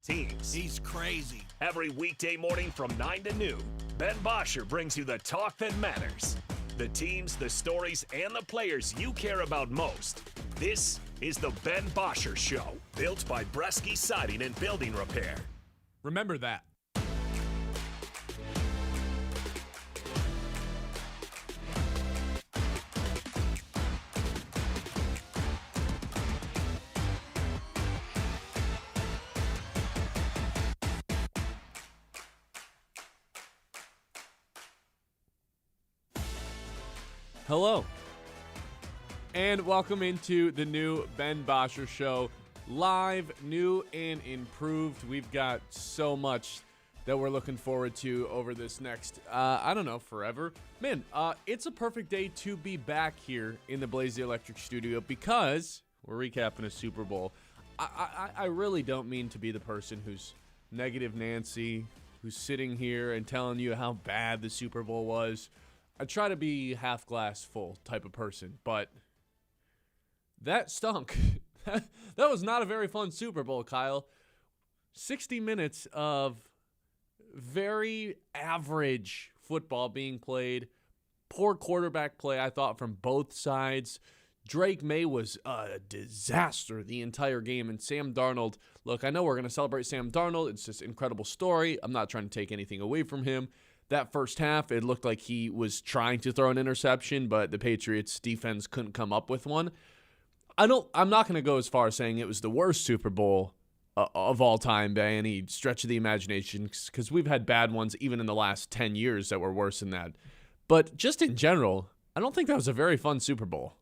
teams. He's crazy. Every weekday morning from 9 to noon, Ben Bosscher brings you the talk that matters. The teams, the stories, and the players you care about most. This is the Ben Bosscher Show, built by Bresky Siding and Building Repair. Remember that. Hello, and welcome into the new Ben Bosscher Show. Live, new, and improved. We've got so much that we're looking forward to over this next, forever. Man, it's a perfect day to be back here in the Blaze the Electric studio because we're recapping a Super Bowl. I really don't mean to be the person who's negative Nancy, who's sitting here and telling you how bad the Super Bowl was. I try to be half glass full type of person, but that stunk. That was not a very fun Super Bowl, Kyle. 60 minutes of very average football being played. Poor quarterback play, I thought, from both sides. Drake May was a disaster the entire game. And Sam Darnold, look, I know we're going to celebrate Sam Darnold. It's just an incredible story. I'm not trying to take anything away from him. That first half, it looked like he was trying to throw an interception, but the Patriots defense couldn't come up with one. I'm not going to go as far as saying it was the worst Super Bowl of all time by any stretch of the imagination, because we've had bad ones even in the last 10 years that were worse than that. But just in general, I don't think that was a very fun Super Bowl.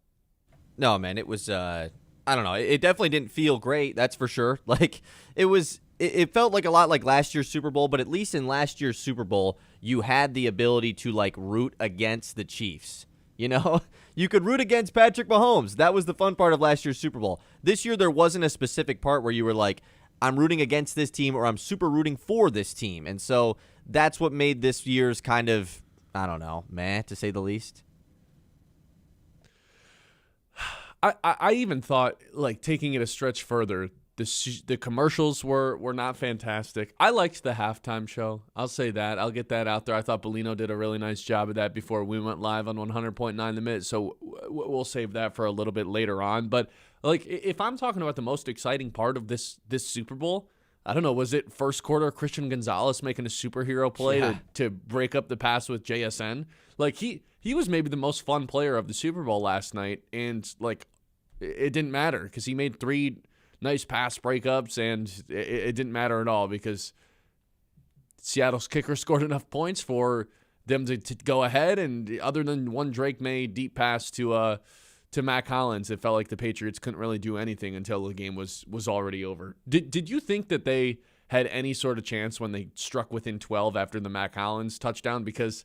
No, man, it was, I don't know. It definitely didn't feel great, that's for sure. Like, it felt like a lot like last year's Super Bowl, but at least in last year's Super Bowl, you had the ability to, like, root against the Chiefs. You know, you could root against Patrick Mahomes. That was the fun part of last year's Super Bowl. This year, there wasn't a specific part where you were like, I'm rooting against this team or I'm super rooting for this team. And so that's what made this year's kind of, I don't know, meh, to say the least. I even thought, like, taking it a stretch further, the commercials were not fantastic. I liked the halftime show. I'll say that. I'll get that out there. I thought Bellino did a really nice job of that before we went live on 100.9 The Minute, so we'll save that for a little bit later on. But, like, if I'm talking about the most exciting part of this Super Bowl, I don't know, was it first quarter Christian Gonzalez making a superhero play to break up the pass with JSN? Like, he was maybe the most fun player of the Super Bowl last night, and, like, it didn't matter because he made 3 nice pass breakups, and it didn't matter at all because Seattle's kicker scored enough points for them to go ahead, and other than one Drake May deep pass to Mac Hollins, it felt like the Patriots couldn't really do anything until the game was already over. Did you think that they had any sort of chance when they struck within 12 after the Mac Hollins touchdown? Because,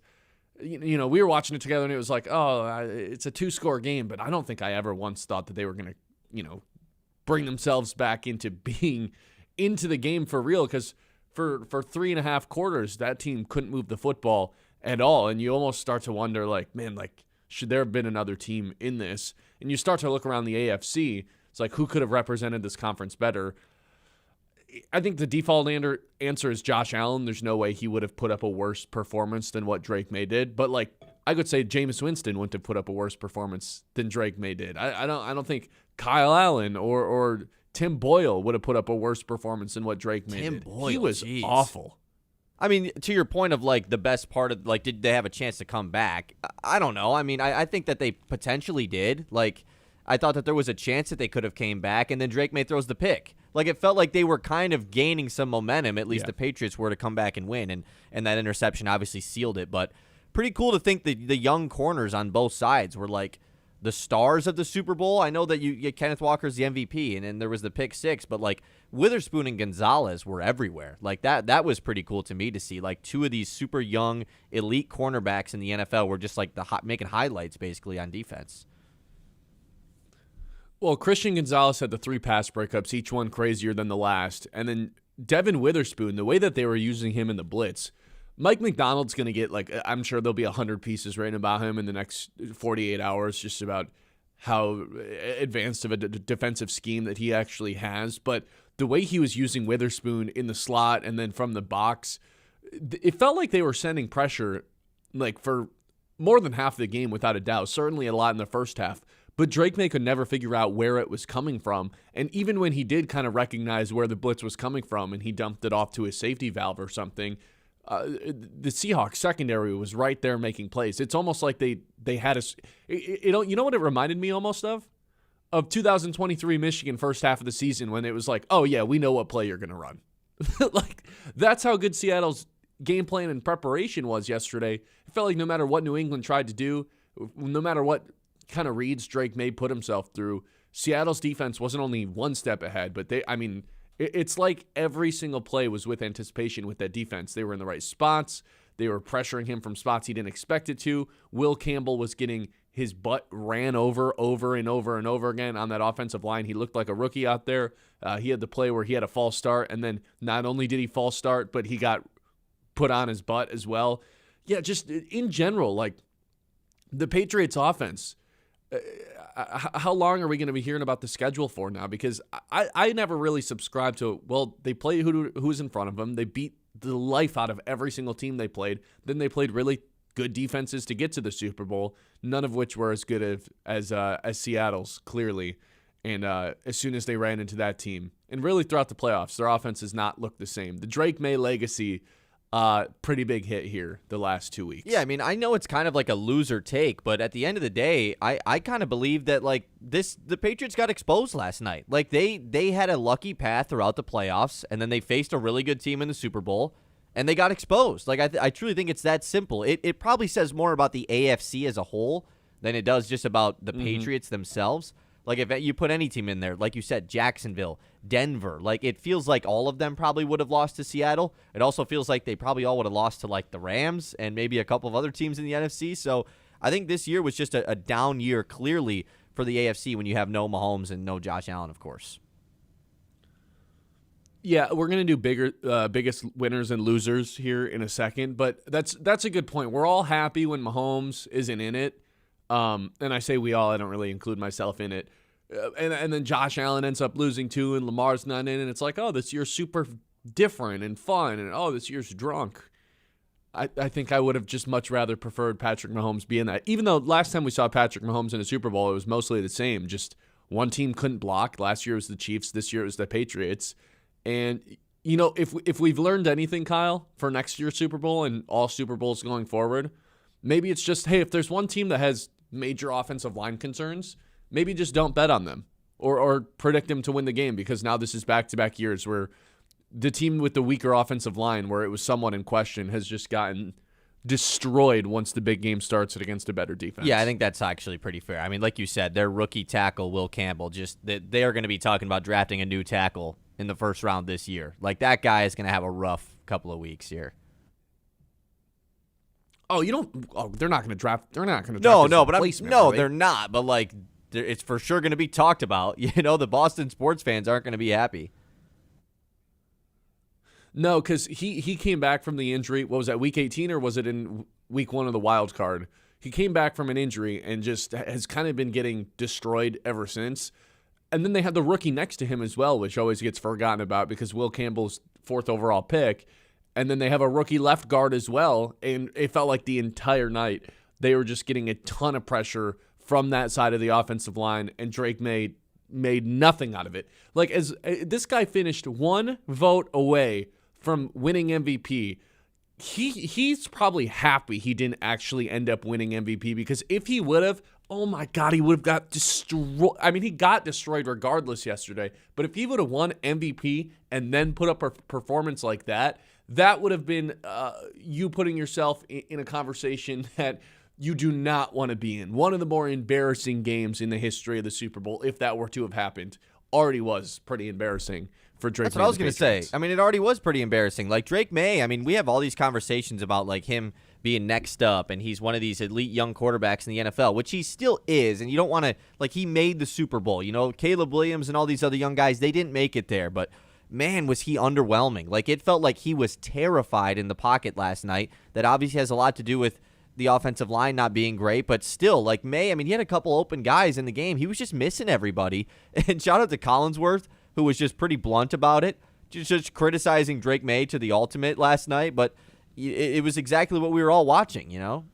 you know, we were watching it together, and it was like, it's a 2-score game, but I don't think I ever once thought that they were going to, bring themselves back into being into the game for real, because for 3.5 quarters, that team couldn't move the football at all, and you almost start to wonder, like, man, like, should there have been another team in this? And you start to look around the AFC, it's like, who could have represented this conference better? I think the default answer is Josh Allen. There's no way he would have put up a worse performance than what Drake May did, but, like, I could say Jameis Winston wouldn't have put up a worse performance than Drake May did. I don't think Kyle Allen or Tim Boyle would have put up a worse performance than what Drake May did. Boyle, he was geez. awful. I mean, to your point of, like, the best part of, like, did they have a chance to come back? I don't know. I mean, I think that they potentially did. Like, I thought that there was a chance that they could have came back, and then Drake May throws the pick. Like, it felt like they were kind of gaining some momentum, at least the Patriots were, to come back and win, and that interception obviously sealed it. But pretty cool to think that the young corners on both sides were, like, the stars of the Super Bowl. I know that you get Kenneth Walker's the MVP, and then there was the pick 6, but, like, Witherspoon and Gonzalez were everywhere. Like, that was pretty cool to me to see. Like, 2 of these super young elite cornerbacks in the NFL were just, like, making highlights, basically, on defense. Well, Christian Gonzalez had the 3 pass breakups, each one crazier than the last. And then Devin Witherspoon, the way that they were using him in the blitz, Mike McDonald's going to get, like, I'm sure there'll be 100 pieces written about him in the next 48 hours, just about how advanced of a defensive scheme that he actually has. But the way he was using Witherspoon in the slot and then from the box, it felt like they were sending pressure like for more than half the game without a doubt. Certainly a lot in the first half. But Drake May could never figure out where it was coming from. And even when he did kind of recognize where the blitz was coming from and he dumped it off to his safety valve or something, the Seahawks secondary was right there making plays. It's almost like they had you know what it reminded me almost of? Of 2023 Michigan first half of the season when it was like, oh yeah, we know what play you're going to run. Like, that's how good Seattle's game plan and preparation was yesterday. It felt like no matter what New England tried to do, no matter what kind of reads Drake May put himself through, Seattle's defense wasn't only one step ahead, but it's like every single play was with anticipation with that defense. They were in the right spots. They were pressuring him from spots he didn't expect it to. Will Campbell was getting his butt ran over and over again on that offensive line. He looked like a rookie out there. He had the play where he had a false start, and then not only did he false start, but he got put on his butt as well. Yeah, just in general, like the Patriots offense, how long are we going to be hearing about the schedule for now? Because I never really subscribed to, well, they play who's in front of them. They beat the life out of every single team they played. Then they played really good defenses to get to the Super Bowl, none of which were as good as Seattle's, clearly. And as soon as they ran into that team, and really throughout the playoffs, their offense has not looked the same. The Drake May legacy, pretty big hit here the last 2 weeks. Yeah, I mean, I know it's kind of like a loser take, but at the end of the day, I kind of believe that like the Patriots got exposed last night. Like they had a lucky path throughout the playoffs, and then they faced a really good team in the Super Bowl, and they got exposed. Like I truly think it's that simple. It probably says more about the AFC as a whole than it does just about the Patriots themselves. Like, if you put any team in there, like you said, Jacksonville, Denver, like, it feels like all of them probably would have lost to Seattle. It also feels like they probably all would have lost to, like, the Rams and maybe a couple of other teams in the NFC. So I think this year was just a down year, clearly, for the AFC when you have no Mahomes and no Josh Allen, of course. Yeah, we're going to do biggest winners and losers here in a second, but that's a good point. We're all happy when Mahomes isn't in it. And I say we all, I don't really include myself in it. And then Josh Allen ends up losing too, and Lamar's not in, and it's like, oh, this year's super different and fun, and oh, this year's drunk. I think I would have just much rather preferred Patrick Mahomes be in that. Even though last time we saw Patrick Mahomes in a Super Bowl, it was mostly the same. Just one team couldn't block. Last year it was the Chiefs. This year it was the Patriots. And, you know, if we've learned anything, Kyle, for next year's Super Bowl and all Super Bowls going forward, maybe it's just, hey, if there's one team that has major offensive line concerns, maybe just don't bet on them or predict them to win the game, because now this is back-to-back years where the team with the weaker offensive line, where it was somewhat in question, has just gotten destroyed once the big game starts against a better defense. Yeah, I think that's actually pretty fair. I mean, like you said, their rookie tackle, Will Campbell, they are going to be talking about drafting a new tackle in the first round this year. Like, that guy is going to have a rough couple of weeks here. Oh, you don't. Oh, they're not going to draft. They're not going to No, draft. they're not. But like, it's for sure going to be talked about. You know, the Boston sports fans aren't going to be happy. No, because he came back from the injury. What was that, week 18, or was it in week 1 of the wild card? He came back from an injury and just has kind of been getting destroyed ever since. And then they had the rookie next to him as well, which always gets forgotten about because Will Campbell's 4th overall pick. And then they have a rookie left guard as well, and it felt like the entire night they were just getting a ton of pressure from that side of the offensive line, and Drake made nothing out of it. Like, as this guy finished 1 vote away from winning MVP, he's probably happy he didn't actually end up winning MVP, because if he would have, oh my God, he would have got destroyed. I mean, he got destroyed regardless yesterday, but if he would have won MVP and then put up a performance like that, that would have been you putting yourself in a conversation that you do not want to be in. One of the more embarrassing games in the history of the Super Bowl, if that were to have happened, already was pretty embarrassing for Drake May. That's what I was going to say. I mean, it already was pretty embarrassing. Like, Drake May, I mean, we have all these conversations about, like, him being next up, and he's one of these elite young quarterbacks in the NFL, which he still is, and you don't want to, like, he made the Super Bowl. You know, Caleb Williams and all these other young guys, they didn't make it there, but man, was he underwhelming. Like, it felt like he was terrified in the pocket last night. That obviously has a lot to do with the offensive line not being great, but still, like May, I mean, he had a couple open guys in the game. He was just missing everybody. And shout out to Collinsworth, who was just pretty blunt about it, just criticizing Drake May to the ultimate last night. But it was exactly what we were all watching, you know?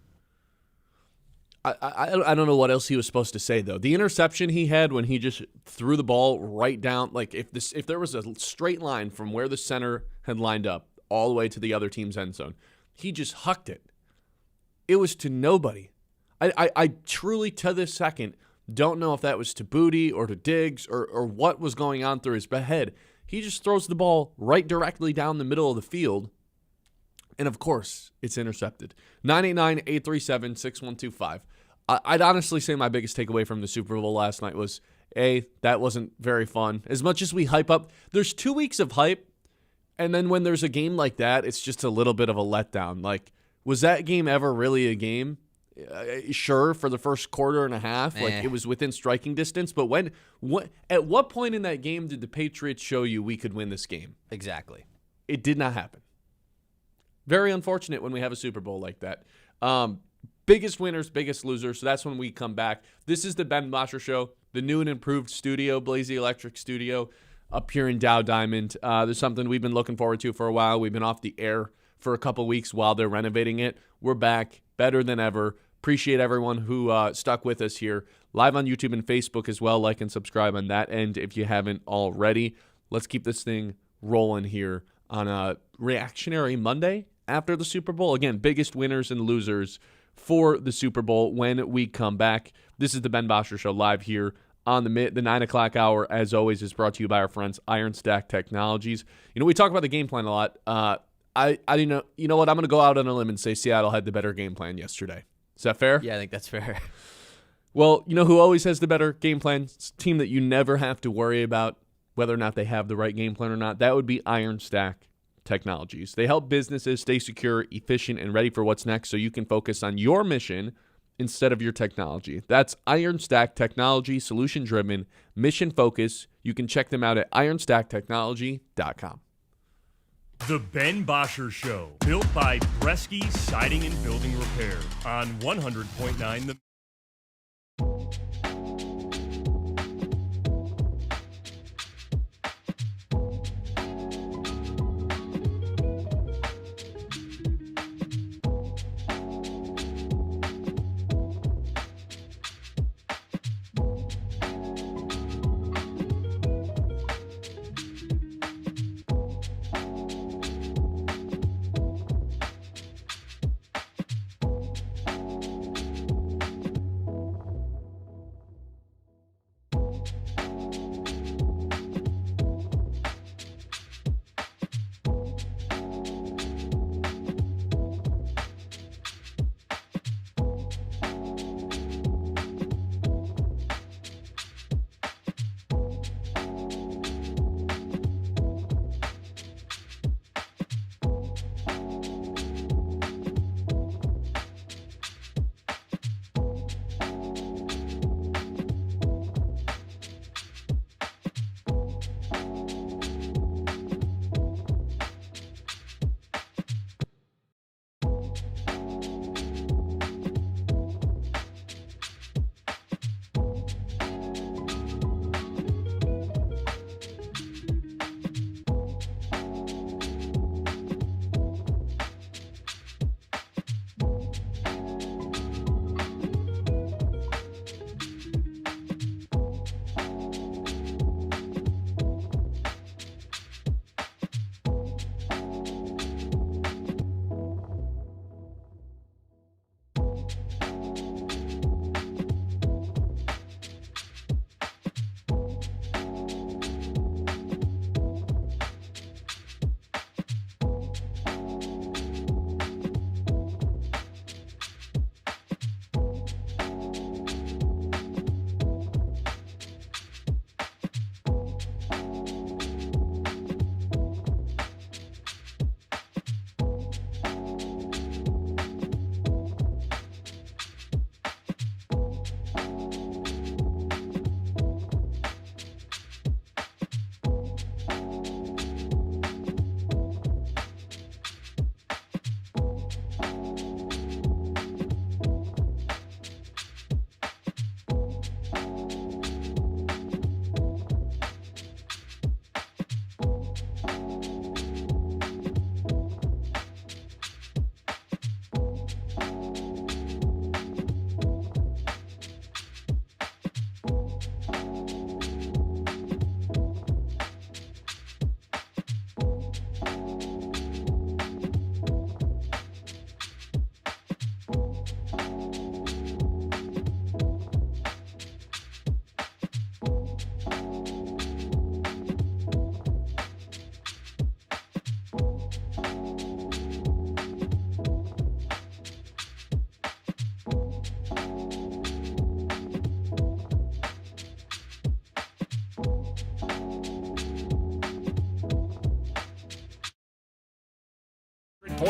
I don't know what else he was supposed to say, though. The interception he had when he just threw the ball right down, like if there was a straight line from where the center had lined up all the way to the other team's end zone, he just hucked it. It was to nobody. I truly, to this second, don't know if that was to Booty or to Diggs or what was going on through his head. He just throws the ball right directly down the middle of the field, and of course, it's intercepted. 989-837-6125. I'd honestly say my biggest takeaway from the Super Bowl last night was, that wasn't very fun. As much as we hype up, there's 2 weeks of hype, and then when there's a game like that, it's just a little bit of a letdown. Like, was that game ever really a game? Sure, for the first quarter and a half, like it was within striking distance. But at what point in that game did the Patriots show you we could win this game? Exactly. It did not happen. Very unfortunate when we have a Super Bowl like that. Biggest winners, biggest losers. So that's when we come back. This is the Ben Bosscher Show, the new and improved studio, Blazy Electric Studio, up here in Dow Diamond. There's something we've been looking forward to for a while. We've been off the air for a couple weeks while they're renovating it. We're back, better than ever. Appreciate everyone who stuck with us here, live on YouTube and Facebook as well. Like and subscribe on that end if you haven't already. Let's keep this thing rolling here on a reactionary Monday after the Super Bowl. Again, biggest winners and losers for the Super Bowl when we come back. This is the Ben Bosscher Show live here on the 9 o'clock hour. As always, is brought to you by our friends Iron Stack Technologies. You know, we talk about the game plan a lot. I didn't know. You know what? I'm going to go out on a limb and say Seattle had the better game plan yesterday. Is that fair? Yeah, I think that's fair. Well, you know who always has the better game plan? It's a team that you never have to worry about whether or not they have the right game plan or not. That would be Iron Stack Technologies. They help businesses stay secure, efficient, and ready for what's next so you can focus on your mission instead of your technology. That's Iron Stack Technology, solution-driven, mission-focused. You can check them out at ironstacktechnology.com. The Ben Bosscher Show, built by Bresky Siding and Building Repair on 100.9 The...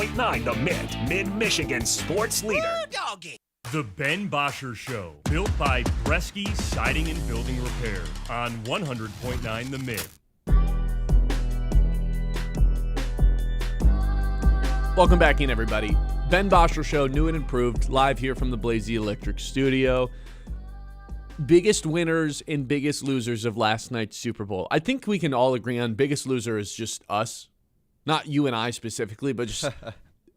100.9 The Mid, Mid-Michigan sports leader. The Ben Bosscher Show, built by Bresky Siding and Building Repair on 100.9 The Mid. Welcome back in, everybody. Ben Bosscher Show, new and improved, live here from the Blazy Electric Studio. Biggest winners and biggest losers of last night's Super Bowl. I think we can all agree on biggest loser is just us. Not you and I specifically, but just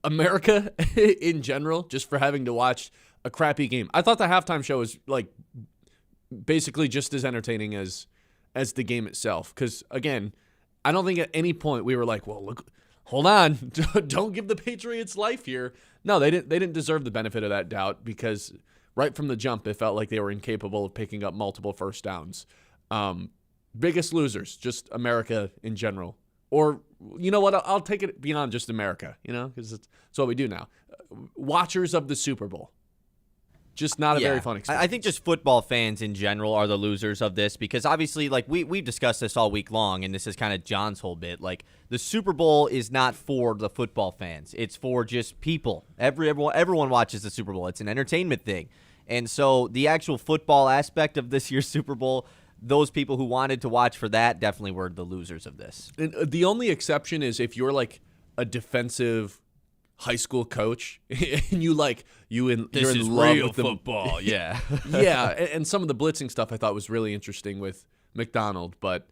America in general, just for having to watch a crappy game. I thought the halftime show was like basically just as entertaining as the game itself. Because again, I don't think at any point we were like, well, look, hold on, don't give the Patriots life here. No, they didn't deserve the benefit of that doubt because right from the jump, it felt like they were incapable of picking up multiple first downs. Biggest losers, just America in general. Or, you know what, I'll take it beyond just America, because it's what we do now. Watchers of the Super Bowl. Just not a very fun experience. I think just football fans in general are the losers of this because obviously, like, we've discussed this all week long, and this is kind of John's whole bit. Like, the Super Bowl is not for the football fans. It's for just people. Everyone watches the Super Bowl. It's an entertainment thing. And so the actual football aspect of this year's Super Bowl, those people who wanted to watch for that definitely were the losers of this. And the only exception is if you're like a defensive high school coach and you're in love with football. Yeah. Yeah, and some of the blitzing stuff I thought was really interesting with McDonald, but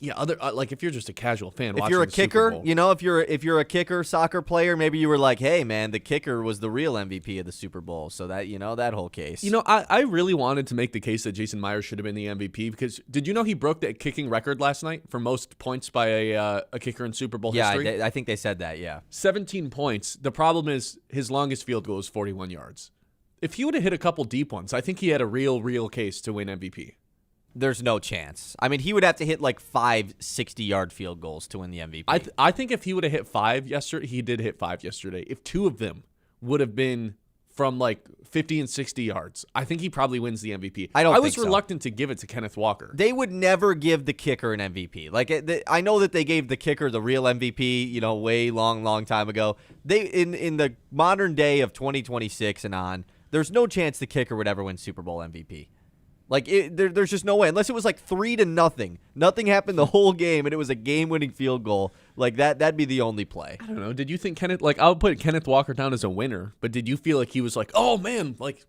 yeah, if you're just a casual fan, if you're a kicker, if you're a kicker, soccer player, maybe you were like, hey man, the kicker was the real MVP of the Super Bowl, so that that whole case. I really wanted to make the case that Jason Myers should have been the MVP because did you know he broke the kicking record last night for most points by a kicker in Super Bowl history? Yeah, I think they said that. Yeah, 17 points. The problem is his longest field goal is 41 yards. If he would have hit a couple deep ones, I think he had a real case to win MVP. There's no chance. I mean, he would have to hit like 5 60-yard field goals to win the MVP. I think if he would have hit 5 yesterday, he did hit 5 yesterday. If 2 of them would have been from like 50 and 60 yards, I think he probably wins the MVP. I was reluctant to give it to Kenneth Walker. They would never give the kicker an MVP. Like I know that they gave the kicker the real MVP, way long time ago. They in the modern day of 2026 and on, there's no chance the kicker would ever win Super Bowl MVP. Like, there's just no way. Unless it was like 3-0. Nothing happened the whole game, and it was a game-winning field goal. Like, that'd be the only play. I don't know. Did you think I'll put Kenneth Walker down as a winner, but did you feel like he was like, oh, man, like,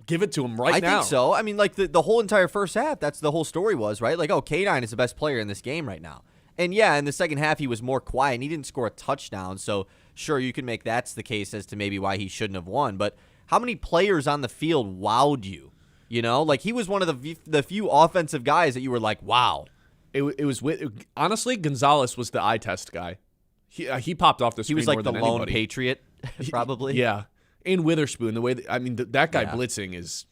give it to him now? I think so. I mean, like, the whole entire first half, that's the whole story was, right? Like, K9 is the best player in this game right now. And, yeah, in the second half, he was more quiet, and he didn't score a touchdown. So, sure, you can make that's the case as to maybe why he shouldn't have won. But how many players on the field wowed you? Like he was one of the few offensive guys that you were like, wow. It was honestly, Gonzalez was the eye test guy. He popped off the screen. He was like the lone anybody. Patriot, probably. Yeah, and Witherspoon. The way that guy blitzing is,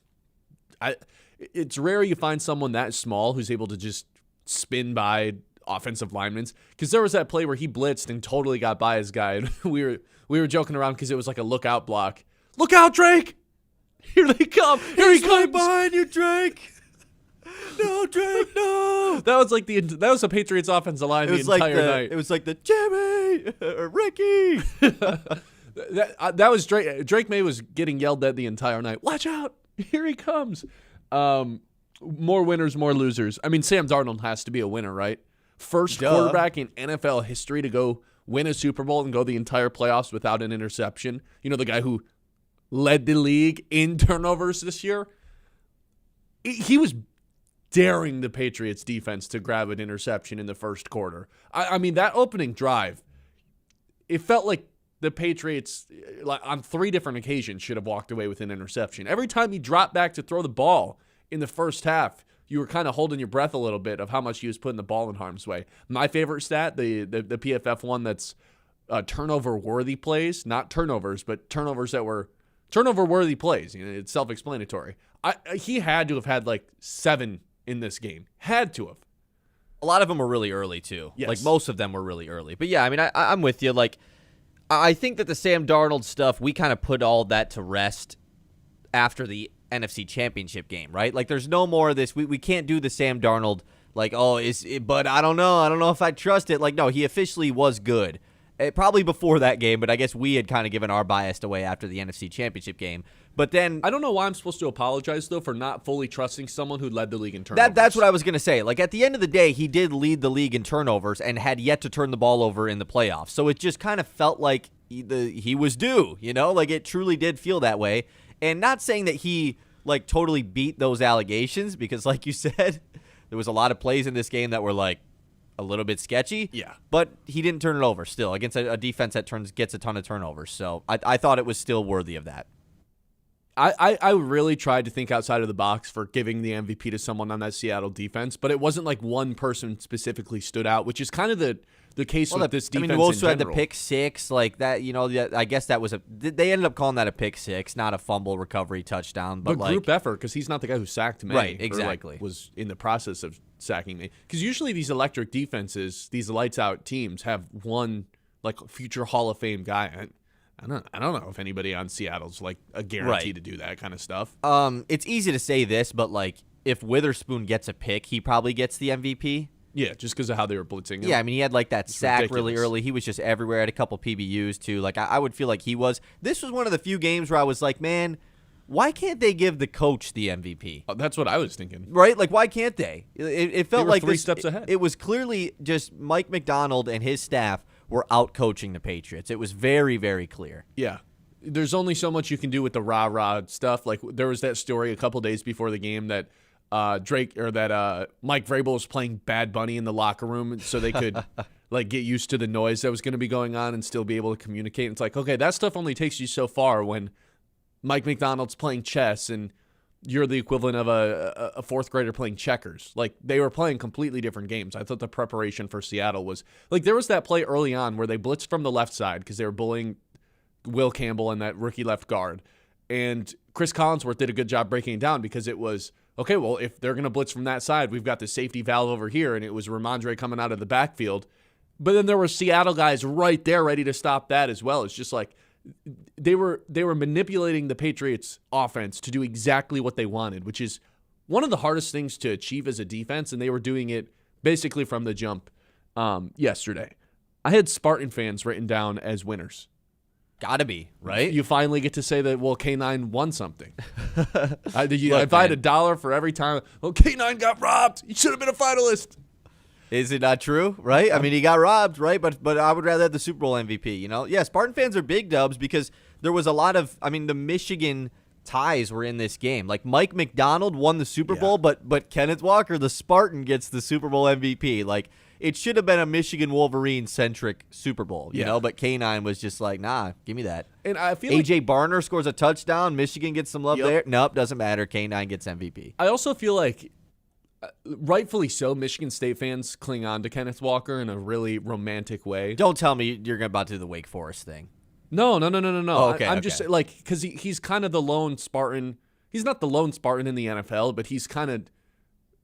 it's rare you find someone that small who's able to just spin by offensive linemen. Because there was that play where he blitzed and totally got by his guy, and we were joking around because it was like a lookout block. Look out, Drake! Here they come! Here he comes! Behind you, Drake! No, Drake, no! That was the Patriots offensive line the entire night. It was like the Jimmy or Ricky. that was Drake. Drake May was getting yelled at the entire night. Watch out! Here he comes. More winners, more losers. I mean, Sam Darnold has to be a winner, right? First quarterback in NFL history to go win a Super Bowl and go the entire playoffs without an interception. The guy who led the league in turnovers this year. He was daring the Patriots defense to grab an interception in the first quarter. I mean, that opening drive, it felt like the Patriots, on 3 different occasions, should have walked away with an interception. Every time he dropped back to throw the ball in the first half, you were kind of holding your breath a little bit of how much he was putting the ball in harm's way. My favorite stat, the PFF one that's turnover-worthy plays, not turnovers, but turnovers that were turnover-worthy plays. It's self-explanatory. He had to have had like 7 in this game. Had to have. A lot of them were really early too. Yes. Like most of them were really early. But yeah, I mean, I'm with you. Like, I think that the Sam Darnold stuff, we kind of put all that to rest after the NFC Championship game, right? Like, there's no more of this. We can't do the Sam Darnold like, but I don't know if I trust it. Like, no, he officially was good. Probably before that game, but I guess we had kind of given our bias away after the NFC Championship game. But then I don't know why I'm supposed to apologize, though, for not fully trusting someone who led the league in turnovers. that's what I was going to say. Like, at the end of the day, he did lead the league in turnovers and had yet to turn the ball over in the playoffs. So it just kind of felt like he was due, Like, it truly did feel that way. And not saying that he, like, totally beat those allegations because, like you said, there was a lot of plays in this game that were, like, a little bit sketchy. Yeah. But he didn't turn it over still against a defense that gets a ton of turnovers. So I thought it was still worthy of that. I really tried to think outside of the box for giving the MVP to someone on that Seattle defense, but it wasn't like one person specifically stood out, which is kind of the case with this defense. You also in had the general. pick six, like that. I guess that was they ended up calling that a pick six, not a fumble recovery touchdown, but like group effort because he's not the guy who sacked me, right? or, Exactly. was in the process of sacking me. Because usually these electric defenses, these lights out teams, have one like future Hall of Fame guy. I don't know if anybody on Seattle's like a guarantee to do that kind of stuff. It's easy to say this, but like if Witherspoon gets a pick, he probably gets the MVP. Yeah, just because of how they were blitzing him. Yeah, I mean, he had like that sack ridiculous. really early. He was just everywhere. Had a couple PBUs too. Like I would feel like he was. This was one of the few games where I was like, man, why can't they give the coach the MVP? Oh, that's what I was thinking. Right? Like, why can't they? It felt They were like three steps ahead. It was clearly just Mike McDonald and his staff were out coaching the Patriots. It was very, very clear. Yeah. There's only so much you can do with the rah-rah stuff. Like, there was that story a couple days before the game that Mike Vrabel was playing Bad Bunny in the locker room so they could like get used to the noise that was going to be going on and still be able to communicate. It's like, okay, that stuff only takes you so far when Mike McDonald's playing chess and you're the equivalent of a fourth grader playing checkers. Like, they were playing completely different games. I thought the preparation for Seattle was like, there was that play early on where they blitzed from the left side because they were bullying Will Campbell and that rookie left guard. And Chris Collinsworth did a good job breaking it down because it was, okay, well, if they're going to blitz from that side, we've got the safety valve over here, and it was Ramondre coming out of the backfield. But then there were Seattle guys right there ready to stop that as well. It's just like they were manipulating the Patriots offense to do exactly what they wanted, which is one of the hardest things to achieve as a defense, and they were doing it basically from the jump yesterday. I had Spartan fans written down as winners. Gotta be, right? You finally get to say that, well, K9 won something. If I had $1 for every time, well, K9 got robbed. He should have been a finalist. Is it not true, right? I mean, he got robbed, right? But I would rather have the Super Bowl MVP, Yeah, Spartan fans are big dubs because there was a lot of, the Michigan ties were in this game. Like, Mike McDonald won the Super Bowl, but Kenneth Walker, the Spartan, gets the Super Bowl MVP. Like, it should have been a Michigan Wolverine-centric Super Bowl, you know? But K9 was just like, nah, give me that. And I feel A.J. Barner scores a touchdown. Michigan gets some love there. Nope, doesn't matter. K9 gets MVP. I also feel like, rightfully so, Michigan State fans cling on to Kenneth Walker in a really romantic way. Don't tell me you're about to do the Wake Forest thing. No. Oh, okay, I'm just like, because he's kind of the lone Spartan. He's not the lone Spartan in the NFL, but he's kind of,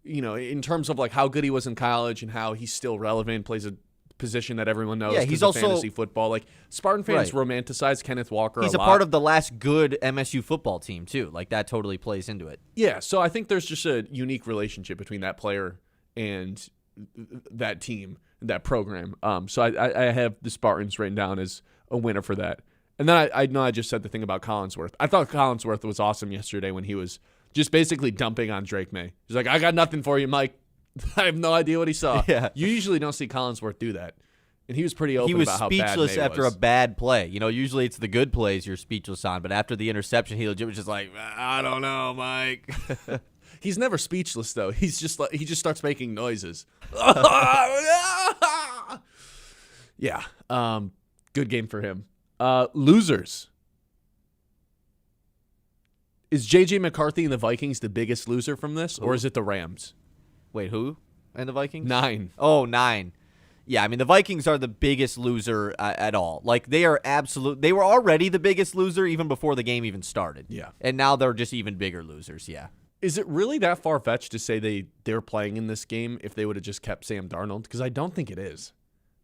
in terms of like how good he was in college and how he's still relevant, plays a position that everyone knows. Yeah, he's of also fantasy football. Like, Spartan fans romanticize Kenneth Walker. He's a a lot. part of the last good MSU football team too. Like, that totally plays into it. Yeah, so I think there's just a unique relationship between that player and that team, that program. So I have the Spartans written down as a winner for that. And then I know I just said the thing about Collinsworth. I thought Collinsworth was awesome yesterday when he was just basically dumping on Drake May. He's like, I got nothing for you, Mike. I have no idea what he saw. Yeah. You usually don't see Collinsworth do that. And he was pretty open about how bad May was. He was speechless after a bad play. Usually it's the good plays you're speechless on, but after the interception, he was just like, I don't know, Mike. He's never speechless though. He's just like, he just starts making noises. Yeah. Good game for him. Losers. Is J.J. McCarthy and the Vikings the biggest loser from this, or is it the Rams? Wait, who? And the Vikings? 9. Oh, 9. Yeah, the Vikings are the biggest loser at all. Like, they are they were already the biggest loser even before the game even started. Yeah. And now they're just even bigger losers, yeah. Is it really that far-fetched to say they're playing in this game if they would have just kept Sam Darnold? Because I don't think it is.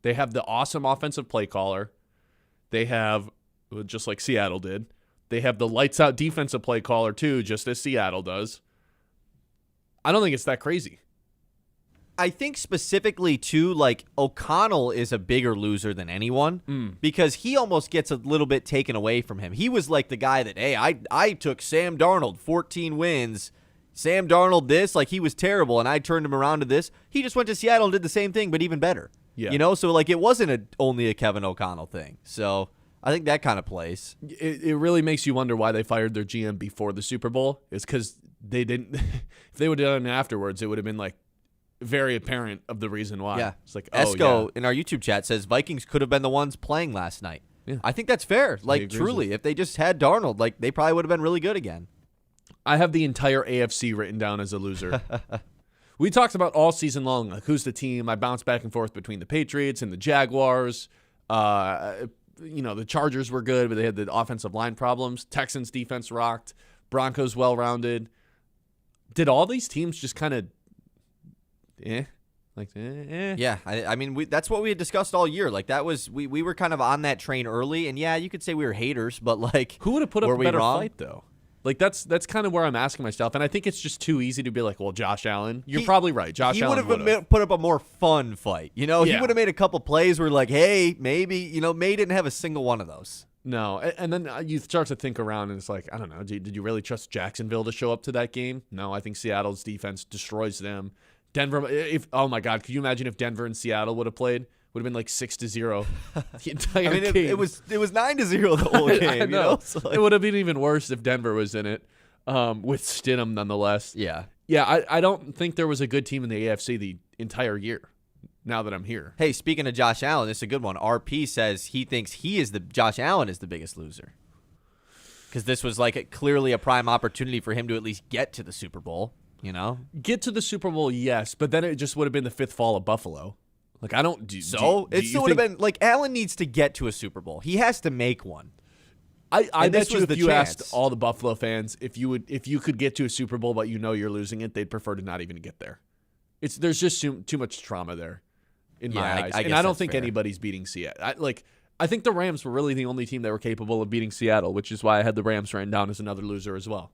They have the awesome offensive play caller. They have, just like Seattle did, they have the lights-out defensive play caller too, just as Seattle does. I don't think it's that crazy. I think specifically, too, like, O'Connell is a bigger loser than anyone because he almost gets a little bit taken away from him. He was like the guy that, hey, I took Sam Darnold, 14 wins. Sam Darnold this, like, he was terrible, and I turned him around to this. He just went to Seattle and did the same thing, but even better. Yeah. You know, so, like, it wasn't only a Kevin O'Connell thing. So I think that kind of plays. It really makes you wonder why they fired their GM before the Super Bowl. It's because they didn't. If they would have done it afterwards, it would have been like very apparent of the reason why. Yeah. It's like, Esco in our YouTube chat says Vikings could have been the ones playing last night. Yeah. I think that's fair. Like, truly, if they just had Darnold, like, they probably would have been really good again. I have the entire AFC written down as a loser. We talked about all season long, like, who's the team. I bounced back and forth between the Patriots and the Jaguars. The Chargers were good, but they had the offensive line problems. Texans defense rocked. Broncos well-rounded. Did all these teams just kind of Yeah, I mean, that's what we had discussed all year. Like, that was we were kind of on that train early, and yeah, you could say we were haters, but like, who would have put up a better wrong? fight though? Like, that's kind of where I'm asking myself, and I think it's just too easy to be like, well, Josh Allen. You're probably right. Josh Allen would have put up a more fun fight. You know, Yeah. he would have made a couple plays where like, hey, maybe, you know, May didn't have a single one of those. No, and then you start to think around, and it's like, I don't know. Did you really trust Jacksonville to show up to that game? No, I think Seattle's defense destroys them. Denver, oh my God, could you imagine if Denver and Seattle would have played? Would have been like 6-0 the entire I mean, game. it was 9-0 the whole game. I know. You know? So, like, it would have been even worse if Denver was in it, with Stidham nonetheless. yeah. Yeah, I don't think there was a good team in the AFC the entire year. Now that I'm here, Hey, speaking of Josh Allen, this is a good one. RP says he thinks Josh Allen is the biggest loser because this was like clearly a prime opportunity for him to at least get to the Super Bowl. You know, get to the Super Bowl, yes, but then it just would have been the fifth fall of Buffalo. Like, I don't. it still would have been like Allen needs to get to a Super Bowl. He has to make one. I bet this you was if the you chance. asked all the Buffalo fans if you could get to a Super Bowl but you know you're losing it, they'd prefer to not even get there. There's just too much trauma there in my eyes, I and guess I don't that's think fair. anybody's beating Seattle. I think the Rams were really the only team that were capable of beating Seattle, which is why I had the Rams written down as another loser as well.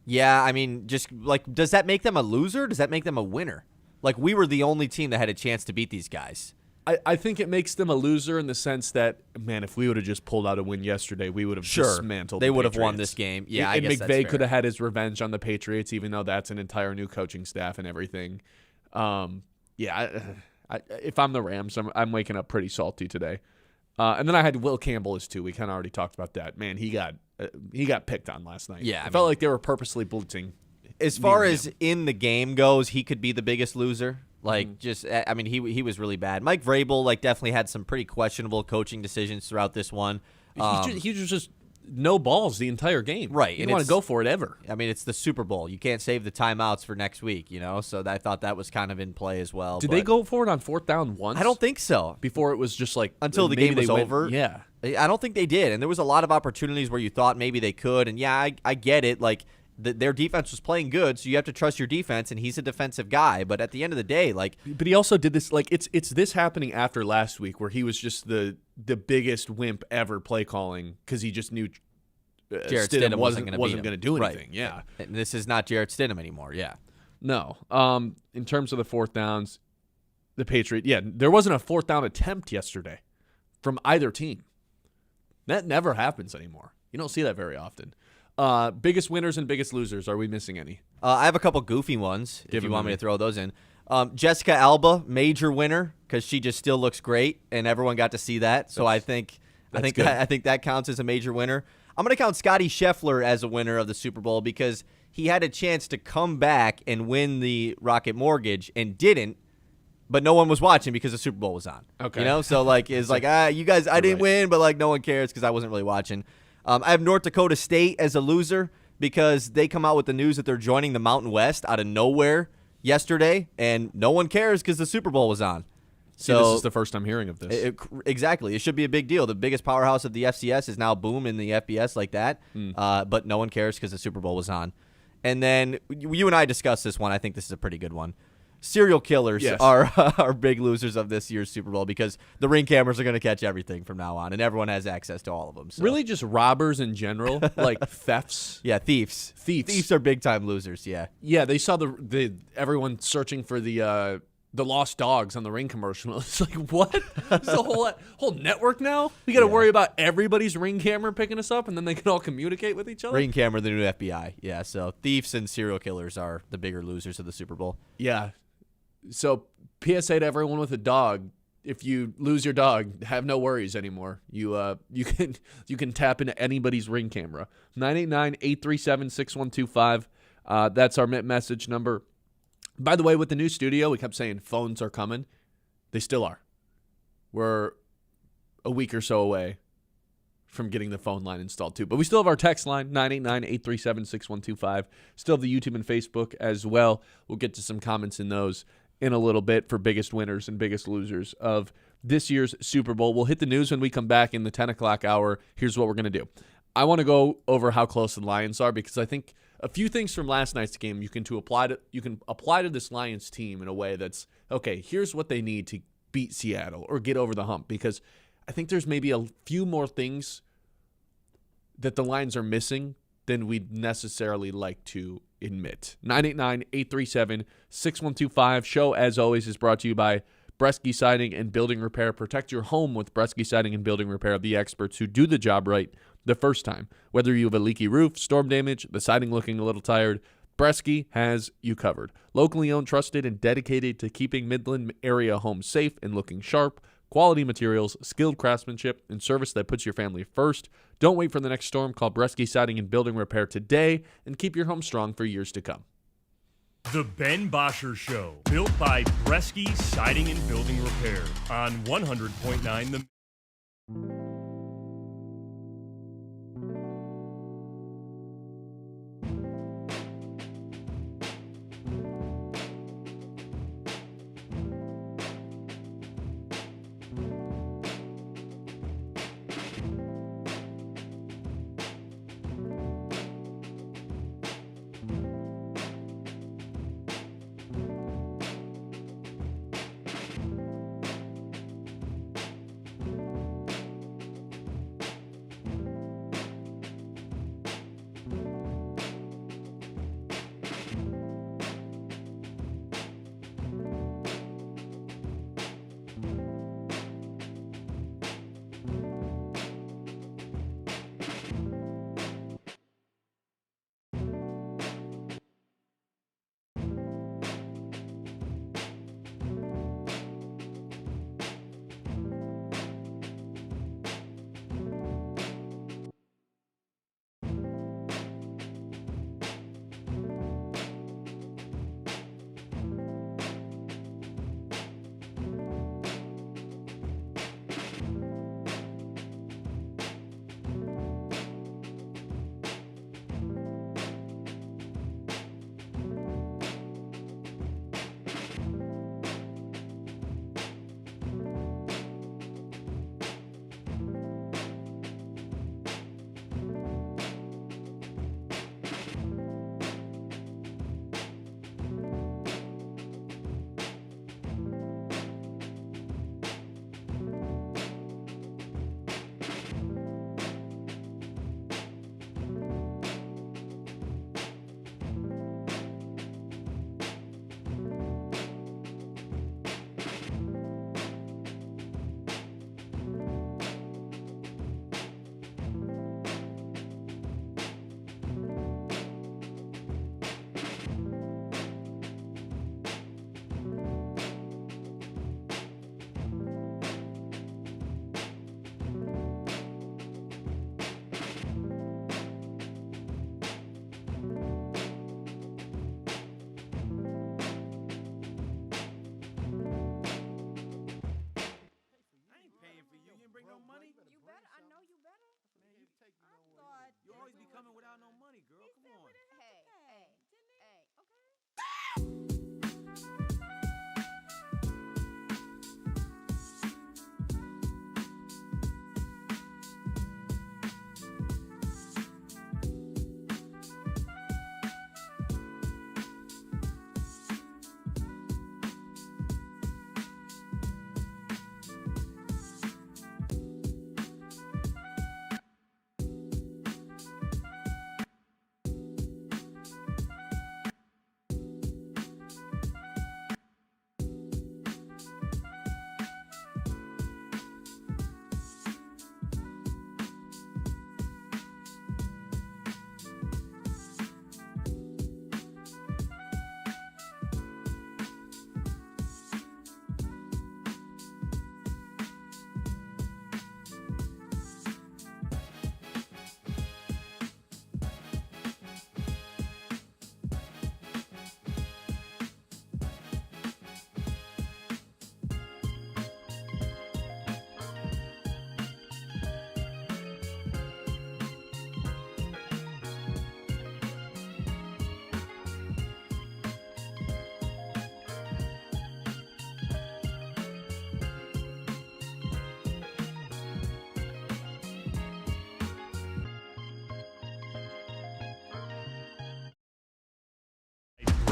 Yeah, I mean, just like, does that make them a loser? Does that make them a winner? Like, we were the only team that had a chance to beat these guys. I think it makes them a loser in the sense that, man, if we would have just pulled out a win yesterday, we would have dismantled They the would have won Patriots. this game. Yeah, I and guess that's McVay fair. could have had his revenge on the Patriots, even though that's an entire new coaching staff and everything. If I'm the Rams, I'm waking up pretty salty today. And then I had Will Campbell as two. We kind of already talked about that. Man, he got picked on last night. Yeah, I felt like they were purposely blitzing. As far near as him. in the game goes, he could be the biggest loser. Like, I mean, he was really bad. Mike Vrabel, like, definitely had some pretty questionable coaching decisions throughout this one. He was just no balls the entire game. Right, He and didn't want to it's- go for it ever. I mean, it's the Super Bowl. You can't save the timeouts for next week, you know? So I thought that was kind of in play as well. Did but they go for it on fourth down once? I don't think so. Before it was just like Until the maybe game was they went- over? Yeah. I don't think they did. And there was a lot of opportunities where you thought maybe they could. And, yeah, I get it. Like, their defense was playing good, so you have to trust your defense, and he's a defensive guy. But at the end of the day, like, But he also did this, like, it's this happening after last week where he was just the biggest wimp ever play calling because he just knew Jarrett Stidham Stidham wasn't going to do Right. anything. Yeah. And this is not Jarrett Stidham anymore. Yeah. No. In terms of the fourth downs, the Patriots, there wasn't a fourth down attempt yesterday from either team. That never happens anymore. You don't see that very often. Biggest winners and biggest losers. Are we missing any? I have a couple goofy ones if Give you them want to me me. to throw those in. Jessica Alba, major winner because she just still looks great, and everyone got to see that. So I think good. that counts as a major winner. I'm going to count Scotty Scheffler as a winner of the Super Bowl because he had a chance to come back and win the Rocket Mortgage and didn't. But no one was watching because the Super Bowl was on. Okay. You know, so like it's like you guys, I didn't win, but like no one cares because I wasn't really watching. I have North Dakota State as a loser because they come out with the news that they're joining the Mountain West out of nowhere yesterday, and no one cares because the Super Bowl was on. See, So this is the first I'm hearing of this. Exactly, it should be a big deal. The biggest powerhouse of the FCS is now boom in the FBS like that, but no one cares because the Super Bowl was on. And then you and I discussed this one. I think this is a pretty good one. serial killers Yes. are big losers of this year's Super Bowl because the Ring cameras are going to catch everything from now on, and everyone has access to all of them. So. Really just robbers in general, like thefts. Yeah, thieves. Thieves are big-time losers, yeah. Yeah, they saw the everyone searching for the lost dogs on the Ring commercial. It's like, what? It's the whole network now? We got to worry about everybody's Ring camera picking us up, and then they can all communicate with each other? Ring camera, the new FBI. Yeah, so thieves and serial killers are the bigger losers of the Super Bowl. Yeah. So PSA to everyone with a dog: if you lose your dog, have no worries anymore. You can tap into anybody's Ring camera. 989-837-6125. That's our message number. By the way, with the new studio, we kept saying phones are coming. They still are. We're a week or so away from getting the phone line installed too. But we still have our text line, 989-837-6125. Still have the YouTube and Facebook as well. We'll get to some comments in those in a little bit for biggest winners and biggest losers of this year's Super Bowl. We'll hit the news when we come back in the 10 o'clock hour. Here's what we're going to do. I want to go over how close the Lions are because I think a few things from last night's game you can apply to this Lions team in a way that's, okay, here's what they need to beat Seattle or get over the hump, because I think there's maybe a few more things that the Lions are missing than we'd necessarily like to admit. 989-837-6125. Show, as always, is brought to you by Bresky Siding and Building Repair. Protect your home with Bresky Siding and Building Repair, the experts who do the job right the first time. Whether you have a leaky roof, storm damage, the siding looking a little tired, Bresky has you covered. Locally owned, trusted, and dedicated to keeping Midland area homes safe and looking sharp. Quality materials, skilled craftsmanship, and service that puts your family first. Don't wait for the next storm. Call Bresky Siding and Building Repair today and keep your home strong for years to come. The Ben Bosscher Show, built by Bresky Siding and Building Repair on 100.9 The...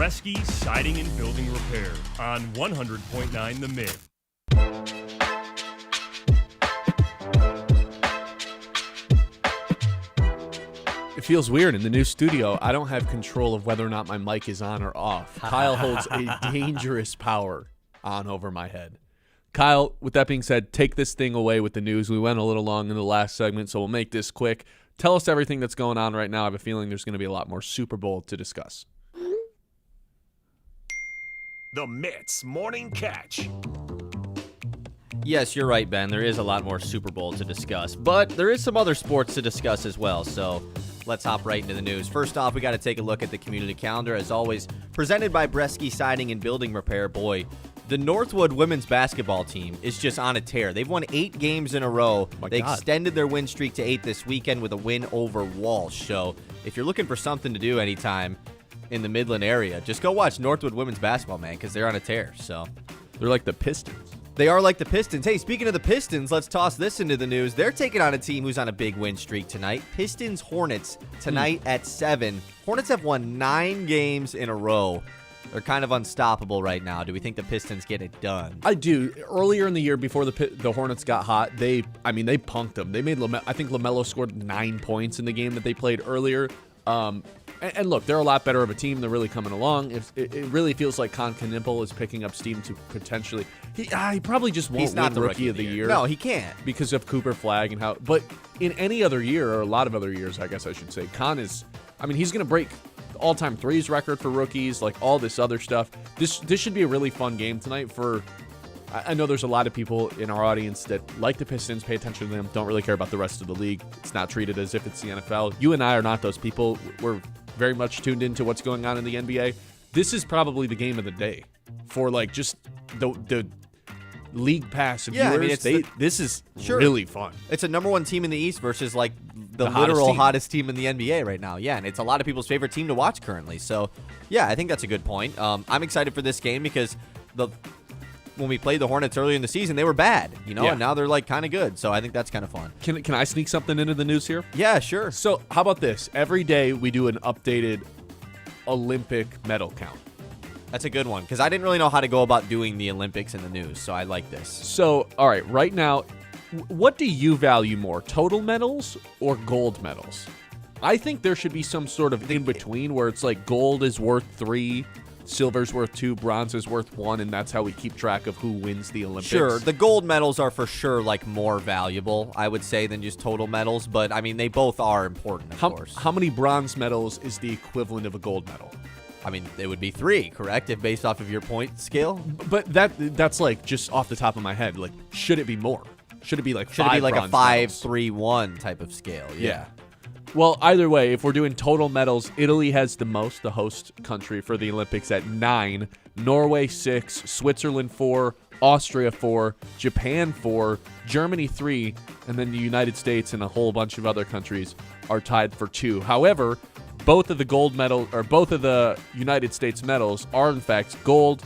Bresky Siding and Building Repair on 100.9 The Mid. It feels weird in the new studio. I don't have control of whether or not my mic is on or off. Kyle holds a dangerous power on over my head. Kyle, with that being said, take this thing away with the news. We went a little long in the last segment, so we'll make this quick. Tell us everything that's going on right now. I have a feeling there's going to be a lot more Super Bowl to discuss. The Mets Morning Catch. Yes, you're right, Ben. There is a lot more Super Bowl to discuss, but there is some other sports to discuss as well, so let's hop right into the news. First off, we got to take a look at the community calendar, as always, presented by Bresky Siding and Building Repair. Boy, the Northwood women's basketball team is just on a tear. They've won 8 games in a row. They extended their win streak to 8 this weekend with a win over Walsh. So if you're looking for something to do anytime in the Midland area, just go watch Northwood women's basketball, man, because they're on a tear. So They're like the Pistons. they are like the Pistons. Hey, speaking of the Pistons, let's toss this into the news. They're taking on a team who's on a big win streak tonight. Pistons Hornets tonight at 7. Hornets have won 9 games in a row. They're kind of unstoppable right now. Do we think the Pistons get it done? I do. Earlier in the year, before the Hornets got hot, they punked them. They made I think LaMelo scored 9 points in the game that they played earlier. And look, they're a lot better of a team. They're really coming along. It really feels like Con Knippel is picking up steam to potentially. He probably just won't He's not win the Rookie of the Year. No, he can't. Because of Cooper Flagg and how. But in any other year, or a lot of other years, I guess I should say, Con is. I mean, he's going to break all-time threes record for rookies, like all this other stuff. This should be a really fun game tonight for. I know there's a lot of people in our audience that like the Pistons, pay attention to them, don't really care about the rest of the league. It's not treated as if it's the NFL. You and I are not those people. We're very much tuned into what's going on in the NBA. This is probably the game of the day for like just the league pass viewers. I mean, this is sure. really fun. It's a number 1 team in the East versus like the hottest literal team. hottest team in the NBA right now. Yeah, and it's a lot of people's favorite team to watch currently. So, yeah, I think that's a good point. I'm excited for this game because when we played the Hornets earlier in the season, they were bad, Yeah. and now they're like kind of good. So I think that's kind of fun. Can I sneak something into the news here? Yeah, sure. So how about this? Every day we do an updated Olympic medal count. That's a good one because I didn't really know how to go about doing the Olympics in the news, so I like this. So, all right, right now, what do you value more, total medals or gold medals? I think there should be some sort of in-between where it's like gold is worth 3, silver's worth 2, bronze is worth 1, and that's how we keep track of who wins the Olympics. Sure, the gold medals are for sure like more valuable, I would say, than just total medals, but I mean, they both are important, of course. How many bronze medals is the equivalent of a gold medal? I mean, it would be 3, correct? If based off of your point scale? But that's like just off the top of my head. Like, should it be more? Should it be like Should 5 it be like a bronze 5, medals? 3, 1 type of scale? Yeah. Well, either way, if we're doing total medals, Italy has the most, the host country for the Olympics at 9, Norway 6, Switzerland 4, Austria 4, Japan 4, Germany 3, and then the United States and a whole bunch of other countries are tied for 2. However, both of the United States medals are in fact gold.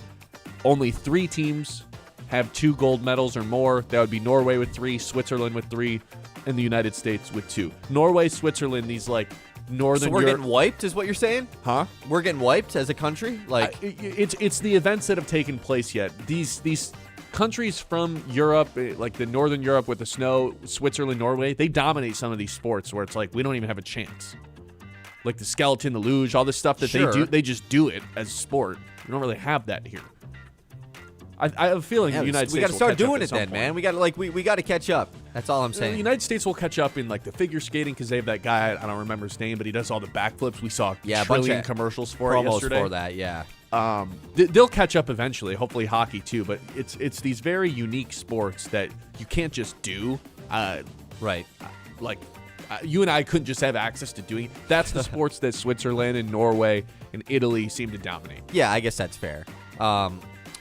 Only 3 teams have 2 gold medals or more. That would be Norway with 3, Switzerland with 3, and the United States with 2. Norway, Switzerland, these like northern. So we're Europe, getting wiped, is what you're saying? huh? We're getting wiped as a country? Like, It's the events that have taken place yet. These countries from Europe, like the northern Europe with the snow, Switzerland, Norway, they dominate some of these sports where it's like we don't even have a chance. Like the skeleton, the luge, all this stuff that Sure. they do, they just do it as sport. We don't really have that here. I have a feeling the United States we got to will start catch up doing at it some then, point. man. We got to we got to catch up. That's all I'm The saying. United States will catch up in like the figure skating because they have that guy, I don't remember his name, but he does all the backflips. We saw Yeah, a bunch trillion of commercials for it Promos yesterday. for that, yeah. They'll catch up eventually, hopefully hockey too, but it's these very unique sports that you can't just do. Right. You and I couldn't just have access to doing. That's the sports that Switzerland and Norway and Italy seem to dominate. Yeah, I guess that's fair.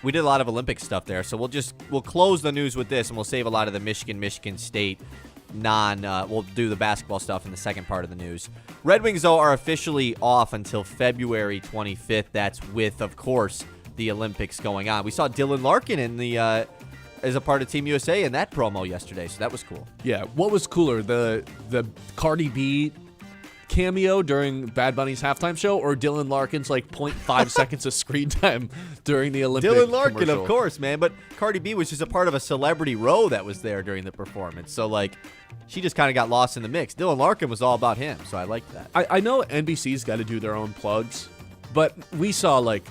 We did a lot of Olympic stuff there, so we'll close the news with this, and we'll save a lot of the Michigan State we'll do the basketball stuff in the second part of the news. Red Wings, though, are officially off until February 25th. That's with, of course, the Olympics going on. We saw Dylan Larkin in the as a part of Team USA in that promo yesterday, so that was cool. Yeah, what was cooler, the Cardi B cameo during Bad Bunny's halftime show, or Dylan Larkin's like 0.5 seconds of screen time during the Olympic Dylan Larkin, commercial? of course, man. But Cardi B was just a part of a celebrity row that was there during the performance. So, like, she just kind of got lost in the mix. Dylan Larkin was all about him, so I liked that. I know NBC's got to do their own plugs, but we saw, like,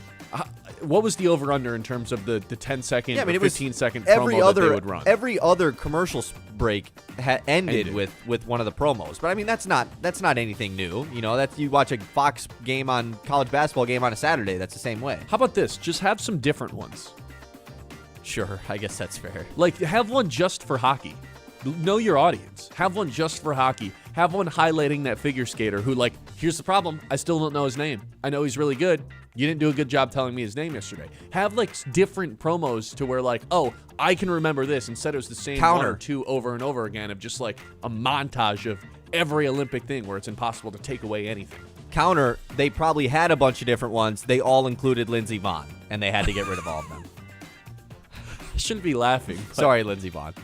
what was the over-under in terms of the 10-second or 15-second promo that they would run? Every other commercial break ended with one of the promos. But, I mean, that's not anything new. You know, you watch a Fox game on college basketball game on a Saturday. That's the same way. How about this? Just have some different ones. Sure, I guess that's fair. Like, have one just for hockey. Know your audience. Have one just for hockey. Have one highlighting that figure skater who, like, here's the problem. I still don't know his name. I know he's really good. You didn't do a good job telling me his name yesterday. Have, like, different promos to where, like, oh, I can remember this. Instead, it was the same one or two over and over again of just, like, a montage of every Olympic thing where it's impossible to take away anything. Counter, they probably had a bunch of different ones. They all included Lindsey Vonn, and they had to get rid of all of them. I shouldn't be laughing. Sorry, Lindsey Vonn.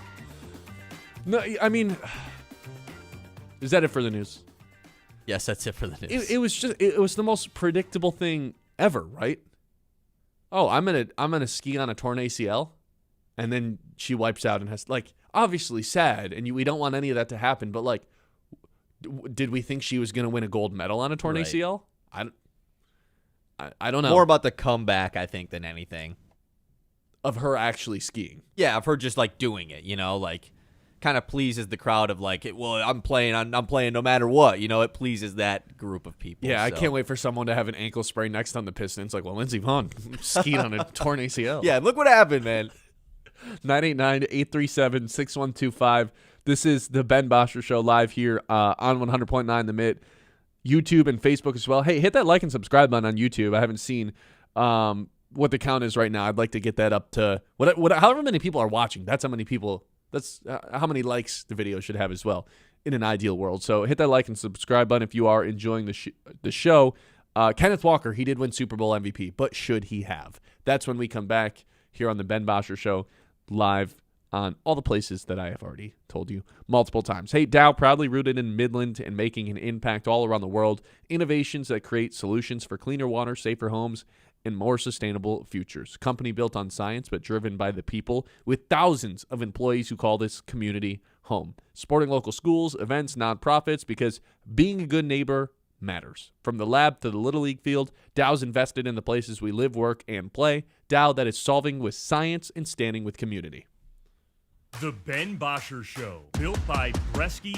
No, I mean, is that it for the news? Yes, that's it for the news. It was the most predictable thing ever, right? Oh, I'm gonna ski on a torn ACL, and then she wipes out and has, like, obviously sad, and we don't want any of that to happen. But, like, did we think she was gonna win a gold medal on a torn ACL? I don't know. More about the comeback, I think, than anything. Of her actually skiing. Yeah, of her just, like, doing it. You know, like, kind of pleases the crowd of, like, well, I'm playing no matter what. You know, it pleases that group of people. Yeah, so. I can't wait for someone to have an ankle sprain next on the Pistons. Like, well, Lindsey Vonn skied on a torn ACL. Yeah, look what happened, man. 989-837-6125. This is the Ben Bosscher Show live here on 100.9 The Mid, YouTube and Facebook as well. Hey, hit that like and subscribe button on YouTube. I haven't seen what the count is right now. I'd like to get that up to however many people are watching. That's how many people. That's how many likes the video should have as well in an ideal world. So hit that like and subscribe button if you are enjoying the show. Kenneth Walker, he did win Super Bowl MVP, but should he have? That's when we come back here on the Ben Bosscher Show live on all the places that I have already told you multiple times. Hey, Dow, proudly rooted in Midland and making an impact all around the world. Innovations that create solutions for cleaner water, safer homes, and more sustainable futures. Company built on science but driven by the people, with thousands of employees who call this community home. Supporting local schools, events, nonprofits, because being a good neighbor matters. From the lab to the Little League field, Dow's invested in the places we live, work, and play. Dow that is solving with science and standing with community. The Ben Bosscher Show, built by Bresky.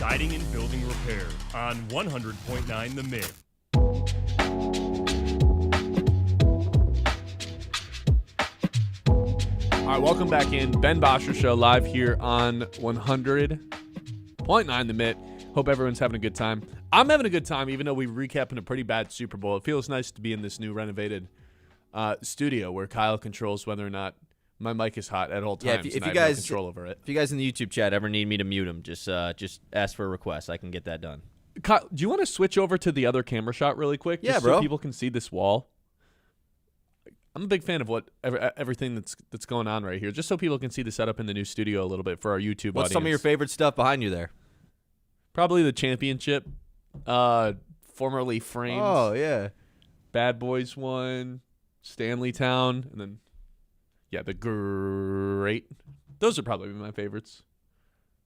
Siding and Building Repair on 100.9 The Myth. All right, welcome back in. Ben Bosscher Show live here on 100.9 The Myth. Hope everyone's having a good time. I'm having a good time, even though we're recapping a pretty bad Super Bowl. It feels nice to be in this new renovated studio where Kyle controls whether or not my mic is hot at all times. If you and I have guys no control over it. If you guys in the YouTube chat ever need me to mute him, just ask for a request. I can get that done. Kyle, do you want to switch over to the other camera shot really quick? Yeah, just bro. So people can see this wall. I'm a big fan of everything that's going on right here, just so people can see the setup in the new studio a little bit for our YouTube What's audience. some of your favorite stuff behind you there? Probably the championship, formerly framed. Oh, yeah. Bad Boys one, Stanley Town, and then, yeah, the great. Those are probably my favorites.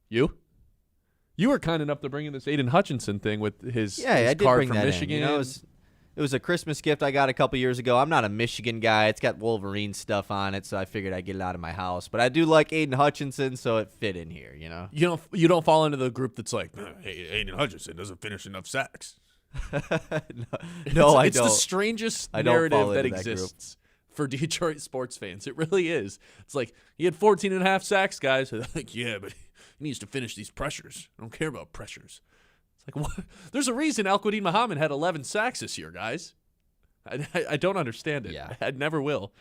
You? You were kind enough to bring in this Aiden Hutchinson thing with his I did card bring from that Michigan. in. You know, it was a Christmas gift I got a couple years ago. I'm not a Michigan guy. It's got Wolverine stuff on it, so I figured I'd get it out of my house. But I do like Aiden Hutchinson, so it fit in here, you know? You don't fall into the group that's like, hey, Aiden Hutchinson doesn't finish enough sacks. No, I it's don't. the strangest I don't narrative fall that into that group. exists for Detroit sports fans. It really is. It's like, he had 14 and a half sacks, guys. They're like, yeah, but he needs to finish these pressures. I don't care about pressures. It's like, what? There's a reason Al-Quadin Muhammad had 11 sacks this year, guys. I don't understand it. Yeah. I never will.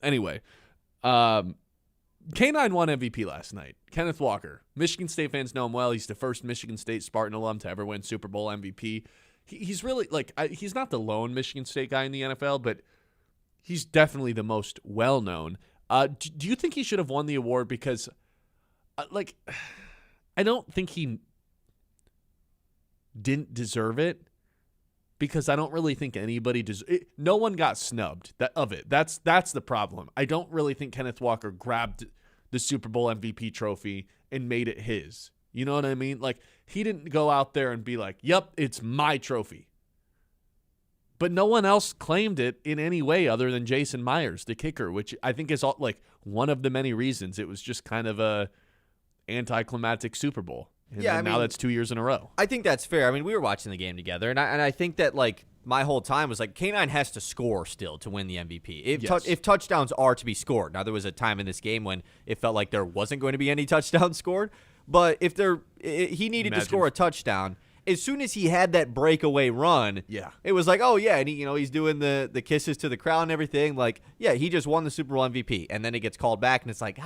Anyway, K9 won MVP last night. Kenneth Walker. Michigan State fans know him well. He's the first Michigan State Spartan alum to ever win Super Bowl MVP. He's really, he's not the lone Michigan State guy in the NFL, but he's definitely the most well-known. Do you think he should have won the award? Because, I don't think he didn't deserve it. Because I don't really think anybody no one got snubbed of it. That's the problem. I don't really think Kenneth Walker grabbed the Super Bowl MVP trophy and made it his. You know what I mean? Like, he didn't go out there and be like, "Yep, it's my trophy." But no one else claimed it in any way other than Jason Myers, the kicker, which I think is one of the many reasons it was just kind of a anticlimactic Super Bowl. And now that's 2 years in a row. I think that's fair. I mean, we were watching the game together, and I think that, my whole time was K9 has to score still to win the MVP. If touchdowns are to be scored. Now, there was a time in this game when it felt like there wasn't going to be any touchdowns scored, but if he needed to score a touchdown. As soon as he had that breakaway run, it was like, oh, yeah, and he's doing the kisses to the crowd and everything. He just won the Super Bowl MVP, and then it gets called back, and it's like,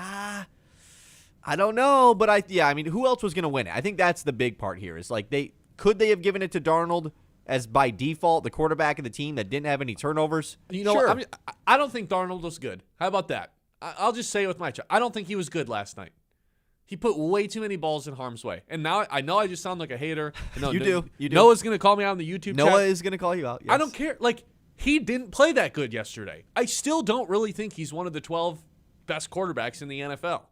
I don't know, but who else was going to win it? I think that's the big part here. Is could they have given it to Darnold as by default the quarterback of the team that didn't have any turnovers? Sure. I don't think Darnold was good. How about that? I'll just say it with my chest. I don't think he was good last night. He put way too many balls in harm's way. And now I know I just sound like a hater. No, You do. Noah's going to call me out on the YouTube chat. Noah is going to call you out. Yes. I don't care. He didn't play that good yesterday. I still don't really think he's one of the 12 best quarterbacks in the NFL.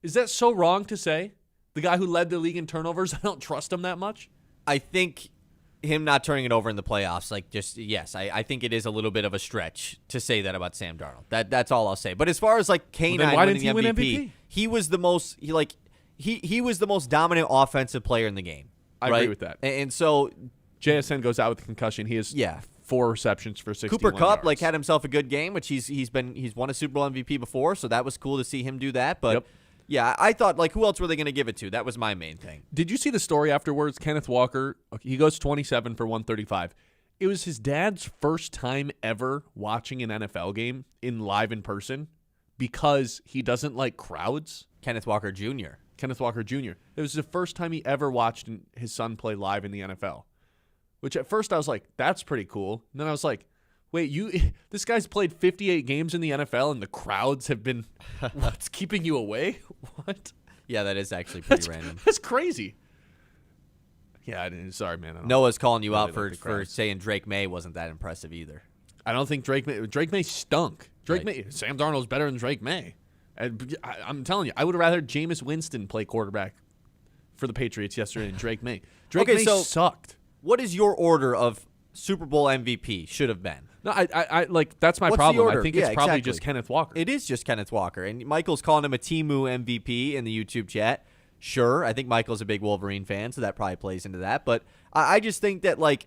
Is that so wrong to say? The guy who led the league in turnovers, I don't trust him that much? I think him not turning it over in the playoffs, I think it is a little bit of a stretch to say that about Sam Darnold. That's all I'll say. But as far as K9 why winning didn't the he win MVP, MVP? he was the most he was the most dominant offensive player in the game. I agree with that. And so JSN goes out with a concussion. He has 4 receptions for 61 Cooper Kupp yards. had himself a good game, which he's won a Super Bowl MVP before, so that was cool to see him do that. But yeah, I thought who else were they going to give it to? That was my main thing. Did you see the story afterwards? Kenneth Walker, he goes 27 for 135. It was his dad's first time ever watching an NFL game live in person because he doesn't like crowds. Kenneth Walker Jr. It was the first time he ever watched his son play live in the NFL, which at first I was like, that's pretty cool. And then I was like, wait, this guy's played 58 games in the NFL and the crowds have been what's keeping you away? What? Yeah, that is actually pretty random. That's crazy. Yeah, sorry, man. Noah's calling you out like for saying Drake May wasn't that impressive either. I don't think Drake May stunk. Sam Darnold's better than Drake May. I'm telling you, I would have rather Jameis Winston play quarterback for the Patriots yesterday than Drake May. Drake May sucked. What is your order of Super Bowl MVP should have been? No, I that's my What's the problem. order? I think it's probably exactly. just Kenneth Walker. It is just Kenneth Walker. And Michael's calling him a Timu MVP in the YouTube chat. Sure, I think Michael's a big Wolverine fan, so that probably plays into that. But I just think that, like,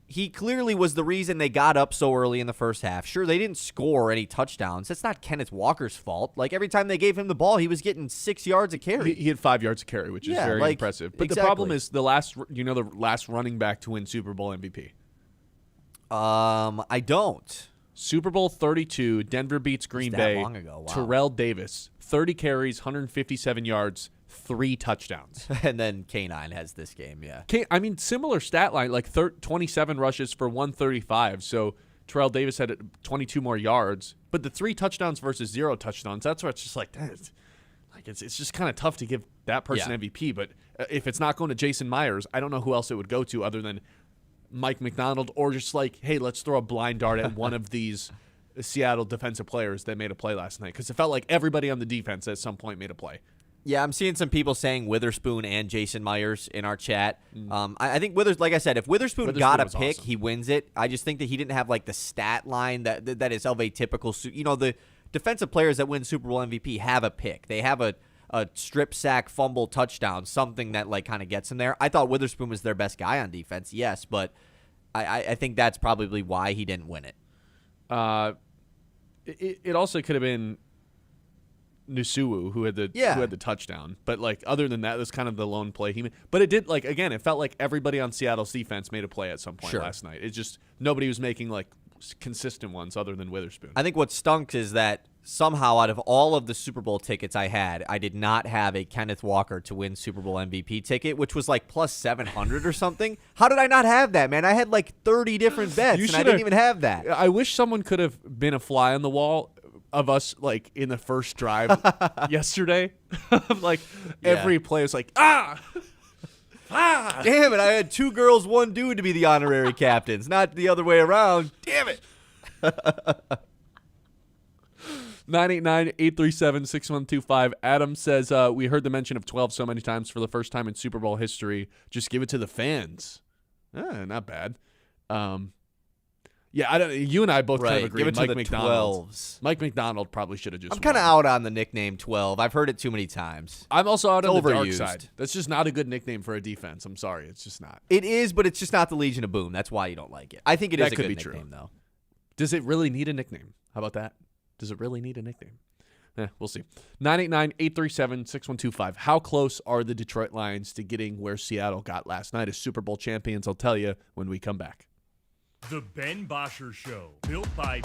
he clearly was the reason they got up so early in the first half. Sure, they didn't score any touchdowns. That's not Kenneth Walker's fault. Like, every time they gave him the ball, he was getting 6 yards a carry. He had 5 yards a carry, which is very impressive. But the problem is the last running back to win Super Bowl MVP. I don't. Super Bowl 32, Denver beats Green Bay. Long ago. Wow. Terrell Davis, 30 carries, 157 yards, 3 touchdowns. And then K9 has this game, yeah. I mean, similar stat line, like 27 rushes for 135. So Terrell Davis had 22 more yards. But the 3 touchdowns versus 0 touchdowns, that's where it's just like, it's just kind of tough to give that person MVP. But if it's not going to Jason Myers, I don't know who else it would go to other than Mike McDonald, or just like, hey, let's throw a blind dart at one of these Seattle defensive players that made a play last night. Because it felt like everybody on the defense at some point made a play. Yeah, I'm seeing some people saying Witherspoon and Jason Myers in our chat. I think like I said, if Witherspoon got a pick, awesome. He wins it. I just think that he didn't have like the stat line that is of a typical, the defensive players that win Super Bowl MVP have a pick. They have a strip sack, fumble, touchdown, something that like kind of gets in there. I thought Witherspoon was their best guy on defense, yes, but I think that's probably why he didn't win it. It also could have been Nusuu who had the touchdown, but like other than that, it was kind of the lone play he made. But it did, like, again, it felt like everybody on Seattle's defense made a play at some point last night. It just nobody was making like consistent ones other than Witherspoon. I think what stunk is that somehow out of all of the Super Bowl tickets I had, I did not have a Kenneth Walker to win Super Bowl MVP ticket, which was like plus 700 or something. How did I not have that, man? I had like 30 different bets, and I didn't even have that. I wish someone could have been a fly on the wall of us, like, in the first drive yesterday. Like, every play was like, ah! Damn it, I had 2 girls, 1 dude to be the honorary captains, not the other way around. Damn it. 989-837-6125. Adam says, we heard the mention of 12 so many times for the first time in Super Bowl history. Just give it to the fans. Not bad. Yeah, you and I both kind of agree. Give it to the 12s. Mike McDonald probably should have just I'm kind of out on the nickname 12. I've heard it too many times. I'm also out on the dark side. That's just not a good nickname for a defense. I'm sorry. It's just not. It is, but it's just not the Legion of Boom. That's why you don't like it. I think it is a good nickname, though. Does it really need a nickname? How about that? Does it really need a nickname? We'll see. 989-837-6125. How close are the Detroit Lions to getting where Seattle got last night as Super Bowl champions? I'll tell you when we come back. The Ben Bosscher Show, built by...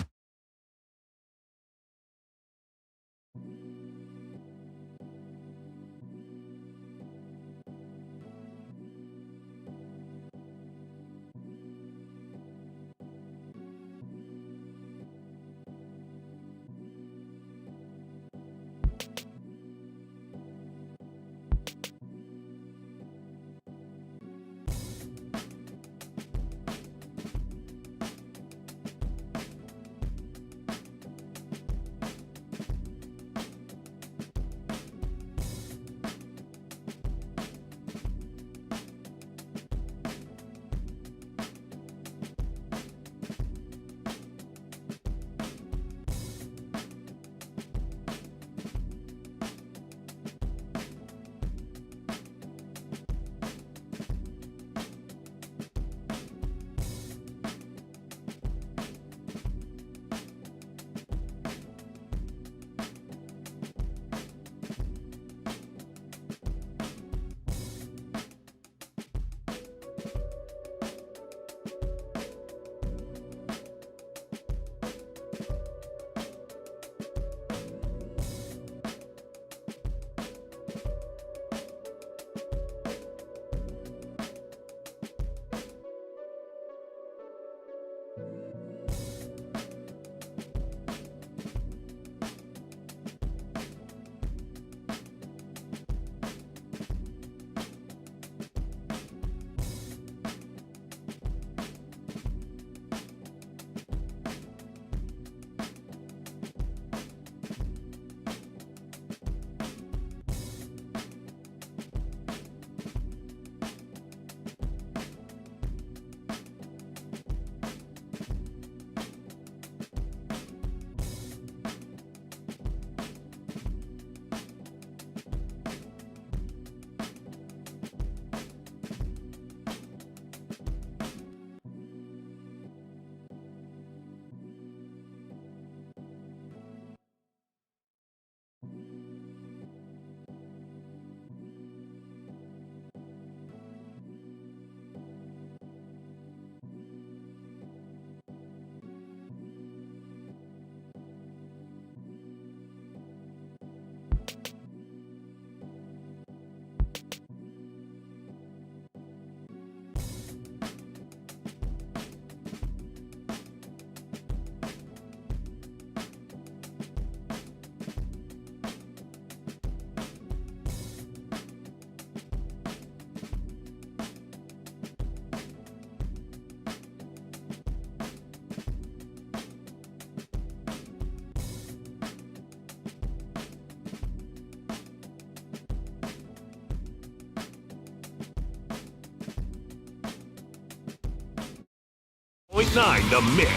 .9 The Mitt,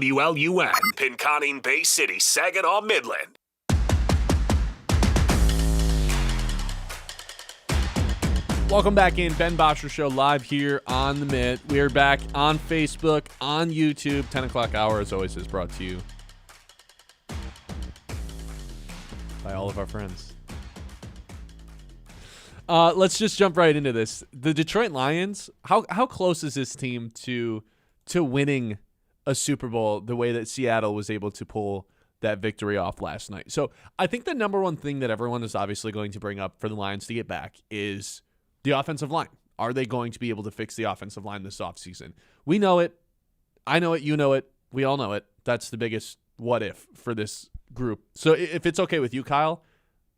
WLUN, Pinconning Bay City, Saginaw, Midland. Welcome back in. Ben Bosscher Show live here on The Mitt. We are back on Facebook, on YouTube. 10 o'clock hour, as always, is brought to you by all of our friends. Let's just jump right into this. The Detroit Lions, how close is this team to winning a Super Bowl the way that Seattle was able to pull that victory off last night? So I think the number one thing that everyone is obviously going to bring up for the Lions to get back is the offensive line. Are they going to be able to fix the offensive line this offseason? We know it. I know it. You know it. We all know it. That's the biggest what if for this group. So if it's okay with you, Kyle,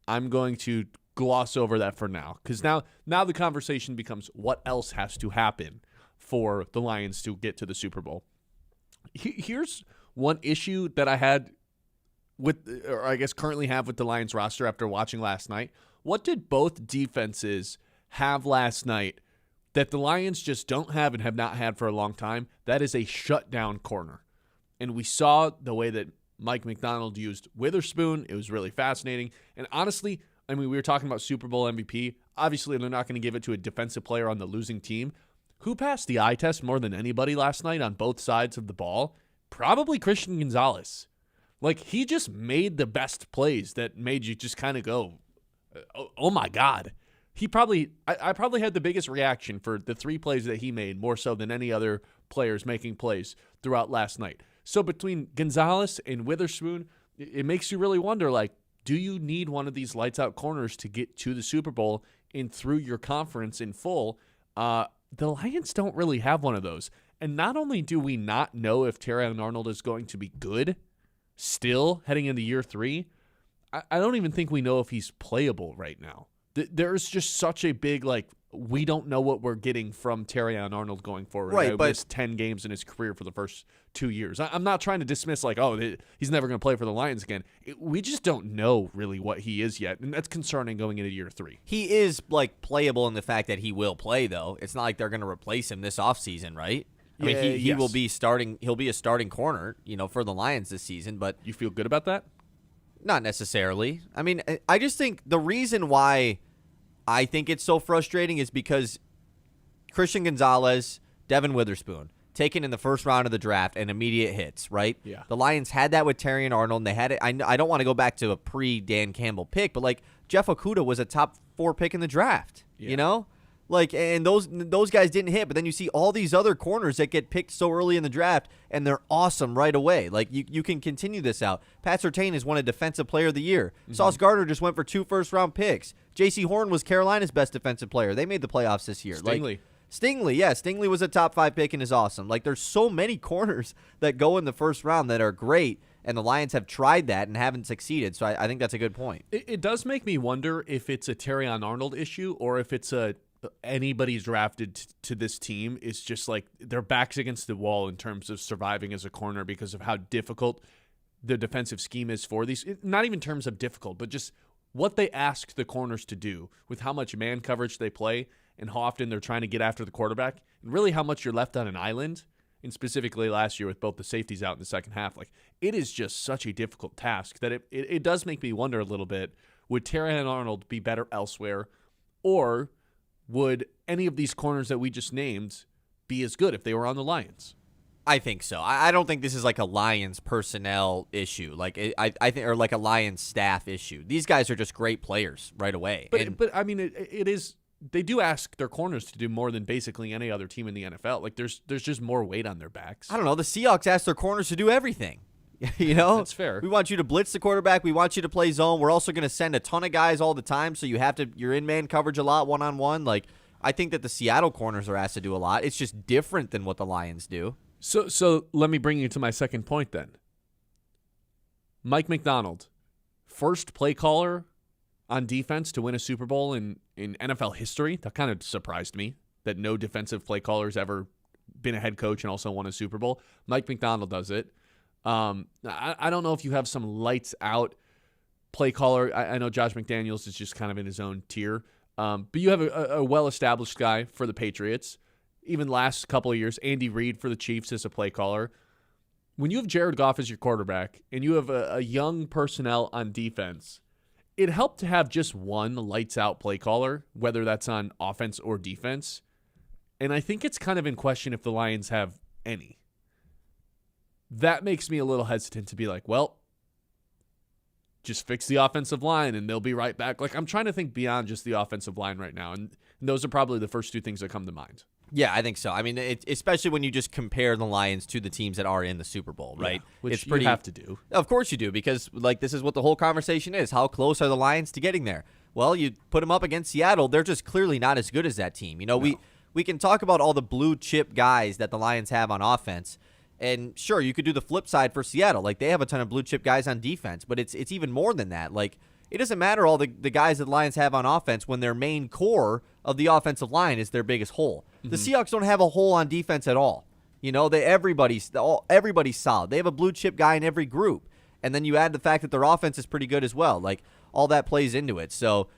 I'm going to gloss over that for now, because now the conversation becomes what else has to happen for the Lions to get to the Super Bowl. Here's one issue that I had with, or I guess currently have with the Lions roster after watching last night. What did both defenses have last night that the Lions just don't have and have not had for a long time? That is a shutdown corner. And we saw the way that Mike McDonald used Witherspoon. It was really fascinating. And honestly, I mean, we were talking about Super Bowl MVP. Obviously, they're not going to give it to a defensive player on the losing team. Who passed the eye test more than anybody last night on both sides of the ball? Probably Christian Gonzalez. Like, he just made the best plays that made you just kind of go, oh my God. I probably had the biggest reaction for the 3 plays that he made, more so than any other players making plays throughout last night. So between Gonzalez and Witherspoon, it makes you really wonder, like, do you need one of these lights-out corners to get to the Super Bowl and through your conference in full? The Lions don't really have one of those. And not only do we not know if Terrion Arnold is going to be good still heading into year 3, I don't even think we know if he's playable right now. There's just such a big, like, we don't know what we're getting from Terrion Arnold going forward. Right, but missed 10 games in his career for the first 2 years. I'm not trying to dismiss, like, oh, he's never going to play for the Lions again. We just don't know really what he is yet, and that's concerning going into year 3. he is, like, playable in the fact that he will play, though. It's not like they're going to replace him this offseason, right? I mean, he yes. will be starting. He'll be a starting corner, for the Lions this season, but You feel good about that? not necessarily. I mean, I just think the reason why I think it's so frustrating is because Christian Gonzalez, Devin Witherspoon, taken in the first round of the draft and immediate hits, right? Yeah. The Lions had that with Terrion Arnold, and they had it. I don't want to go back to a pre-Dan Campbell pick, but, like, Jeff Okudah was a top 4 pick in the draft, Like, and those guys didn't hit, but then you see all these other corners that get picked so early in the draft, and they're awesome right away. Like, you can continue this out. Pat Surtain has won a Defensive Player of the Year. Sauce Gardner just went for 2 first-round picks. J.C. Horn was Carolina's best defensive player. They made the playoffs this year. Stingley was a top 5 pick and is awesome. Like, there's so many corners that go in the first round that are great, and the Lions have tried that and haven't succeeded, so I think that's a good point. It does make me wonder if it's a Terrion Arnold issue or if it's anybody's drafted to this team is just like their backs against the wall in terms of surviving as a corner because of how difficult the defensive scheme is for these. Not even in terms of difficult, but just what they ask the corners to do with how much man coverage they play and how often they're trying to get after the quarterback and really how much you're left on an island. And specifically last year with both the safeties out in the second half, like, it is just such a difficult task that it does make me wonder a little bit, would Terrion Arnold be better elsewhere, or would any of these corners that we just named be as good if they were on the Lions? I think so. I don't think this is like a Lions personnel issue, like I think, or like a Lions staff issue. These guys are just great players right away. But I mean, it is. They do ask their corners to do more than basically any other team in the NFL. Like, there's just more weight on their backs. I don't know. The Seahawks ask their corners to do everything. That's fair. We want you to blitz the quarterback. We want you to play zone. We're also going to send a ton of guys all the time, so you're in man coverage a lot, one-on-one. Like, I think that the Seattle corners are asked to do a lot. It's just different than what the Lions do. So let me bring you to my second point then. Mike McDonald, first play caller on defense to win a Super Bowl in NFL history. That kind of surprised me that no defensive play caller's ever been a head coach and also won a Super Bowl. Mike McDonald does it. I don't know if you have some lights out play caller. I know Josh McDaniels is just kind of in his own tier. But you have a well-established guy for the Patriots. even last couple of years, Andy Reid for the Chiefs as a play caller. When you have Jared Goff as your quarterback and you have a young personnel on defense, it helped to have just one lights-out play caller, whether that's on offense or defense. And I think it's kind of in question if the Lions have any. That makes me a little hesitant to be like, well, just fix the offensive line and they'll be right back. Like, I'm trying to think beyond just the offensive line right now, and those are probably the first two things that come to mind. Yeah, I think so. I mean, especially when you just compare the Lions to the teams that are in the Super Bowl, right? Yeah, which it's pretty, you have to do. Of course you do, because like this is what the whole conversation is. How close are the Lions to getting there? Well, you put them up against Seattle. They're just clearly not as good as that team. You know, No. we can talk about all the blue chip guys that the Lions have on offense. And sure, you could do the flip side for Seattle. Like, they have a ton of blue chip guys on defense, but it's even more than that. Like, it doesn't matter all the guys that the Lions have on offense when their main core of the offensive line is their biggest hole. Mm-hmm. The Seahawks don't have a hole on defense at all. You know, everybody's solid. They have a blue chip guy in every group. And then you add the fact that their offense is pretty good as well. Like, all that plays into it. So,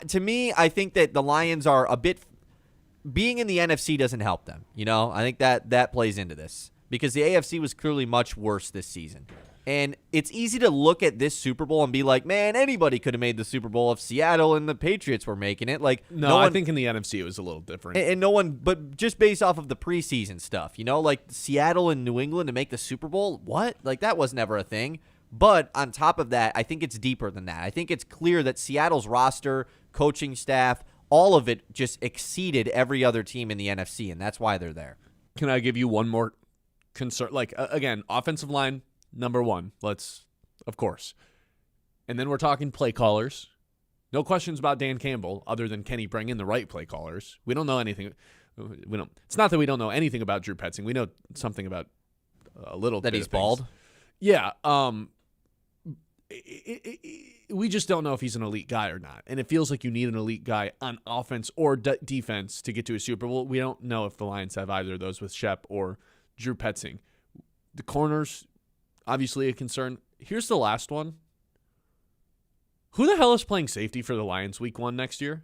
to me, I think that the Lions are a bit – being in the NFC doesn't help them. You know, I think that plays into this because the AFC was clearly much worse this season. And it's easy to look at this Super Bowl and be like, man, anybody could have made the Super Bowl if Seattle and the Patriots were making it. Like, no one, I think in the NFC it was a little different. And no one, but just based off of the preseason stuff, you know, like Seattle and New England to make the Super Bowl, what? Like, that was never a thing. But on top of that, I think it's deeper than that. I think it's clear that Seattle's roster, coaching staff, all of it just exceeded every other team in the NFC, and that's why they're there. Can I give you one more concern? Like, again, offensive line, number one. Of course. And then we're talking play callers. No questions about Dan Campbell other than can he bring in the right play callers. We don't know anything. It's not that we don't know anything about Drew Petzing. We know something about a little that bit he's of things. Bald. Yeah. We just don't know if he's an elite guy or not. And it feels like you need an elite guy on offense or defense to get to a Super Bowl. We don't know if the Lions have either of those with Shep or Drew Petzing. The corners, obviously a concern. Here's the last one. Who the hell is playing safety for the Lions week 1 next year?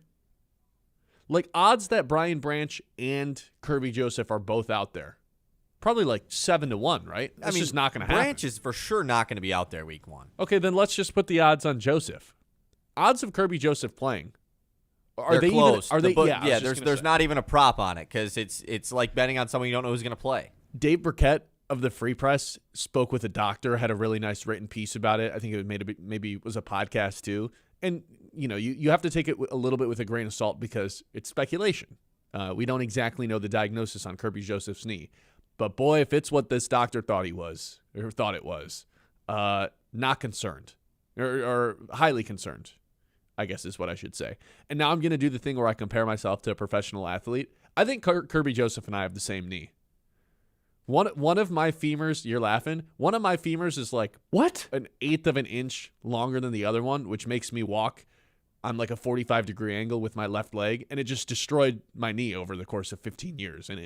Like, odds that Brian Branch and Kirby Joseph are both out there. Probably like 7-1, right? That's just not going to happen. Branch is for sure not going to be out there week 1. Okay, then let's just put the odds on Joseph. Odds of Kirby Joseph playing. They're they close. Even, are they? Yeah, there's not even a prop on it because it's like betting on someone you don't know who's going to play. Dave Burkett of the Free Press spoke with a doctor, had a really nice written piece about it. I think it maybe was a podcast too. And you know, you have to take it a little bit with a grain of salt because it's speculation. We don't exactly know the diagnosis on Kirby Joseph's knee. But boy, if it's what this doctor thought it was, not concerned or highly concerned, I guess is what I should say. And now I'm going to do the thing where I compare myself to a professional athlete. I think Kirby Joseph and I have the same knee. One of my femurs, you're laughing, one of my femurs is like, what? 1/8 of an inch longer than the other one, which makes me walk on like a 45-degree angle with my left leg. And it just destroyed my knee over the course of 15 years. And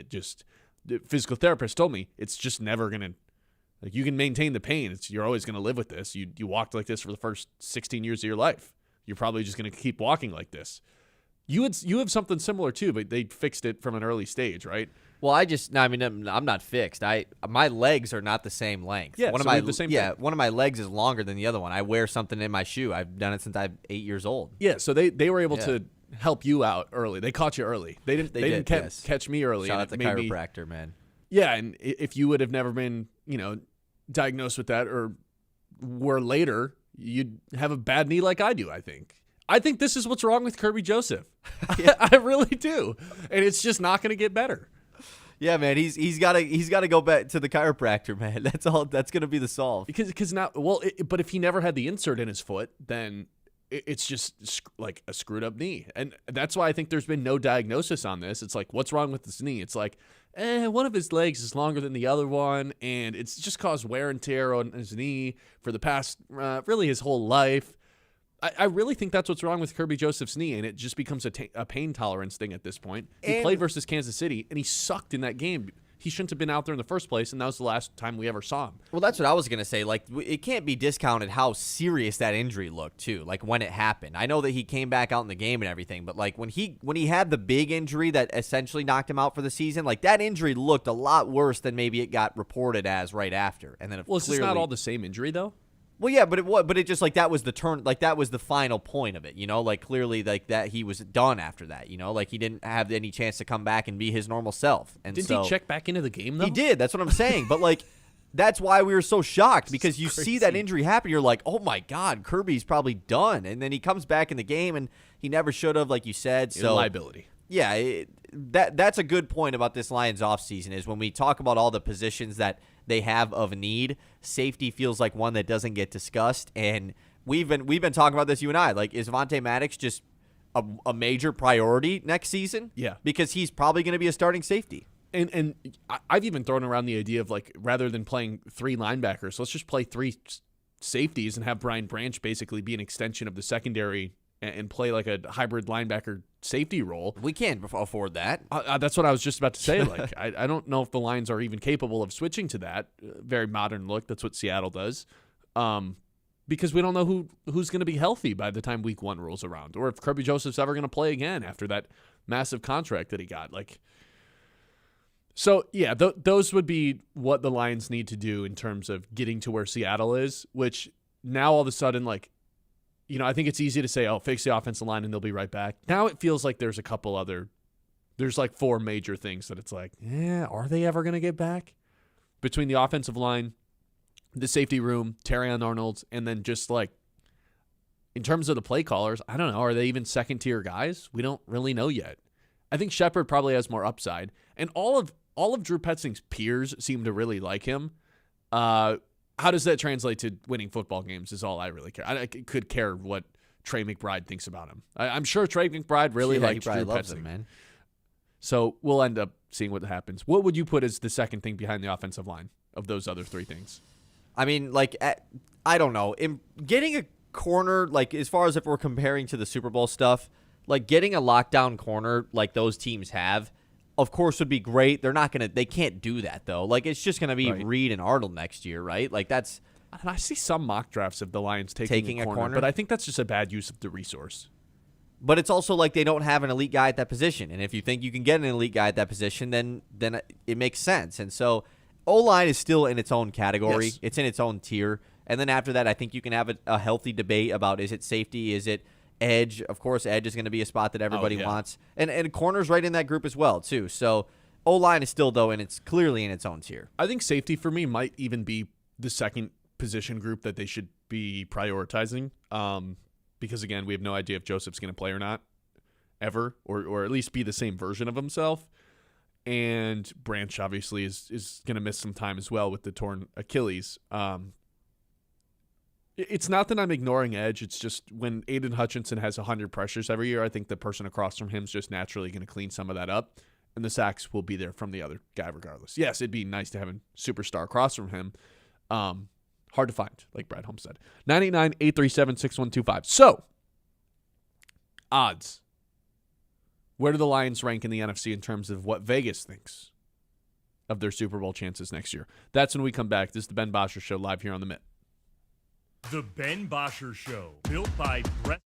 the physical therapist told me it's just never going to, like, you can maintain the pain. You're always going to live with this. You walked like this for the first 16 years of your life. You're probably just going to keep walking like this. You have something similar too, but they fixed it from an early stage, right? Well, I'm not fixed. My legs are not the same length. Yeah, one of my legs is longer than the other one. I wear something in my shoe. I've done it since I'm 8 years old. Yeah, so they were able to help you out early. They caught you early. They didn't catch me early. Shout out to chiropractor, man. Yeah, and if you would have never been, diagnosed with that or were later, you'd have a bad knee like I do, I think. I think this is what's wrong with Kirby Joseph. I really do. And it's just not going to get better. Yeah, man, he's got to go back to the chiropractor, man. That's all. That's going to be the solve. Because now, but if he never had the insert in his foot, then it's just like a screwed up knee. And that's why I think there's been no diagnosis on this. It's like, what's wrong with this knee? It's like, one of his legs is longer than the other one, and it's just caused wear and tear on his knee for the past, really his whole life. I really think that's what's wrong with Kirby Joseph's knee, and it just becomes a pain tolerance thing at this point. He played versus Kansas City, and he sucked in that game. he shouldn't have been out there in the first place, and that was the last time we ever saw him. Well, that's what I was going to say. Like, it can't be discounted how serious that injury looked, too, like when it happened. I know that he came back out in the game and everything, but like when he had the big injury that essentially knocked him out for the season, like that injury looked a lot worse than maybe it got reported as right after. And then Is this not all the same injury, though? Well, yeah, but it just like that was the turn, like that was the final point of it, like clearly like that he was done after that, like he didn't have any chance to come back and be his normal self. And didn't he check back into the game though? He did. That's what I'm saying. But like that's why we were so shocked, because you see that injury happen, you're like, oh my God, Kirby's probably done, and then he comes back in the game and he never should have, like you said. So liability. Yeah, that's a good point about this Lions offseason is when we talk about all the positions that they have of need, safety feels like one that doesn't get discussed. And we've been talking about this, you and I. Like, is Vontae Maddox just a major priority next season? Yeah. Because he's probably going to be a starting safety. And I've even thrown around the idea of, like, rather than playing 3 linebackers, let's just play 3 safeties and have Brian Branch basically be an extension of the secondary and play like a hybrid linebacker safety role. We can't afford that. That's what I was just about to say. Like, I don't know if the Lions are even capable of switching to that very modern look. That's what Seattle does, because we don't know who's going to be healthy by the time Week 1 rolls around, or if Kirby Joseph's ever going to play again after that massive contract that he got. Like, so yeah, those would be what the Lions need to do in terms of getting to where Seattle is. Which now all of a sudden, like, I think it's easy to say, oh, fix the offensive line and they'll be right back. Now it feels like there's like 4 major things that it's like, are they ever going to get back? Between the offensive line, the safety room, Terrion Arnold, and then just like, in terms of the play callers, I don't know, are they even second-tier guys? We don't really know yet. I think Shepard probably has more upside. And all of Drew Petzing's peers seem to really like him. How does that translate to winning football games is all I really care. I could care what Trey McBride thinks about him. I'm sure Trey McBride really likes Drew Petzing. Him, man. So we'll end up seeing what happens. What would you put as the second thing behind the offensive line of those other 3 things? I mean, like, I don't know. Getting a corner, like, as far as if we're comparing to the Super Bowl stuff, like, getting a lockdown corner like those teams have, of course, would be great. They can't do that, though. Like, it's just going to be Reed and Arnold next year, right? Like, that's. And I see some mock drafts of the Lions taking a corner, but I think that's just a bad use of the resource. But it's also like they don't have an elite guy at that position. And if you think you can get an elite guy at that position, then it makes sense. And so O-line is still in its own category. Yes. It's in its own tier. And then after that, I think you can have a healthy debate about, is it safety? Is it edge? Of course, edge is going to be a spot that everybody wants. And corner's right in that group as well, too. So O-line is still, though, and it's clearly in its own tier. I think safety for me might even be the second position group that they should be prioritizing. Because, again, we have no idea if Joseph's going to play or not, ever, or at least be the same version of himself. And Branch, obviously, is going to miss some time as well with the torn Achilles. It's not that I'm ignoring edge. It's just when Aiden Hutchinson has 100 pressures every year, I think the person across from him is just naturally going to clean some of that up, and the sacks will be there from the other guy regardless. Yes, it'd be nice to have a superstar across from him. Hard to find, like Brad Holmes said. 989-837-6125. So, odds. Where do the Lions rank in the NFC in terms of what Vegas thinks of their Super Bowl chances next year? That's when we come back. This is the Ben Bosscher Show live here on The Mitt. The Ben Bosscher Show, built by Brett.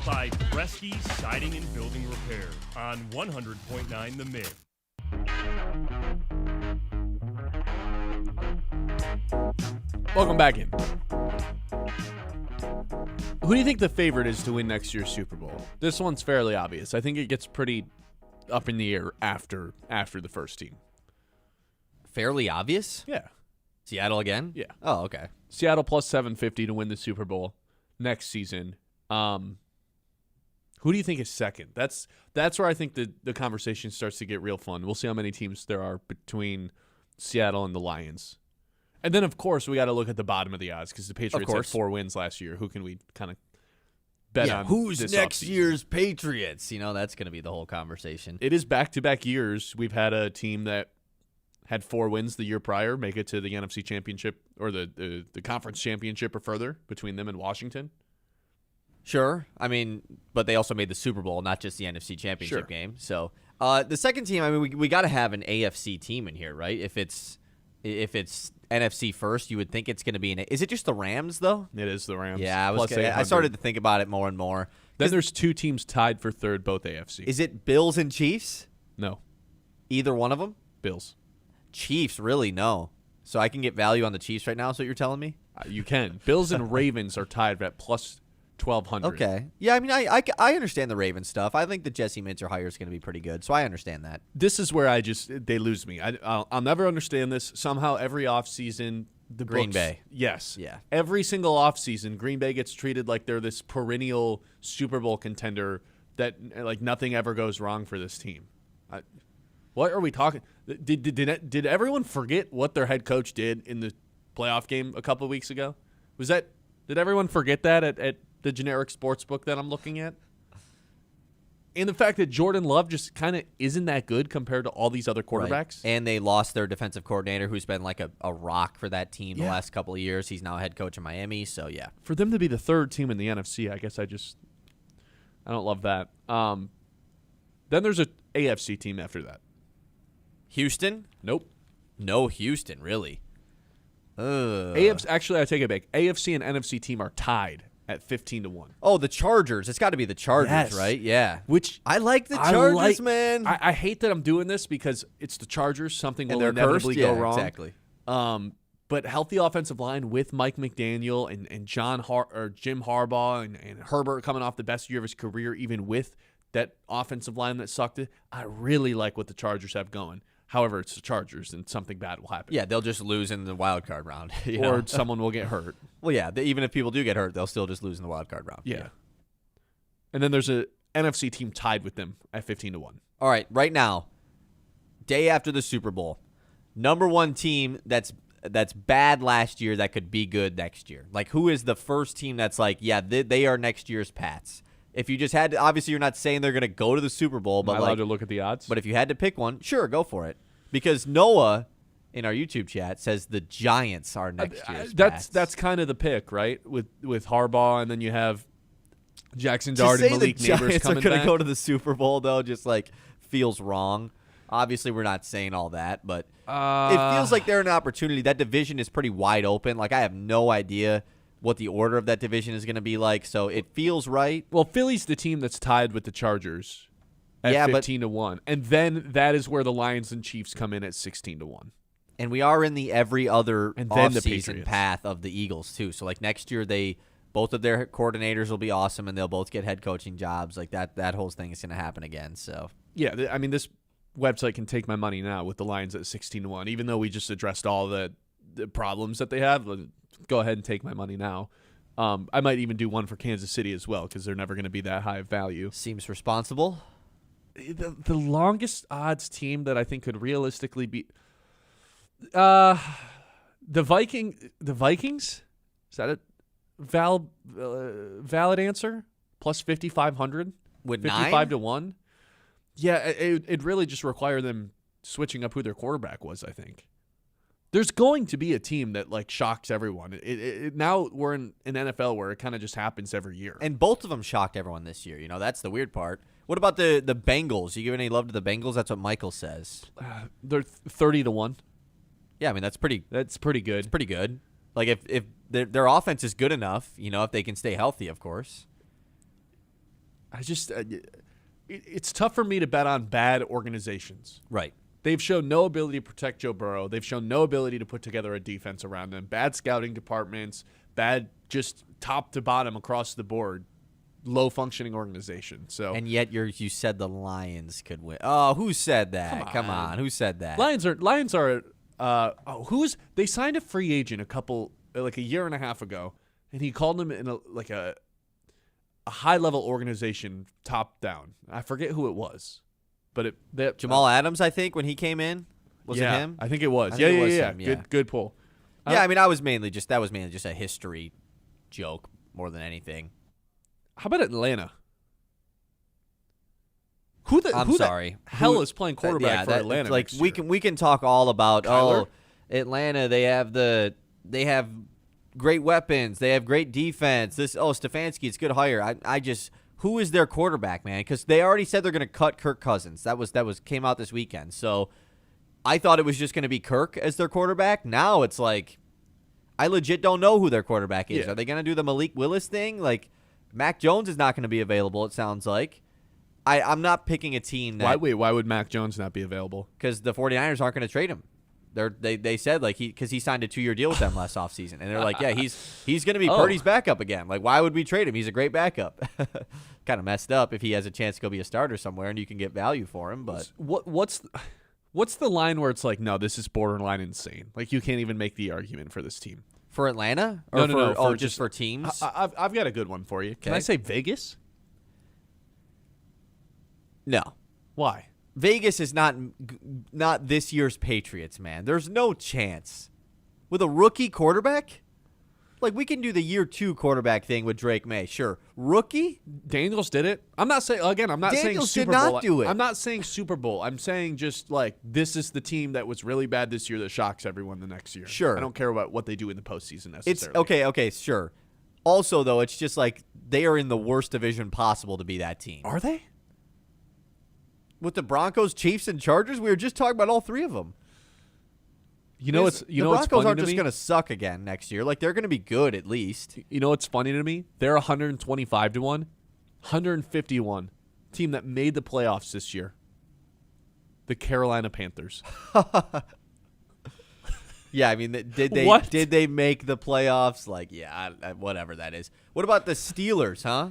Built by Bresky Siding and Building Repair on 100.9 The Mid. Welcome back in. Who do you think the favorite is to win next year's Super Bowl? This one's fairly obvious. I think it gets pretty up in the air after the first team. Fairly obvious? Yeah. Seattle again? Yeah. Oh, okay. Seattle plus 750 to win the Super Bowl next season. Who do you think is second? That's where I think the conversation starts to get real fun. We'll see how many teams there are between Seattle and the Lions. And then, of course, we got to look at the bottom of the odds because the Patriots had 4 wins last year. Who can we kind of bet on? Who's this next offseason? year's Patriots? That's going to be the whole conversation. It is back-to-back years. We've had a team that had 4 wins the year prior make it to the NFC Championship or the Conference Championship or further between them and Washington. Sure. I mean, but they also made the Super Bowl, not just the NFC Championship game. So the second team, I mean, we got to have an AFC team in here, right? If it's NFC first, you would think it's going to be is it just the Rams, though? It is the Rams. Yeah, I started to think about it more and more. Then there's 2 teams tied for third, both AFC. Is it Bills and Chiefs? No. Either one of them? Bills. Chiefs, really? No. So I can get value on the Chiefs right now, is what you're telling me? You can. Bills and Ravens are tied at plus 1,200. Okay. Yeah, I mean, I understand the Ravens stuff. I think the Jesse Minter hire is going to be pretty good, so I understand that. This is where they lose me. I'll never understand this. Somehow every offseason, the Green books, Bay. Yes. Yeah. Every single offseason, Green Bay gets treated like they're this perennial Super Bowl contender that like nothing ever goes wrong for this team. What are we talking? Did everyone forget what their head coach did in the playoff game a couple of weeks ago? Did everyone forget that at the generic sports book that I'm looking at? And the fact that Jordan Love just kind of isn't that good compared to all these other quarterbacks. Right. And they lost their defensive coordinator who's been like a rock for that team the last couple of years. He's now head coach in Miami, so yeah. For them to be the third team in the NFC, I guess I don't love that. Then there's a AFC team after that. Houston? Nope. No Houston, really. AFC, actually, I take it back. AFC and NFC team are tied at 15-1. Oh, the Chargers. It's got to be the Chargers, right? Yeah. Which I like the Chargers, man. I hate that I'm doing this because it's the Chargers. Something will they're inevitably cursed? go Yeah, wrong. Exactly. But healthy offensive line with Mike McDaniel and Jim Harbaugh and Herbert coming off the best year of his career, even with that offensive line that sucked it. I really like what the Chargers have going. However, it's the Chargers, and something bad will happen. Yeah, they'll just lose in the wild card round. Or someone will get hurt. Well, yeah, even if people do get hurt, they'll still just lose in the wild card round. Yeah. And then there's a NFC team tied with them at 15-1. All right, right now, day after the Super Bowl, number one team that's bad last year that could be good next year. Like, who is the first team that's like, yeah, they are next year's Pats? If you just had to, obviously you're not saying they're going to go to the Super Bowl, but Am I allowed to look at the odds? But if you had to pick one, sure, go for it. Because Noah in our YouTube chat says the Giants are next year's Pats. That's kind of the pick, right? With Harbaugh, and then you have Jackson Dart and Malik Neighbors coming back. The Giants are going to go to the Super Bowl, though, just like feels wrong. Obviously, we're not saying all that, but it feels like they're an opportunity. That division is pretty wide open. Like, I have no idea what the order of that division is going to be like, so it feels right. Well, Philly's the team that's tied with the Chargers at 15-1, and then that is where the Lions and Chiefs come in at 16-1. And we are in the every other and then the offseason Patriots path of the Eagles too. So like next year, both of their coordinators will be awesome, and they'll both get head coaching jobs. Like that whole thing is going to happen again. So yeah, I mean this website can take my money now with the Lions at 16-1, even though we just addressed all the problems that they have. Go ahead and take my money now. I might even do one for Kansas City as well because they're never going to be that high of value. Seems responsible. The longest odds team that I think could realistically be the Vikings. Is that a valid answer? Plus 5,500 with 55-1. Yeah, it really just require them switching up who their quarterback was. I think there's going to be a team that like shocks everyone. Now we're in an NFL where it kind of just happens every year, and both of them shocked everyone this year. That's the weird part. What about the Bengals? You give any love to the Bengals? That's what Michael says. They're 30-1. Yeah, I mean that's pretty good. It's pretty good. Like if their offense is good enough, if they can stay healthy, of course. it's tough for me to bet on bad organizations. Right. They've shown no ability to protect Joe Burrow. They've shown no ability to put together a defense around them. Bad scouting departments, bad just top to bottom across the board, low functioning organization. So And yet you said the Lions could win. Oh, who said that? Come on. Who said that? Lions are they signed a free agent a year and a half ago, and he called him in a high level organization top down. I forget who it was. But Jamal Adams, I think, when he came in, was it him? I think it was. I think it was him, Good pull. Yeah, I mean, that was mainly just a history joke more than anything. How about Atlanta? I'm sorry. Hell is playing quarterback for Atlanta? Like next we year? can talk all about Kyler? Atlanta. They have great weapons. They have great defense. Stefanski, it's a good hire. Who is their quarterback, man? Because they already said they're going to cut Kirk Cousins. That came out this weekend. So I thought it was just going to be Kirk as their quarterback. Now it's like I legit don't know who their quarterback is. Yeah. Are they going to do the Malik Willis thing? Like Mac Jones is not going to be available, it sounds like. I'm not picking a team that Why would Mac Jones not be available? because the 49ers aren't going to trade him. They said like because he signed a 2-year deal with them last offseason, and they're like, yeah, he's going to be Purdy's backup again. Like, why would we trade him? He's a great backup. Kind of messed up if he has a chance to go be a starter somewhere and you can get value for him. But What's the line where it's like, no, this is borderline insane? Like you can't even make the argument for this team. for Atlanta, No, just for teams. I've got a good one for you. Can I say Vegas? No, Why? Vegas is not this year's Patriots, man. There's no chance with a rookie quarterback. Like, we can do the year 2 quarterback thing with Drake May, sure. Rookie? Daniels did it. I'm not saying saying Daniels Super did not Bowl. do it. I'm not saying Super Bowl. I'm saying just like this is the team that was really bad this year that shocks everyone the next year. Sure. I don't care about what they do in the postseason necessarily. It's okay, sure. Also, though, it's just like they are in the worst division possible to be that team. Are they? With the Broncos, Chiefs, and Chargers, we were just talking about all 3 of them. The Broncos aren't just going to suck again next year. Like, they're going to be good at least. You know what's funny to me? They're 125 to 1, 151 team that made the playoffs this year. The Carolina Panthers. Yeah, I mean, did they make the playoffs? Like, yeah, whatever that is. What about the Steelers, huh?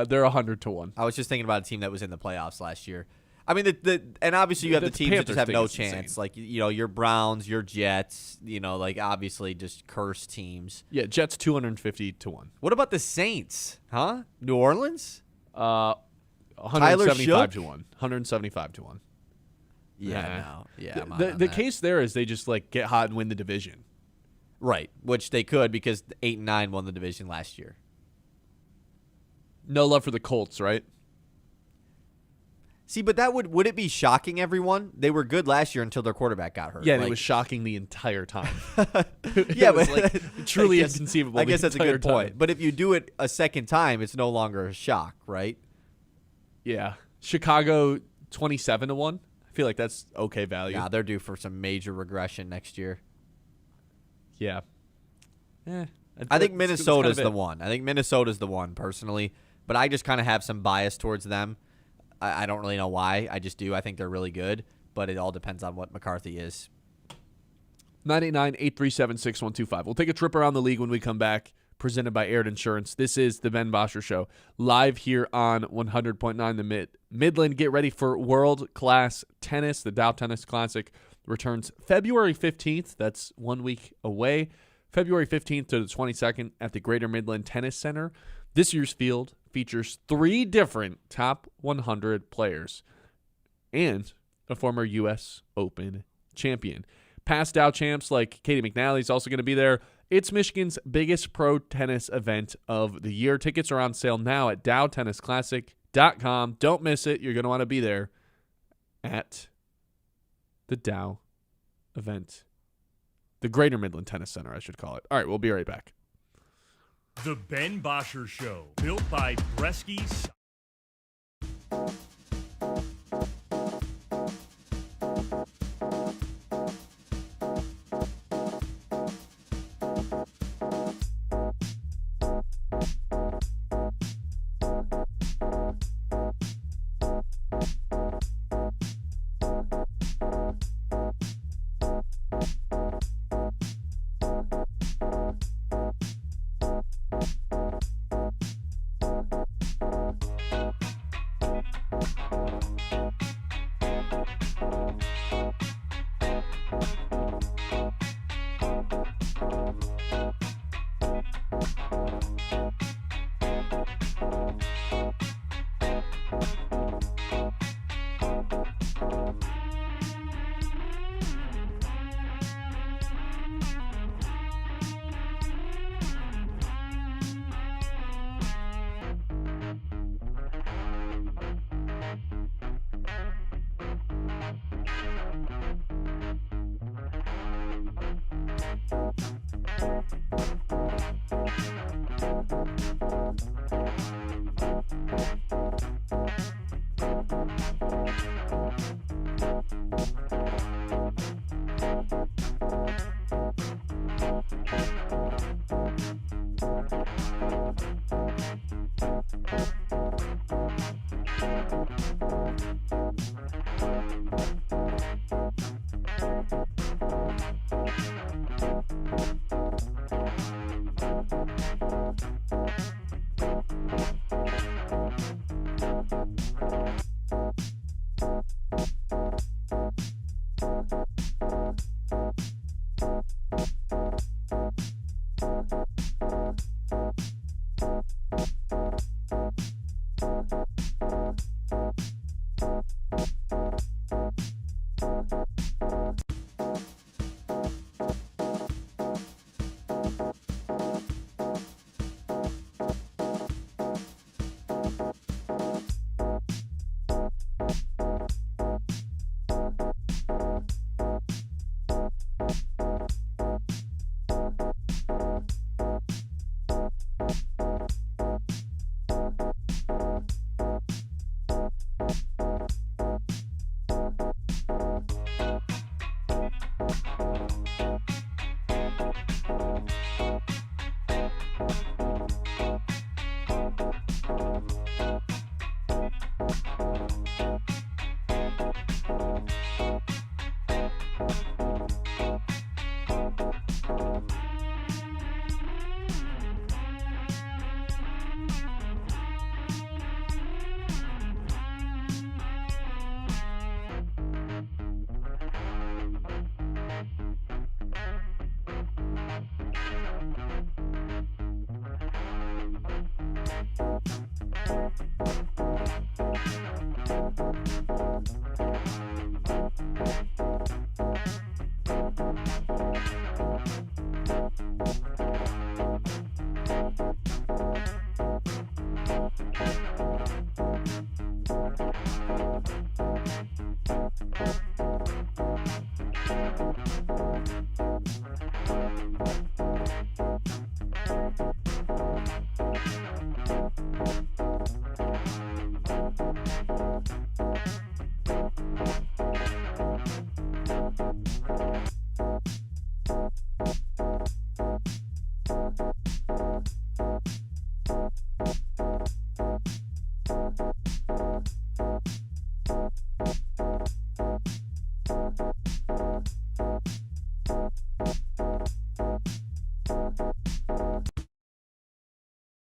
They're 100 to 1. I was just thinking about a team that was in the playoffs last year. I mean, and obviously you have the teams that just have no chance. Insane. Like, your Browns, your Jets, like obviously just cursed teams. Yeah, Jets 250 to 1. What about the Saints, huh? New Orleans? 175 to 1. 175 to 1. Yeah, no. Yeah, the case there is they just like get hot and win the division. Right, which they could because 8-9 won the division last year. No love for the Colts, right? See, but that would it be shocking everyone? They were good last year until their quarterback got hurt. Yeah, and it was shocking the entire time. Yeah, but like truly inconceivable. I guess that's a good point. Time. But if you do it a second time, it's no longer a shock, right? Yeah, Chicago 27 to 1. I feel like that's okay value. Yeah, they're due for some major regression next year. Yeah. I think Minnesota's the one. I think Minnesota's the one personally, but I just kind of have some bias towards them. I don't really know why. I just do. I think they're really good, but it all depends on what McCarthy is. 989-837-6125. We'll take a trip around the league when we come back, presented by Aired Insurance. This is the Ben Bosscher Show, live here on 100.9 The Midland. Get ready for world-class tennis. The Dow Tennis Classic returns February 15th. That's 1 week away. February 15th to the 22nd at the Greater Midland Tennis Center. This year's field features 3 different top 100 players and a former U.S. Open champion. Past Dow champs like Katie McNally is also going to be there. It's Michigan's biggest pro tennis event of the year. Tickets are on sale now at dowtennisclassic.com. Don't miss it. You're going to want to be there at the Dow event. The Greater Midland Tennis Center, I should call it. All right, we'll be right back. The Ben Bosscher Show, built by Bresky's.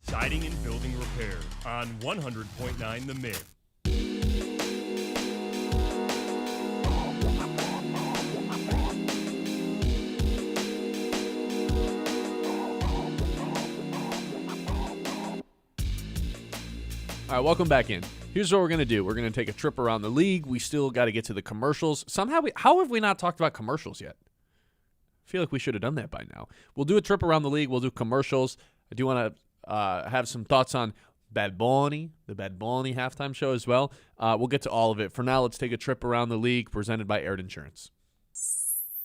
Siding and building repair on 100.9 The Myth. All right, welcome back in. Here's what we're going to do. We're going to take a trip around the league. We still got to get to the commercials. How have we not talked about commercials yet? I feel like we should have done that by now. We'll do a trip around the league. We'll do commercials. I do want to have some thoughts on Bad Bunny, the Bad Bunny halftime show as well. We'll get to all of it. For now, let's take a trip around the league presented by Aired Insurance.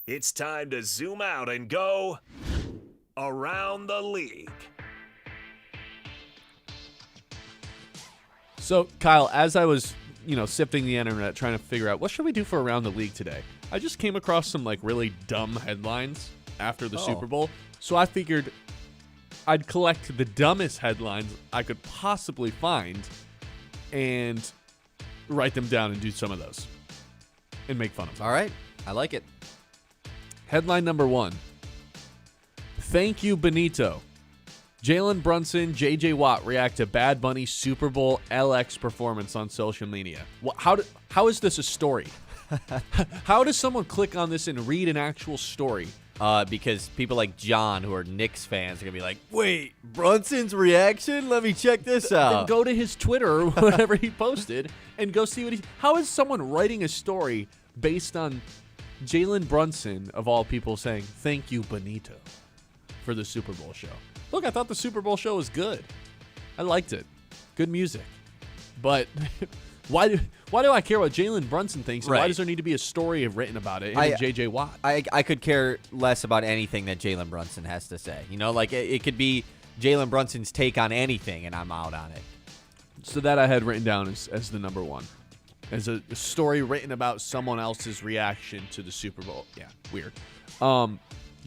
It's time to zoom out and go around the league. So, Kyle, as I was, sifting the internet trying to figure out what should we do for around the league today, I just came across some really dumb headlines after the Super Bowl. So I figured I'd collect the dumbest headlines I could possibly find and write them down and do some of those and make fun of them. All right. I like it. Headline number 1. Thank you, Benito. Jalen Brunson, J.J. Watt react to Bad Bunny's Super Bowl LX performance on social media. How is this a story? How does someone click on this and read an actual story? Because people like John, who are Knicks fans, are going to be like, wait, Brunson's reaction? Let me check this out. Then go to his Twitter or whatever he posted and go see what how is someone writing a story based on Jalen Brunson, of all people, saying, thank you, Benito, for the Super Bowl show? Look, I thought the Super Bowl show was good. I liked it. Good music. But why do I care what Jalen Brunson thinks? Right. Why does there need to be a story written about it? And J.J. Watt. I could care less about anything that Jalen Brunson has to say. It could be Jalen Brunson's take on anything, and I'm out on it. So that I had written down as the number 1. As a story written about someone else's reaction to the Super Bowl. Yeah, weird.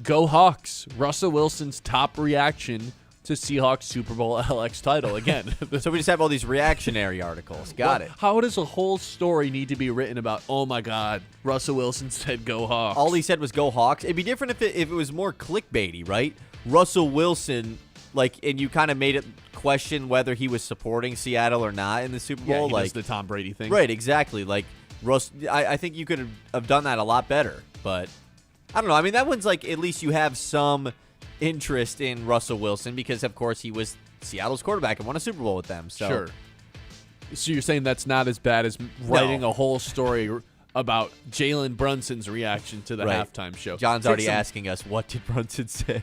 Go Hawks. Russell Wilson's top reaction to Seahawks Super Bowl LX title. Again. So we just have all these reactionary articles. Got it. How does a whole story need to be written about, oh my God, Russell Wilson said go Hawks? All he said was go Hawks. It'd be different if it was more clickbaity, right? Russell Wilson, and you kind of made it question whether he was supporting Seattle or not in the Super Bowl. Yeah, he does the Tom Brady thing. Right, exactly. I think you could have done that a lot better, but I don't know. I mean, that one's at least you have some interest in Russell Wilson because, of course, he was Seattle's quarterback and won a Super Bowl with them. So. Sure. So you're saying that's not as bad as writing a whole story about Jalen Brunson's reaction to the halftime show. John's already asking us, what did Brunson say?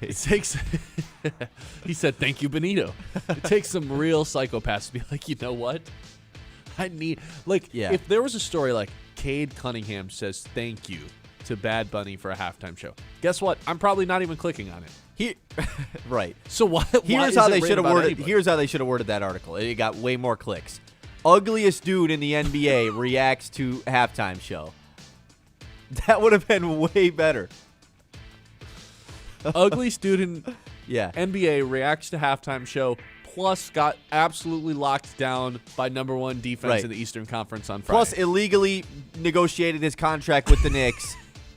He said, thank you, Benito. It takes some real psychopaths to be like, you know what? I need, if there was a story like Cade Cunningham says thank you to Bad Bunny for a halftime show, guess what? I'm probably not even clicking on it. Right. So why Here's how they should have worded that article. It got way more clicks. Ugliest dude in the NBA reacts to halftime show. That would have been way better. Ugliest dude in NBA reacts to halftime show, plus got absolutely locked down by number 1 defense in the Eastern Conference on Friday. Plus illegally negotiated his contract with the Knicks.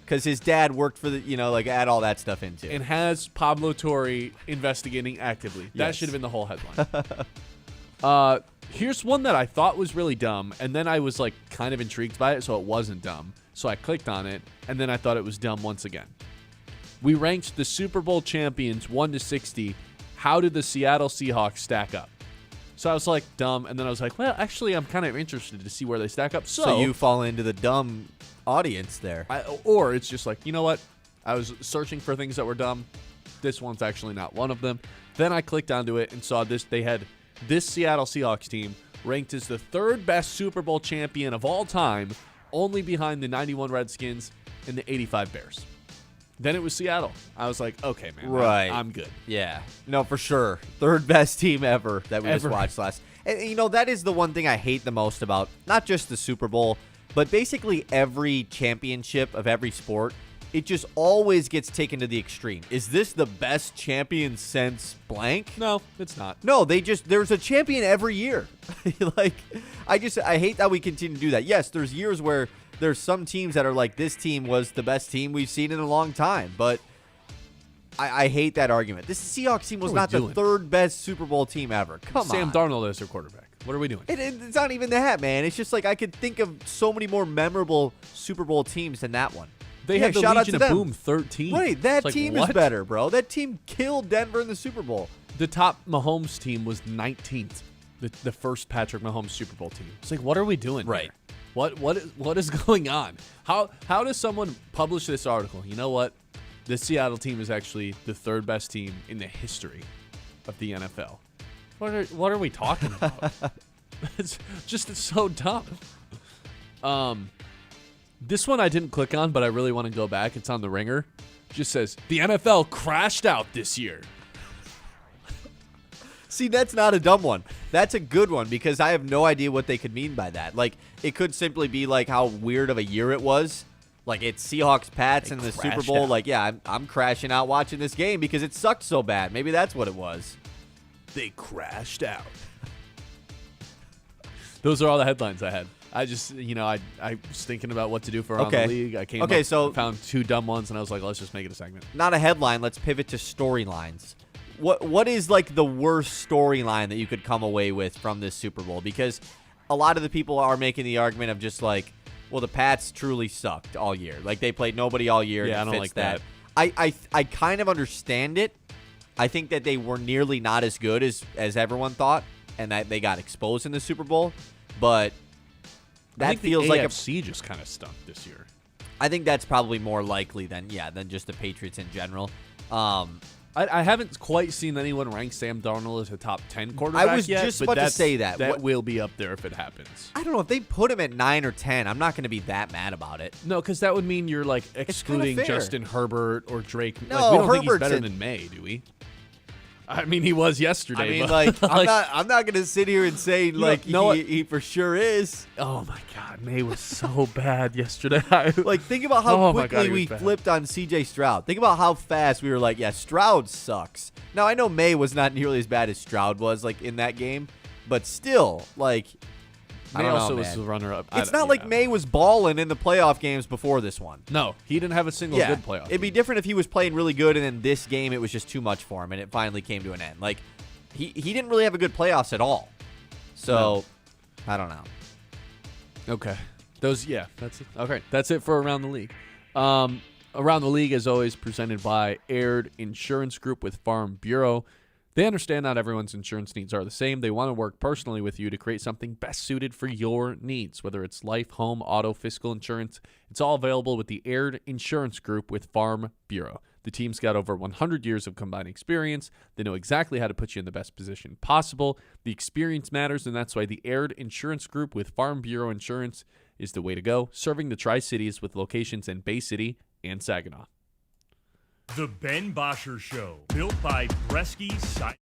because his dad worked for add all that stuff into. And has Pablo Torre investigating actively. That Yes. should have been the whole headline. Here's one that I thought was really dumb, and then I was like kind of intrigued by it, so it wasn't dumb. So I clicked on it, and then I thought it was dumb once again. We ranked the Super Bowl champions 1 to 60. How did the Seattle Seahawks stack up? So I was like, dumb, and then I was like, well, actually, I'm kind of interested to see where they stack up. So you fall into the dumb audience there. Or it's just like, you know what? I was searching for things that were dumb. This one's actually not one of them. Then I clicked onto it and saw this. They had this Seattle Seahawks team ranked as the third best Super Bowl champion of all time, only behind the 91 Redskins and the 85 Bears. Then it was Seattle. I was like, okay, man, Right. I'm good. Yeah. No, for sure. Third best team ever that we just Ever. watched last. And, that is the one thing I hate the most about not just the Super Bowl, but basically every championship of every sport. It just always gets taken to the extreme. Is this the best champion since blank? No, it's not. No, there's a champion every year. I hate that we continue to do that. Yes, there's years where there's some teams that are like, this team was the best team we've seen in a long time, but I hate that argument. This Seahawks team was What are not we the doing? third best Super Bowl team ever. Come on. Sam Darnold as their quarterback. What are we doing? It's not even that, man. It's just like I could think of so many more memorable Super Bowl teams than that one. They had the shout out Legion to of them. Boom 13. Right, that It's like, team is what? better, bro. That team killed Denver in the Super Bowl. The top Mahomes team was 19th. The first Patrick Mahomes Super Bowl team. It's like, what are we doing? Right. Here? What is going on? How does someone publish this article? You know what? The Seattle team is actually the third best team in the history of the NFL. What are we talking about? It's so dumb. This one I didn't click on, but I really want to go back. It's on the Ringer. It just says the NFL crashed out this year. See, that's not a dumb one. That's a good one because I have no idea what they could mean by that. Like, it could simply be like how weird of a year it was. Like, it's Seahawks Pats in the Super crashed Bowl. out. Like, yeah, I'm crashing out watching this game because it sucked so bad. Maybe that's what it was. They crashed out. Those are all the headlines I had. I just, I was thinking about what to do for around Okay. the league. I came Okay, up, so- found two dumb ones, and I was like, let's just make it a segment. Not a headline. Let's pivot to storylines. What is like the worst storyline that you could come away with from this Super Bowl? Because a lot of the people are making the argument of just like, well, the Pats truly sucked all year. Like, they played nobody all year. Yeah, and I it don't fits like that. I kind of understand it. I think that they were nearly not as good as everyone thought, and that they got exposed in the Super Bowl. But I that think feels the like AFC just kind of stunk this year. I think that's probably more likely than just the Patriots in general. I haven't quite seen anyone rank Sam Darnold as a top 10 quarterback I was yet, just but about to say that. That What- will be up there if it happens. I don't know if they put him at 9 or 10. I'm not going to be that mad about it. No, because that would mean you're like excluding fair. Justin Herbert or Drake. No, like, we don't think he's Herbert's better in- than May, do we? I mean, he was yesterday. I mean, but, like, I'm not going to sit here and say like know what? he for sure is. Oh my God, May was so bad yesterday. Like, think about how Oh my God, quickly he was we bad. flipped on C.J. Stroud. Think about how fast we were like, yeah, Stroud sucks. Now I know May was not nearly as bad as Stroud was like in that game, but still, like, I May don't know, also was man. the runner-up. It's not like May was balling in the playoff games before this one. No, he didn't have a single good playoff. It'd be different if he was playing really good and then this game it was just too much for him and it finally came to an end. Like, he didn't really have a good playoffs at all. So, I don't know. Okay. That's it. Okay. That's it for Around the League. Around the League is always presented by Aired Insurance Group with Farm Bureau. They understand not everyone's insurance needs are the same. They want to work personally with you to create something best suited for your needs, whether it's life, home, auto, fiscal insurance. It's all available with the Aired Insurance Group with Farm Bureau. The team's got over 100 years of combined experience. They know exactly how to put you in the best position possible. The experience matters, and that's why the Aired Insurance Group with Farm Bureau Insurance is the way to go, serving the Tri-Cities with locations in Bay City and Saginaw. The Ben Bosscher Show, built by Bresky Siding.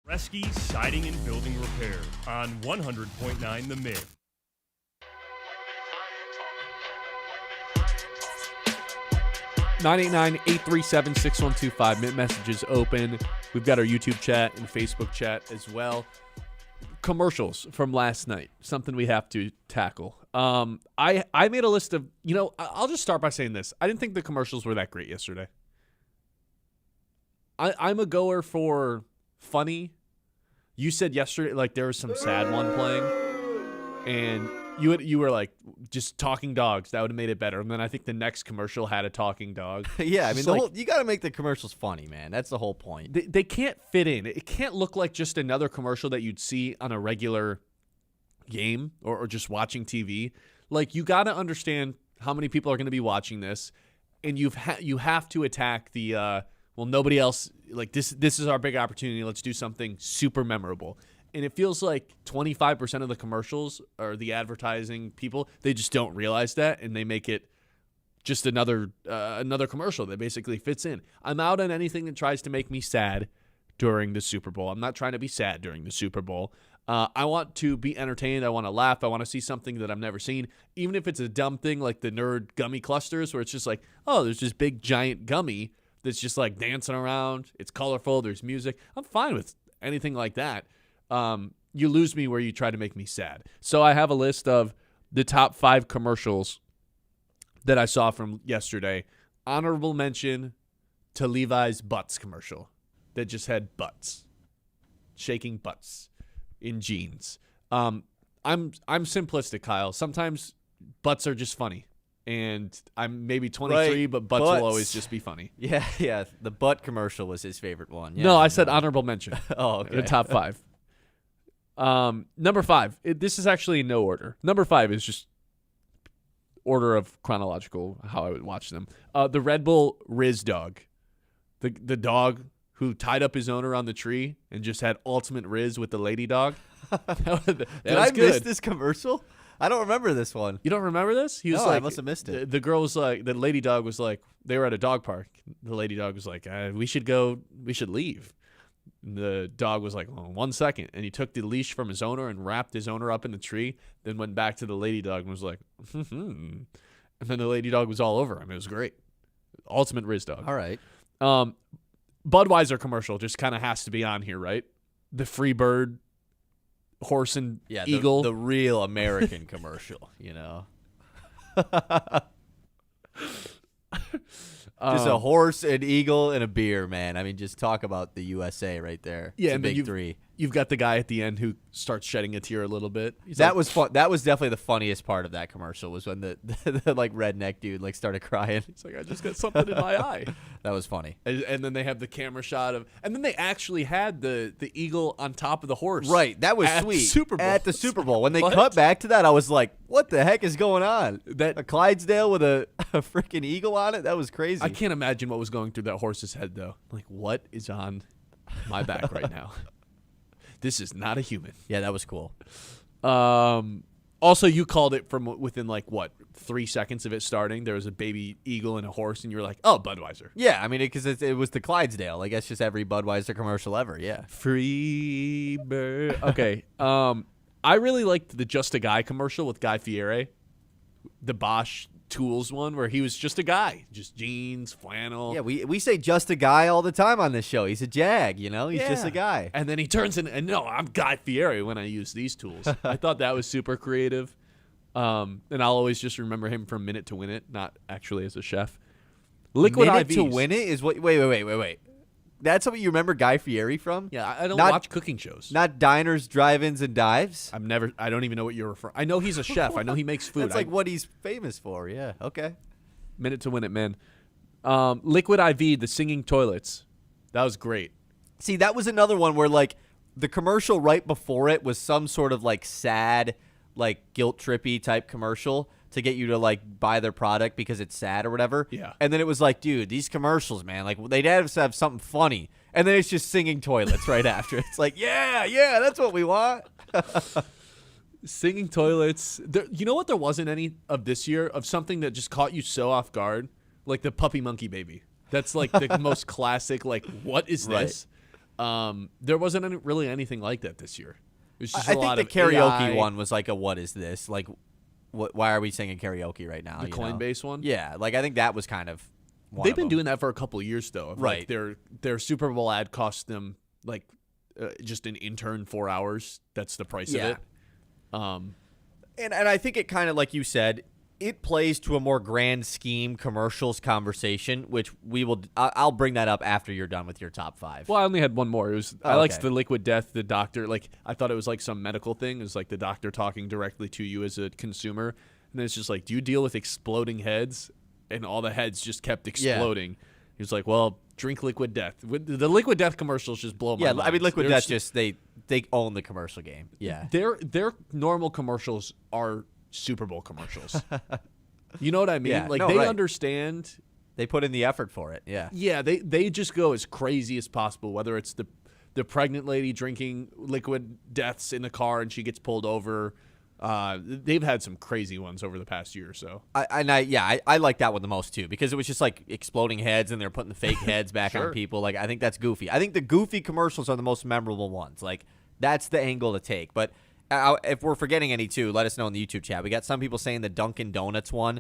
Bresky Siding and Building Repair on 100.9 The Mid. (989-837-6125). Messages open. We've got our YouTube chat and Facebook chat as well. Commercials from last night, something we have to tackle. I made a list of, I'll just start by saying this. I didn't think the commercials were that great yesterday. I'm a goer for funny. You said yesterday, like, there was some sad one playing, and you were like, just talking dogs. That would have made it better. And then I think the next commercial had a talking dog. Yeah, I mean, you got to make the commercials funny, man. That's the whole point. They can't fit in. It can't look like just another commercial that you'd see on a regular game or just watching TV. Like, you got to understand how many people are going to be watching this, and you have to attack the nobody else, like, this is our big opportunity. Let's do something super memorable. And it feels like 25% of the commercials or the advertising people, they just don't realize that, and they make it just another commercial that basically fits in. I'm out on anything that tries to make me sad during the Super Bowl. I'm not trying to be sad during the Super Bowl. I want to be entertained. I want to laugh. I want to see something that I've never seen, even if it's a dumb thing like the nerd gummy clusters where it's just like, oh, there's this big giant gummy that's just like dancing around. It's colorful. There's music. I'm fine with anything like that. You lose me where you try to make me sad. So I have a list of the top 5 commercials that I saw from yesterday. Honorable mention to Levi's Butts commercial that just had butts, shaking butts in jeans. I'm simplistic, Kyle. Sometimes butts are just funny. And I'm maybe 23, but butts will always just be funny. Yeah. The butt commercial was his favorite one. Yeah, no, I said honorable mention. Oh, okay. The top 5. Number 5. This is actually in no order. Number 5 is just order of chronological how I would watch them. The Red Bull Riz dog, the dog who tied up his owner on the tree and just had ultimate Riz with the lady dog. Did I miss this commercial? I don't remember this one. You don't remember this? He was I must have missed it. The girl was like, the lady dog was like, they were at a dog park. The lady dog was like, we should leave. And the dog was like, 1 second. And he took the leash from his owner and wrapped his owner up in the tree, then went back to the lady dog and was like, And then the lady dog was all over him. It was great. Ultimate Riz dog. All right. Budweiser commercial just kind of has to be on here, right? The free bird, horse and eagle. The real American commercial, Just a horse, an eagle, and a beer, man. I mean, just talk about the USA right there. Yeah, it's and a big 3. You've got the guy at the end who starts shedding a tear a little bit. That was fun. That was definitely the funniest part of that commercial was when the like redneck dude like started crying. He's like, I just got something in my eye. That was funny. And then they have the camera shot of, and then they actually had the eagle on top of the horse. Right, that was at sweet. Super Bowl. At the Super Bowl, when they cut back to that, I was like, "What the heck is going on?" That a Clydesdale with a freaking eagle on it. That was crazy. I can't imagine what was going through that horse's head though. Like, what is on my back right now? This is not a human. Yeah, that was cool. Also, you called it from within, 3 seconds of it starting. There was a baby eagle and a horse, and you were like, oh, Budweiser. Yeah, I mean, because it was the Clydesdale. I guess just every Budweiser commercial ever, yeah. Free bird. Okay. I really liked the Just a Guy commercial with Guy Fieri. The Bosch Tools one where he was just a guy. Just jeans, flannel. Yeah, we say just a guy all the time on this show. He's a jag, He's just a guy. And then he turns in, and no, I'm Guy Fieri when I use these tools. I thought that was super creative. And I'll always just remember him from Minute to Win It, not actually as a chef. Liquid Minute IVs. to Win It is what? Wait. That's what you remember Guy Fieri from? Yeah, I don't watch cooking shows. Not diners, drive-ins, and dives? I don't even know what you're referring. I know he's a chef. I know he makes food. That's like what he's famous for, yeah. Okay. Minute to Win It, man. Liquid IV, the singing toilets. That was great. See, that was another one where, the commercial right before it was some sort of, sad, guilt-trippy type commercial to get you to buy their product because it's sad or whatever. Yeah. And then it was like, dude, these commercials, man, they'd have to have something funny. And then it's just singing toilets right after. It's like, yeah, that's what we want. Singing toilets. You know what? There wasn't any of this year of something that just caught you so off guard, like the Puppy Monkey Baby. That's the most classic. What is this? There wasn't really anything like that this year. It was just I a lot think of the karaoke AI, one was like a what is this? Like, why are we singing karaoke right now? the Coinbase one. Yeah, like I think that was kind of one They've of been them. doing that for a couple of years though. Right. Like their Super Bowl ad cost them like just an intern 4 hours. That's the price of it. And I think it kind of, like you said, it plays to a more grand scheme commercials conversation, which I'll bring that up after you're done with your top 5. Well, I only had one more. It was I okay. liked the Liquid Death, the doctor. Like I thought it was like some medical thing. It was like the doctor talking directly to you as a consumer, and then it's just like, do you deal with exploding heads? And all the heads just kept exploding. He was like, well, drink Liquid Death. The Liquid Death commercials just blow my mind. I mean, Liquid They're Death just they own the commercial game. Yeah, Their normal commercials are Super Bowl commercials. You know what I mean? Yeah, like no, they right. understand. they put in the effort for it. Yeah, Yeah, they just go as crazy as possible. Whether it's the pregnant lady drinking Liquid Deaths in the car and she gets pulled over. They've had some crazy ones over the past year or so. I like that one the most too, because it was just like exploding heads and they're putting the fake heads back Sure. on people. Like I think that's goofy. I think the goofy commercials are the most memorable ones. Like that's the angle to take. But if we're forgetting any too, let us know in the YouTube chat. We got some people saying the Dunkin' Donuts one.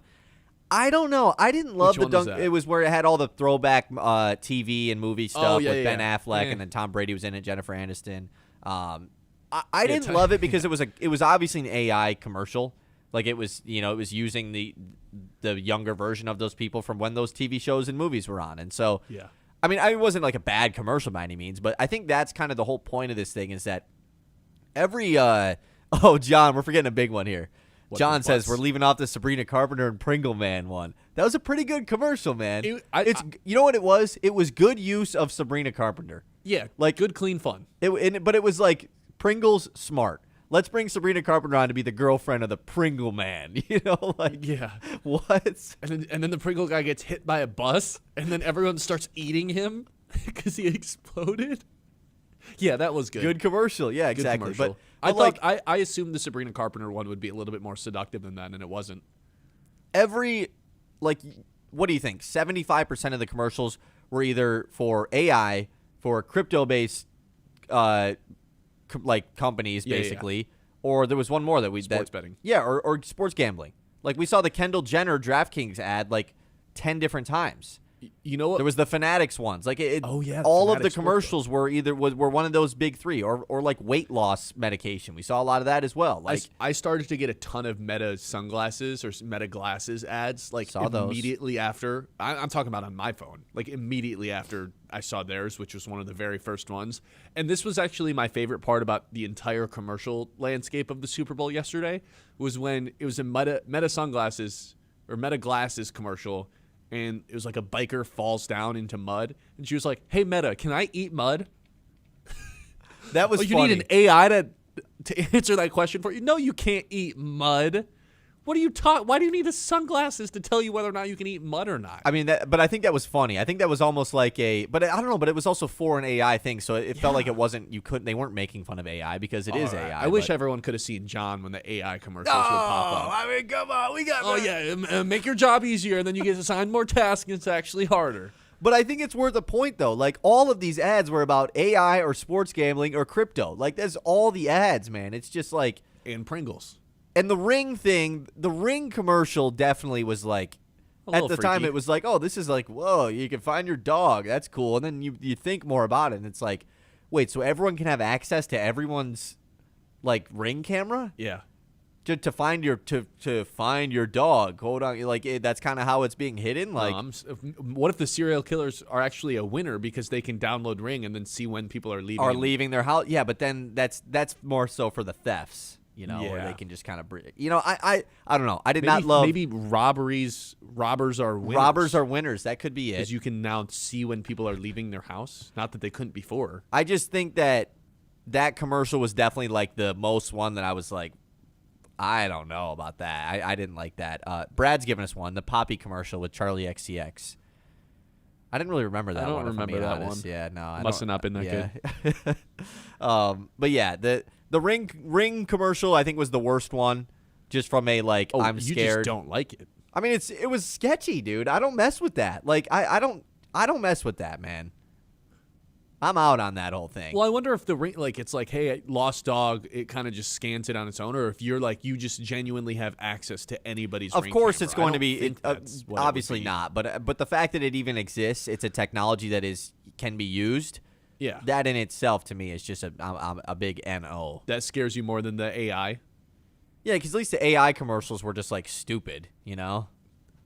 I don't know. I didn't love Which the one was Dunkin'. that? It was where it had all the throwback TV and movie stuff yeah, with Ben yeah. Affleck, Yeah. and then Tom Brady was in it, Jennifer Aniston. I didn't love it because it was obviously an AI commercial. Like it was using the younger version of those people from when those TV shows and movies were on. And so, Yeah. I mean, it wasn't like a bad commercial by any means, but I think that's kind of the whole point of this thing is that every John, we're forgetting a big one here. John says we're leaving off the Sabrina Carpenter and Pringle Man one. That was a pretty good commercial, man. You know what it was? It was good use of Sabrina Carpenter. Yeah, Like- good, clean fun. But it was like Pringle's smart. Let's bring Sabrina Carpenter on to be the girlfriend of the Pringle Man. You know, like Yeah. what? And then the Pringle guy gets hit by a bus, and then everyone starts eating him because he exploded. Yeah, that was good. Good commercial. Yeah, Good exactly. commercial. But I like thought I assumed the Sabrina Carpenter one would be a little bit more seductive than that, and it wasn't. what do you think? 75% of the commercials were either for AI, for crypto-based companies, Yeah, yeah. basically, or there was one more that Sports betting. Yeah, or sports gambling. Like we saw the Kendall Jenner DraftKings ad like 10 different times. You know what? There was the Fanatics ones. Like Oh, yeah, the all of the Fanatics commercials were one of those big 3 or like weight loss medication. We saw a lot of that as well. Like I started to get a ton of Meta sunglasses or Meta glasses ads like Saw those. immediately after. I'm talking about on my phone, like immediately after I saw theirs, which was one of the very first ones. And this was actually my favorite part about the entire commercial landscape of the Super Bowl yesterday was when it was a Meta sunglasses or Meta glasses commercial. And it was like a biker falls down into mud. And she was like, hey, Meta, can I eat mud? that was Oh, you funny. need an AI to answer that question for you? No, you can't eat mud. What are you talking? Why do you need the sunglasses to tell you whether or not you can eat mud or not? I mean, but I think that was funny. I think that was almost like but I don't know, but it was also for an AI thing, so it felt like it wasn't. They weren't making fun of AI because it is AI. I wish but- everyone could have seen John when the AI commercials would pop up. I mean, come on, we got. Oh yeah, make your job easier, and then you get assigned more tasks, and it's actually harder. But I think it's worth a point though. Like all of these ads were about AI or sports gambling or crypto. Like that's all the ads, man. It's just like. And Pringles. And the Ring thing, the Ring commercial definitely was like, A at little the time freaky. it was like, oh, this is like, whoa, you can find your dog. That's cool. And then you think more about it, and it's like, wait, so everyone can have access to everyone's like Ring camera Yeah. to find your dog. Hold on, like that's kind of how it's being hidden. Like, What if the serial killers are actually a winner because they can download Ring and then see when people are leaving? are leaving their house. Yeah, but then that's more so for the thefts. You know, where Yeah. they can just kind of, I don't know. I did not love maybe robbers are winners. robbers are winners. That could be it. because you can now see when people are leaving their house. Not that they couldn't before. I just think that commercial was definitely like the most one that I was like, I don't know about that. I didn't like that. Brad's giving us one, the Poppy commercial with Charlie XCX. I didn't really remember that I don't one. if I'm remember being that honest. one. Yeah, no. I Must don't- have not been that good. But yeah, the Ring commercial I think was the worst one, just from a like I'm you scared. just don't like it. I mean, it was sketchy, dude. I don't mess with that. Like I don't mess with that, man. I'm out on that whole thing. Well, I wonder if the ring, like, it's like, hey, lost dog, it kind of just scans it on its own, or if you're like, you just genuinely have access to anybody's Of ring course, camera. it's going I to don't be think that's what it would obviously be. not, but the fact that it even exists, it's a technology that can be used. Yeah. That in itself to me is just a big NO. That scares you more than the AI? Yeah, because at least the AI commercials were just like stupid, you know?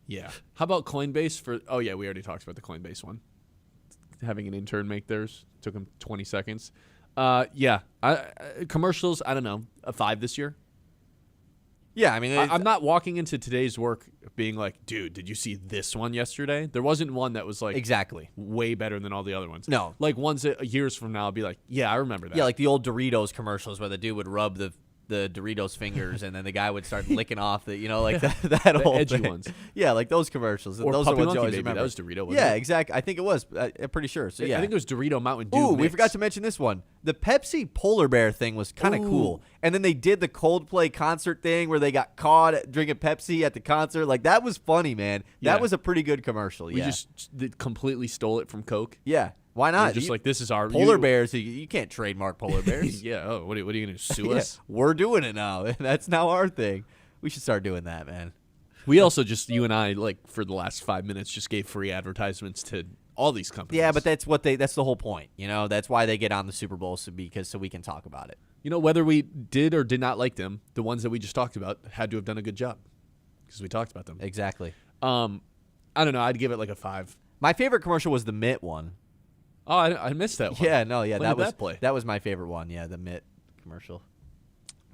Yeah. How about Coinbase for? Oh yeah, we already talked about the Coinbase one. Having an intern make theirs took him 20 seconds. Yeah. Commercials. I don't know. A 5 this year. Yeah, I mean, I'm not walking into today's work being like, dude, did you see this one yesterday? There wasn't one that was like exactly way better than all the other ones. No. Like ones that years from now I'll be like, yeah, I remember that. Yeah, like the old Doritos commercials where the dude would rub the Doritos fingers and then the guy would start licking off the, like that whole edgy thing. ones. Yeah, like those commercials. Or those Puppy are ones Monkey you always Baby. remember. That was Dorito, wasn't yeah, it? exactly. I think it was. I'm pretty sure. So yeah, I think it was Dorito Mountain Dew. Ooh, we mix. forgot to mention this one. The Pepsi polar bear thing was kind of cool. And then they did the Coldplay concert thing where they got caught drinking Pepsi at the concert. Like, that was funny, man. Yeah. That was a pretty good commercial. We yeah. just completely stole it from Coke. Yeah. Why not? We're just like, this is our polar bears. You can't trademark polar bears. Yeah. Oh, what are you going to sue Yeah, us? we're doing it now. That's now our thing. We should start doing that, man. We also just, you and I, like, for the last 5 minutes, just gave free advertisements to all these companies. Yeah, but that's the whole point. That's why they get on the Super Bowl, so we can talk about it. Whether we did or did not like them, the ones that we just talked about had to have done a good job because we talked about them. Exactly. I don't know. I'd give it like a 5. My favorite commercial was the Mitt one. Oh, I missed that one. Yeah, no, yeah, When did that play? That was my favorite one. Yeah, the Mitt commercial.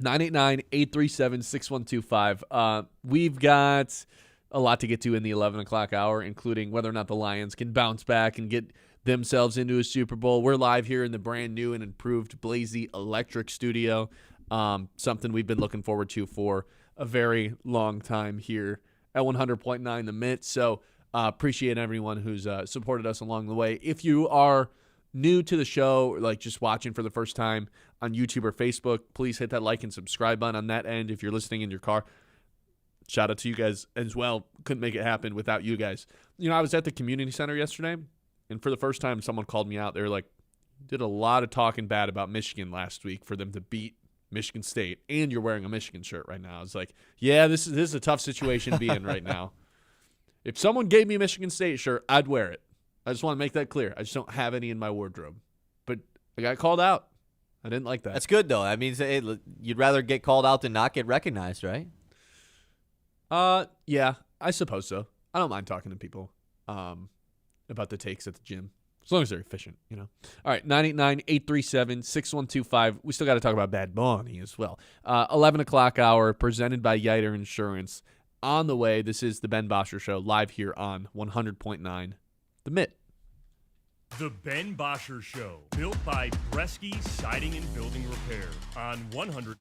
989-837-6125. We've got a lot to get to in the 11 o'clock hour, including whether or not the Lions can bounce back and get themselves into a Super Bowl. We're live here in the brand new and improved Blazy Electric Studio, something we've been looking forward to for a very long time here at 100.9 The Mint. So appreciate everyone who's supported us along the way. If you are new to the show, like just watching for the first time on YouTube or Facebook, please hit that like and subscribe button on that end. If you're listening in your car, shout out to you guys as well. Couldn't make it happen without you guys. I was at the community center yesterday, and for the first time, someone called me out. They were like, did a lot of talking bad about Michigan last week for them to beat Michigan State, and you're wearing a Michigan shirt right now. I was like, yeah, this is a tough situation to be in right now. If someone gave me a Michigan State shirt, I'd wear it. I just want to make that clear. I just don't have any in my wardrobe. But I got called out. I didn't like that. That's good, though. That means you'd rather get called out than not get recognized, right? Yeah, I suppose so. I don't mind talking to people about the takes at the gym, as long as they're efficient, All right, 989-837-6125. We still got to talk about Bad Bunny as well. 11 o'clock hour, presented by Yiter Insurance. On the way, this is the Ben Bosscher Show, live here on 100.9 The Mitt. The Ben Bosscher Show, built by Bresky Siding and Building Repair on 100.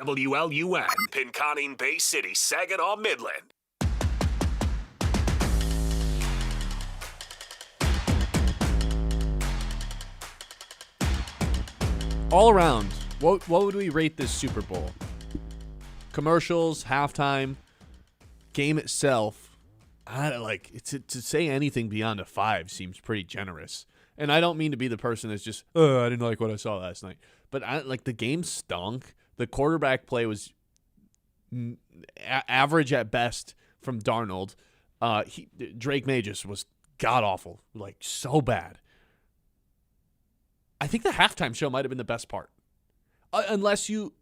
WLUN, Pinconning, Bay City, Saginaw, Midland. All around, what would we rate this Super Bowl? Commercials, halftime, game itself. To say anything beyond a 5 seems pretty generous. And I don't mean to be the person that's just, I didn't like what I saw last night. But the game stunk. The quarterback play was average at best from Darnold. Drake May just was god-awful, so bad. I think the halftime show might have been the best part. Unless you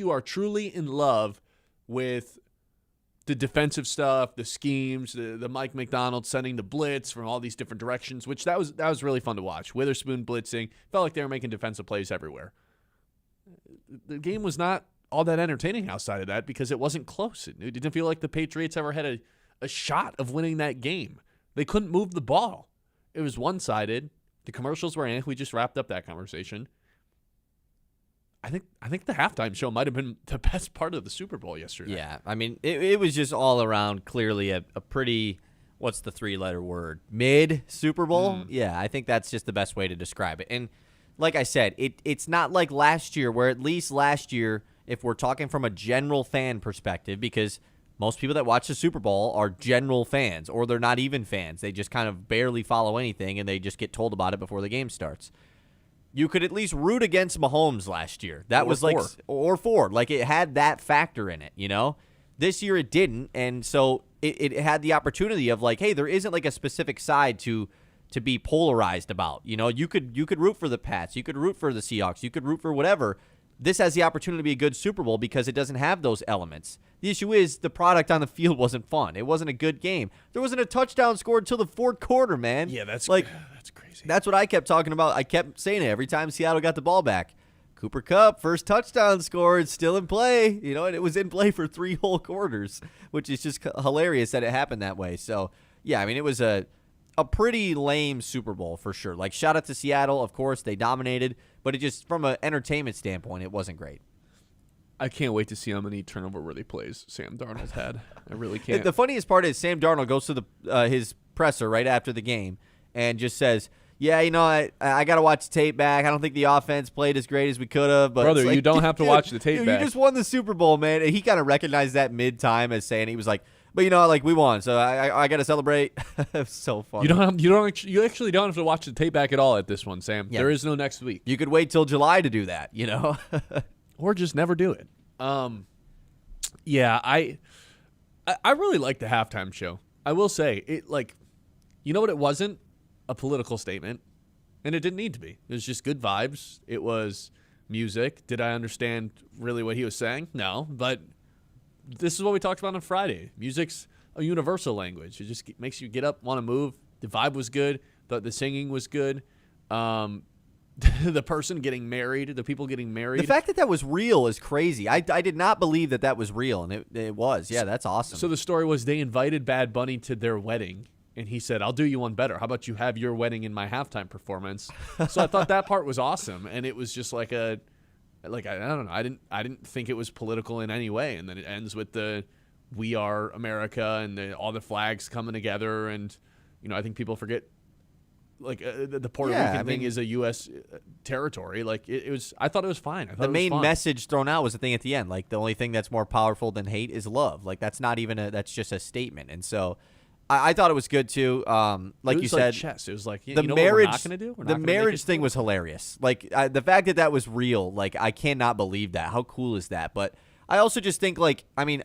are truly in love with the defensive stuff, the schemes, the Mike McDonald sending the blitz from all these different directions, which that was really fun to watch. Witherspoon blitzing, felt like they were making defensive plays everywhere. The game was not all that entertaining outside of that because it wasn't close. It didn't feel like the Patriots ever had a shot of winning that game. They couldn't move the ball. It was one-sided. The commercials were we just wrapped up that conversation. I think the halftime show might have been the best part of the Super Bowl yesterday. Yeah, I mean, it was just all around clearly a pretty, what's the 3-letter word? Mid Super Bowl? Yeah, I think that's just the best way to describe it. And like I said, it's not like last year where at least last year, if we're talking from a general fan perspective, because most people that watch the Super Bowl are general fans, or they're not even fans. They just kind of barely follow anything, and they just get told about it before the game starts. You could at least root against Mahomes last year. That was like, or 4. Like, it had that factor in it, you know? This year it didn't, and so it had the opportunity of like, hey, there isn't like a specific side to be polarized about. You know, you could root for the Pats, you could root for the Seahawks, you could root for whatever. This has the opportunity to be a good Super Bowl because it doesn't have those elements. The issue is the product on the field wasn't fun. It wasn't a good game. There wasn't a touchdown scored until the 4th quarter, man. Yeah, that's crazy. That's what I kept talking about. I kept saying it every time Seattle got the ball back. Cooper Kupp, first touchdown scored, still in play. You know, and it was in play for 3 whole quarters, which is just hilarious that it happened that way. So, yeah, I mean, it was a pretty lame Super Bowl for sure. Like, shout out to Seattle. Of course, they dominated. But it just, from an entertainment standpoint, it wasn't great. I can't wait to see how many turnover-worthy plays Sam Darnold had. I really can't. The funniest part is Sam Darnold goes to his presser right after the game and just says, yeah, you know, I got to watch the tape back. I don't think the offense played as great as we could have. But brother, you don't have to watch the tape back. You just won the Super Bowl, man. And he kind of recognized that mid-time as saying, he was like, but, you know, like, we won, so I got to celebrate. It's so funny. You actually don't have to watch the tape back at all at this one, Sam. Yeah. There is no next week. You could wait till July to do that, you know? Or just never do it. Yeah, I really like the halftime show. I will say, it, like, you know what it wasn't? A political statement. And it didn't need to be. It was just good vibes. It was music. Did I understand really what he was saying? No, but this is what we talked about on Friday. Music's a universal language. It just makes you get up, want to move. The vibe was good. The singing was good. The person getting married, the people getting married. The fact that was real is crazy. I did not believe that was real, and it was. Yeah, that's awesome. So the story was they invited Bad Bunny to their wedding, and he said, I'll do you one better. How about you have your wedding in my halftime performance? So I thought that part was awesome, and it was just like I don't know. I didn't think it was political in any way, and then it ends with the "We Are America" and all the flags coming together, and you know I think people forget the Puerto Rican thing is a U.S. territory. Like it was, I thought it was fine. I thought the main message thrown out was the thing at the end. Like the only thing that's more powerful than hate is love. Like that's not even that's just a statement. And so I thought it was good too. Like you said, chess. It was like the marriage. What we're not gonna do? The marriage thing was hilarious. Like the fact that was real. Like I cannot believe that. How cool is that? But I also just think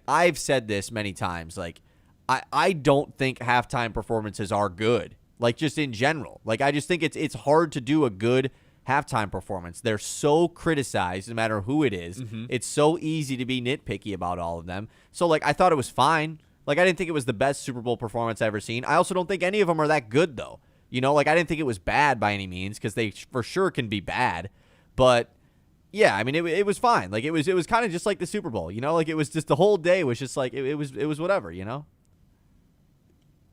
I've said this many times. Like I don't think halftime performances are good. Like just in general. Like I just think it's hard to do a good halftime performance. They're so criticized no matter who it is. Mm-hmm. It's so easy to be nitpicky about all of them. So I thought it was fine. Like I didn't think it was the best Super Bowl performance I've ever seen. I also don't think any of them are that good though. You know, I didn't think it was bad by any means because they for sure can be bad. But yeah, I mean it was fine. Like it was kind of just like the Super Bowl. You know, like it was just the whole day was just like it was whatever. You know.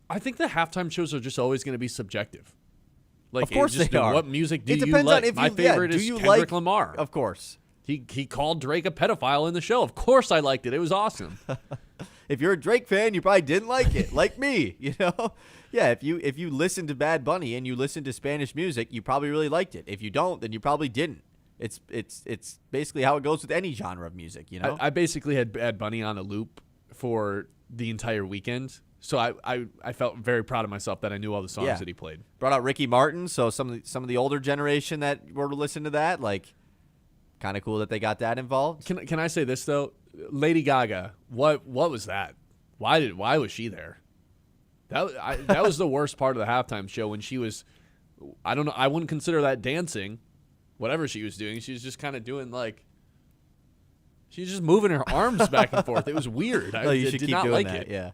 I think the halftime shows are just always going to be subjective. Like, of course they are. What music do you like? My favorite is Kendrick Lamar. Of course. He called Drake a pedophile in the show. Of course I liked it. It was awesome. If you're a Drake fan, you probably didn't like it, like me, you know? Yeah, if you listen to Bad Bunny and you listen to Spanish music, you probably really liked it. If you don't, then you probably didn't. It's basically how it goes with any genre of music, you know? I basically had Bad Bunny on a loop for the entire weekend, so I felt very proud of myself that I knew all the songs that he played. Brought out Ricky Martin, so some of the older generation that were to listen to that, like, kind of cool that they got that involved. Can I say this though? Lady Gaga, what was that? Why was she there? That was the worst part of the halftime show when she was. I don't know. I wouldn't consider that dancing. Whatever she was doing, she was just kind of doing like. She was just moving her arms back and forth. It was weird. No, you should did keep not doing like that. it. Yeah.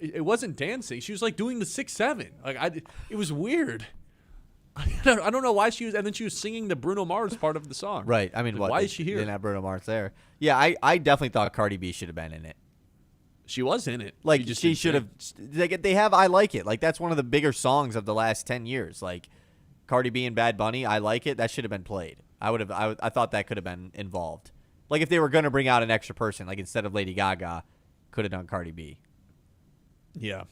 It wasn't dancing. She was like doing the 6-7. It was weird. I don't know why she was, and then she was singing the Bruno Mars part of the song. Right. I mean, why is she here? Didn't have Bruno Mars there. Yeah, I definitely thought Cardi B should have been in it. She was in it. Like she should have. They have I Like It. Like that's one of the bigger songs of the last 10 years. Like Cardi B and Bad Bunny, I Like It. That should have been played. I thought that could have been involved. Like if they were going to bring out an extra person, like instead of Lady Gaga, could have done Cardi B. Yeah.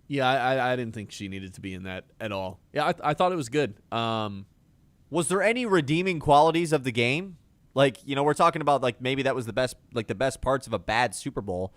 Yeah, I didn't think she needed to be in that at all. Yeah, I thought it was good. Was there any redeeming qualities of the game? Like, you know, we're talking about like maybe that was the best parts of a bad Super Bowl.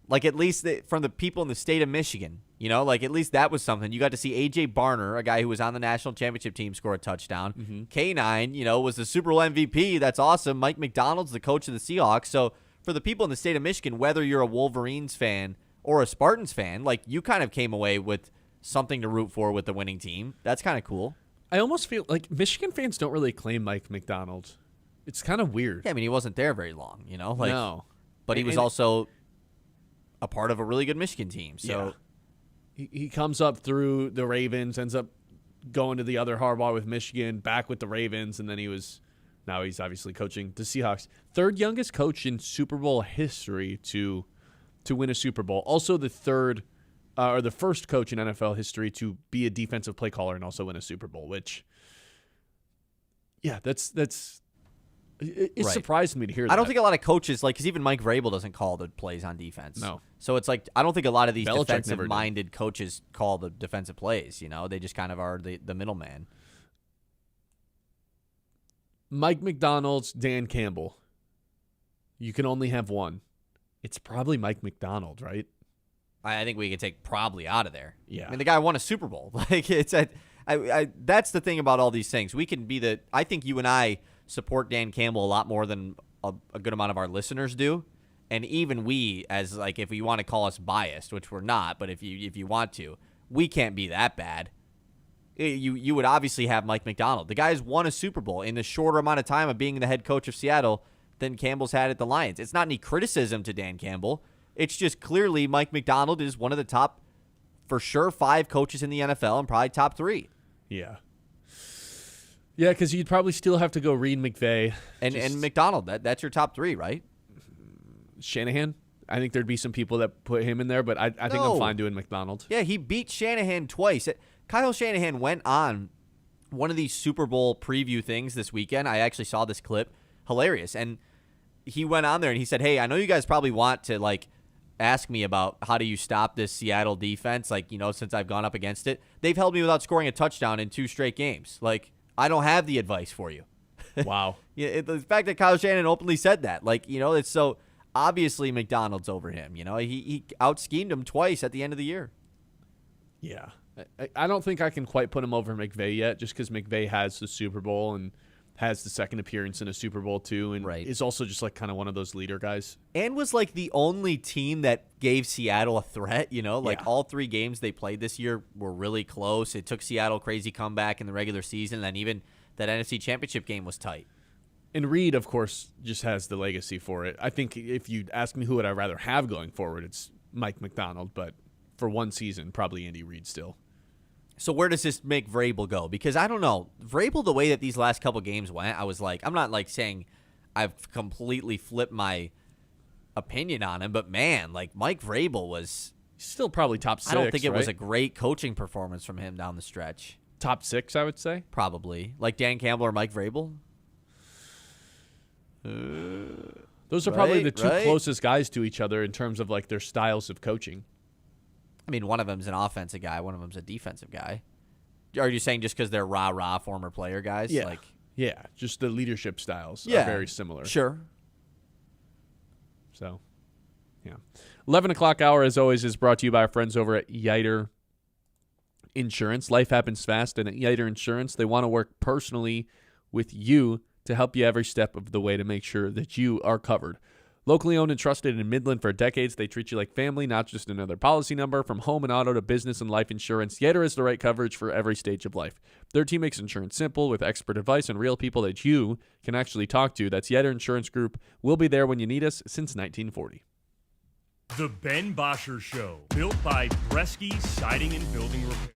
Like at least from the people in the state of Michigan, you know, like at least that was something. You got to see A.J. Barner, a guy who was on the national championship team, score a touchdown. Mm-hmm. K9, you know, was the Super Bowl MVP. That's awesome. Mike McDonald's the coach of the Seahawks. So for the people in the state of Michigan, whether you're a Wolverines fan or a Spartans fan, like you kind of came away with something to root for with the winning team. That's kind of cool. I almost feel like Michigan fans don't really claim Mike McDonald. It's kind of weird. Yeah, I mean, he wasn't there very long, you know? Like, no. But he was also a part of a really good Michigan team. So he comes up through the Ravens, ends up going to the other Harbaugh with Michigan, back with the Ravens, and then now he's obviously coaching the Seahawks. Third youngest coach in Super Bowl history to win a Super Bowl. Also the third or the first coach in NFL history to be a defensive play caller and also win a Super Bowl, which it right. surprised me to hear that. I don't think a lot of coaches, like, because even Mike Vrabel doesn't call the plays on defense. No. So it's like, I don't think a lot of these Belichick defensive-minded coaches call the defensive plays, you know? They just kind of are the middleman. Mike McDonald's, Dan Campbell. You can only have one. It's probably Mike McDonald, right? I think we can take probably out of there. Yeah. I mean, the guy won a Super Bowl. Like, that's the thing about all these things. We can be I think you and I support Dan Campbell a lot more than a good amount of our listeners do. And even we, as like, if you want to call us biased, which we're not, but if you want to, we can't be that bad. You would obviously have Mike McDonald. The guy's won a Super Bowl in the shorter amount of time of being the head coach of Seattle than Campbell's had at the Lions. It's not any criticism to Dan Campbell. It's just clearly Mike McDonald is one of the top, for sure, 5 coaches in the NFL and probably top 3. Yeah. Yeah, because you'd probably still have to go Reed McVay. And McDonald, that's your top 3, right? Shanahan. I think there'd be some people that put him in there, but I think I'm fine doing McDonald. Yeah, he beat Shanahan twice. Kyle Shanahan went on one of these Super Bowl preview things this weekend. I actually saw this clip. Hilarious. And he went on there and he said, hey, I know you guys probably want to, like, ask me about how do you stop this Seattle defense, like, you know, since I've gone up against it. They've held me without scoring a touchdown in 2 straight games. Like, I don't have the advice for you. Wow. Yeah, the fact that Kyle Shanahan openly said that, like, you know, it's so obviously McDonald's over him. You know, he out-schemed him twice at the end of the year. Yeah. I don't think I can quite put him over McVay yet, just because McVay has the Super Bowl and has the second appearance in a Super Bowl too, and is also just like kind of one of those leader guys. And was like the only team that gave Seattle a threat, you know, like all 3 games they played this year were really close. It took Seattle a crazy comeback in the regular season, and even that NFC Championship game was tight. And Reed, of course, just has the legacy for it. I think if you'd ask me who would I rather have going forward, it's Mike McDonald, but for one season, probably Andy Reid still. So where does this make Vrabel go? Because I don't know. Vrabel, the way that these last couple games went, I was like, I'm not like saying I've completely flipped my opinion on him, but man, like Mike Vrabel was still probably top 6. I don't think it was a great coaching performance from him down the stretch. top 6, I would say. Probably. Like Dan Campbell or Mike Vrabel? Those are probably the two right. closest guys to each other in terms of like their styles of coaching. I mean, one of them's an offensive guy. One of them's a defensive guy. Are you saying just because they're rah-rah former player guys? Yeah. Like, yeah, just the leadership styles yeah, are very similar. Sure. So, yeah. 11 o'clock hour, as always, is brought to you by our friends over at Yiter Insurance. Life happens fast, and at Yiter Insurance, they want to work personally with you to help you every step of the way to make sure that you are covered. Locally owned and trusted in Midland for decades, they treat you like family, not just another policy number. From home and auto to business and life insurance, Yiter is the right coverage for every stage of life. Their team makes insurance simple with expert advice and real people that you can actually talk to. That's Yiter Insurance Group. We'll be there when you need us since 1940. The Ben Bosscher Show, built by Bresky Siding and Building Repair.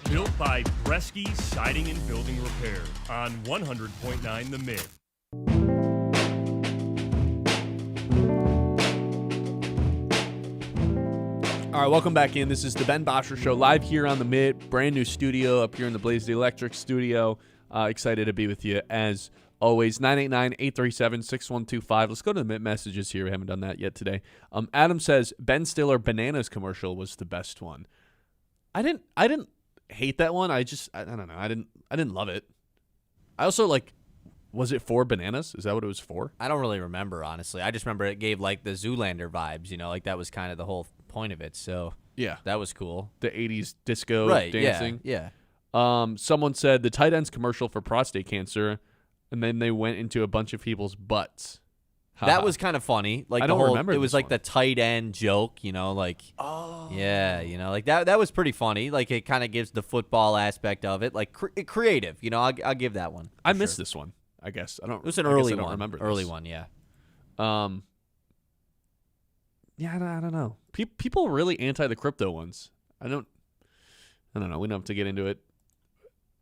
Built by Bresky Siding and Building Repair on 100.9 The Mid. All right, welcome back in. This is the Ben Bosscher Show live here on The Mid. Brand new studio up here in the Blaze the Electric studio. Excited to be with you as always. 989-837-6125. Let's go to the messages here. We haven't done that yet today. Adam says Ben Stiller Bananas commercial was the best one. I didn't hate that one. I don't know. I didn't love it. I also was it for bananas? Is that what it was for? I don't really remember, honestly. I just remember it gave the Zoolander vibes, that was kind of the whole point of it. So Yeah. that was cool. The 80s disco dancing. Yeah. Someone said the tight ends commercial for prostate cancer, and then they went into a bunch of people's butts. That was kind of funny. I don't remember it was this one. the tight end joke, Oh. Yeah, that was pretty funny. It kind of gives the football aspect of it, creative. I'll give that one. I missed this one. I guess I don't. It was an I guess early I don't one. remember this. Early one, yeah. Yeah, I don't know. People are really anti the crypto ones. I don't know. We don't have to get into it.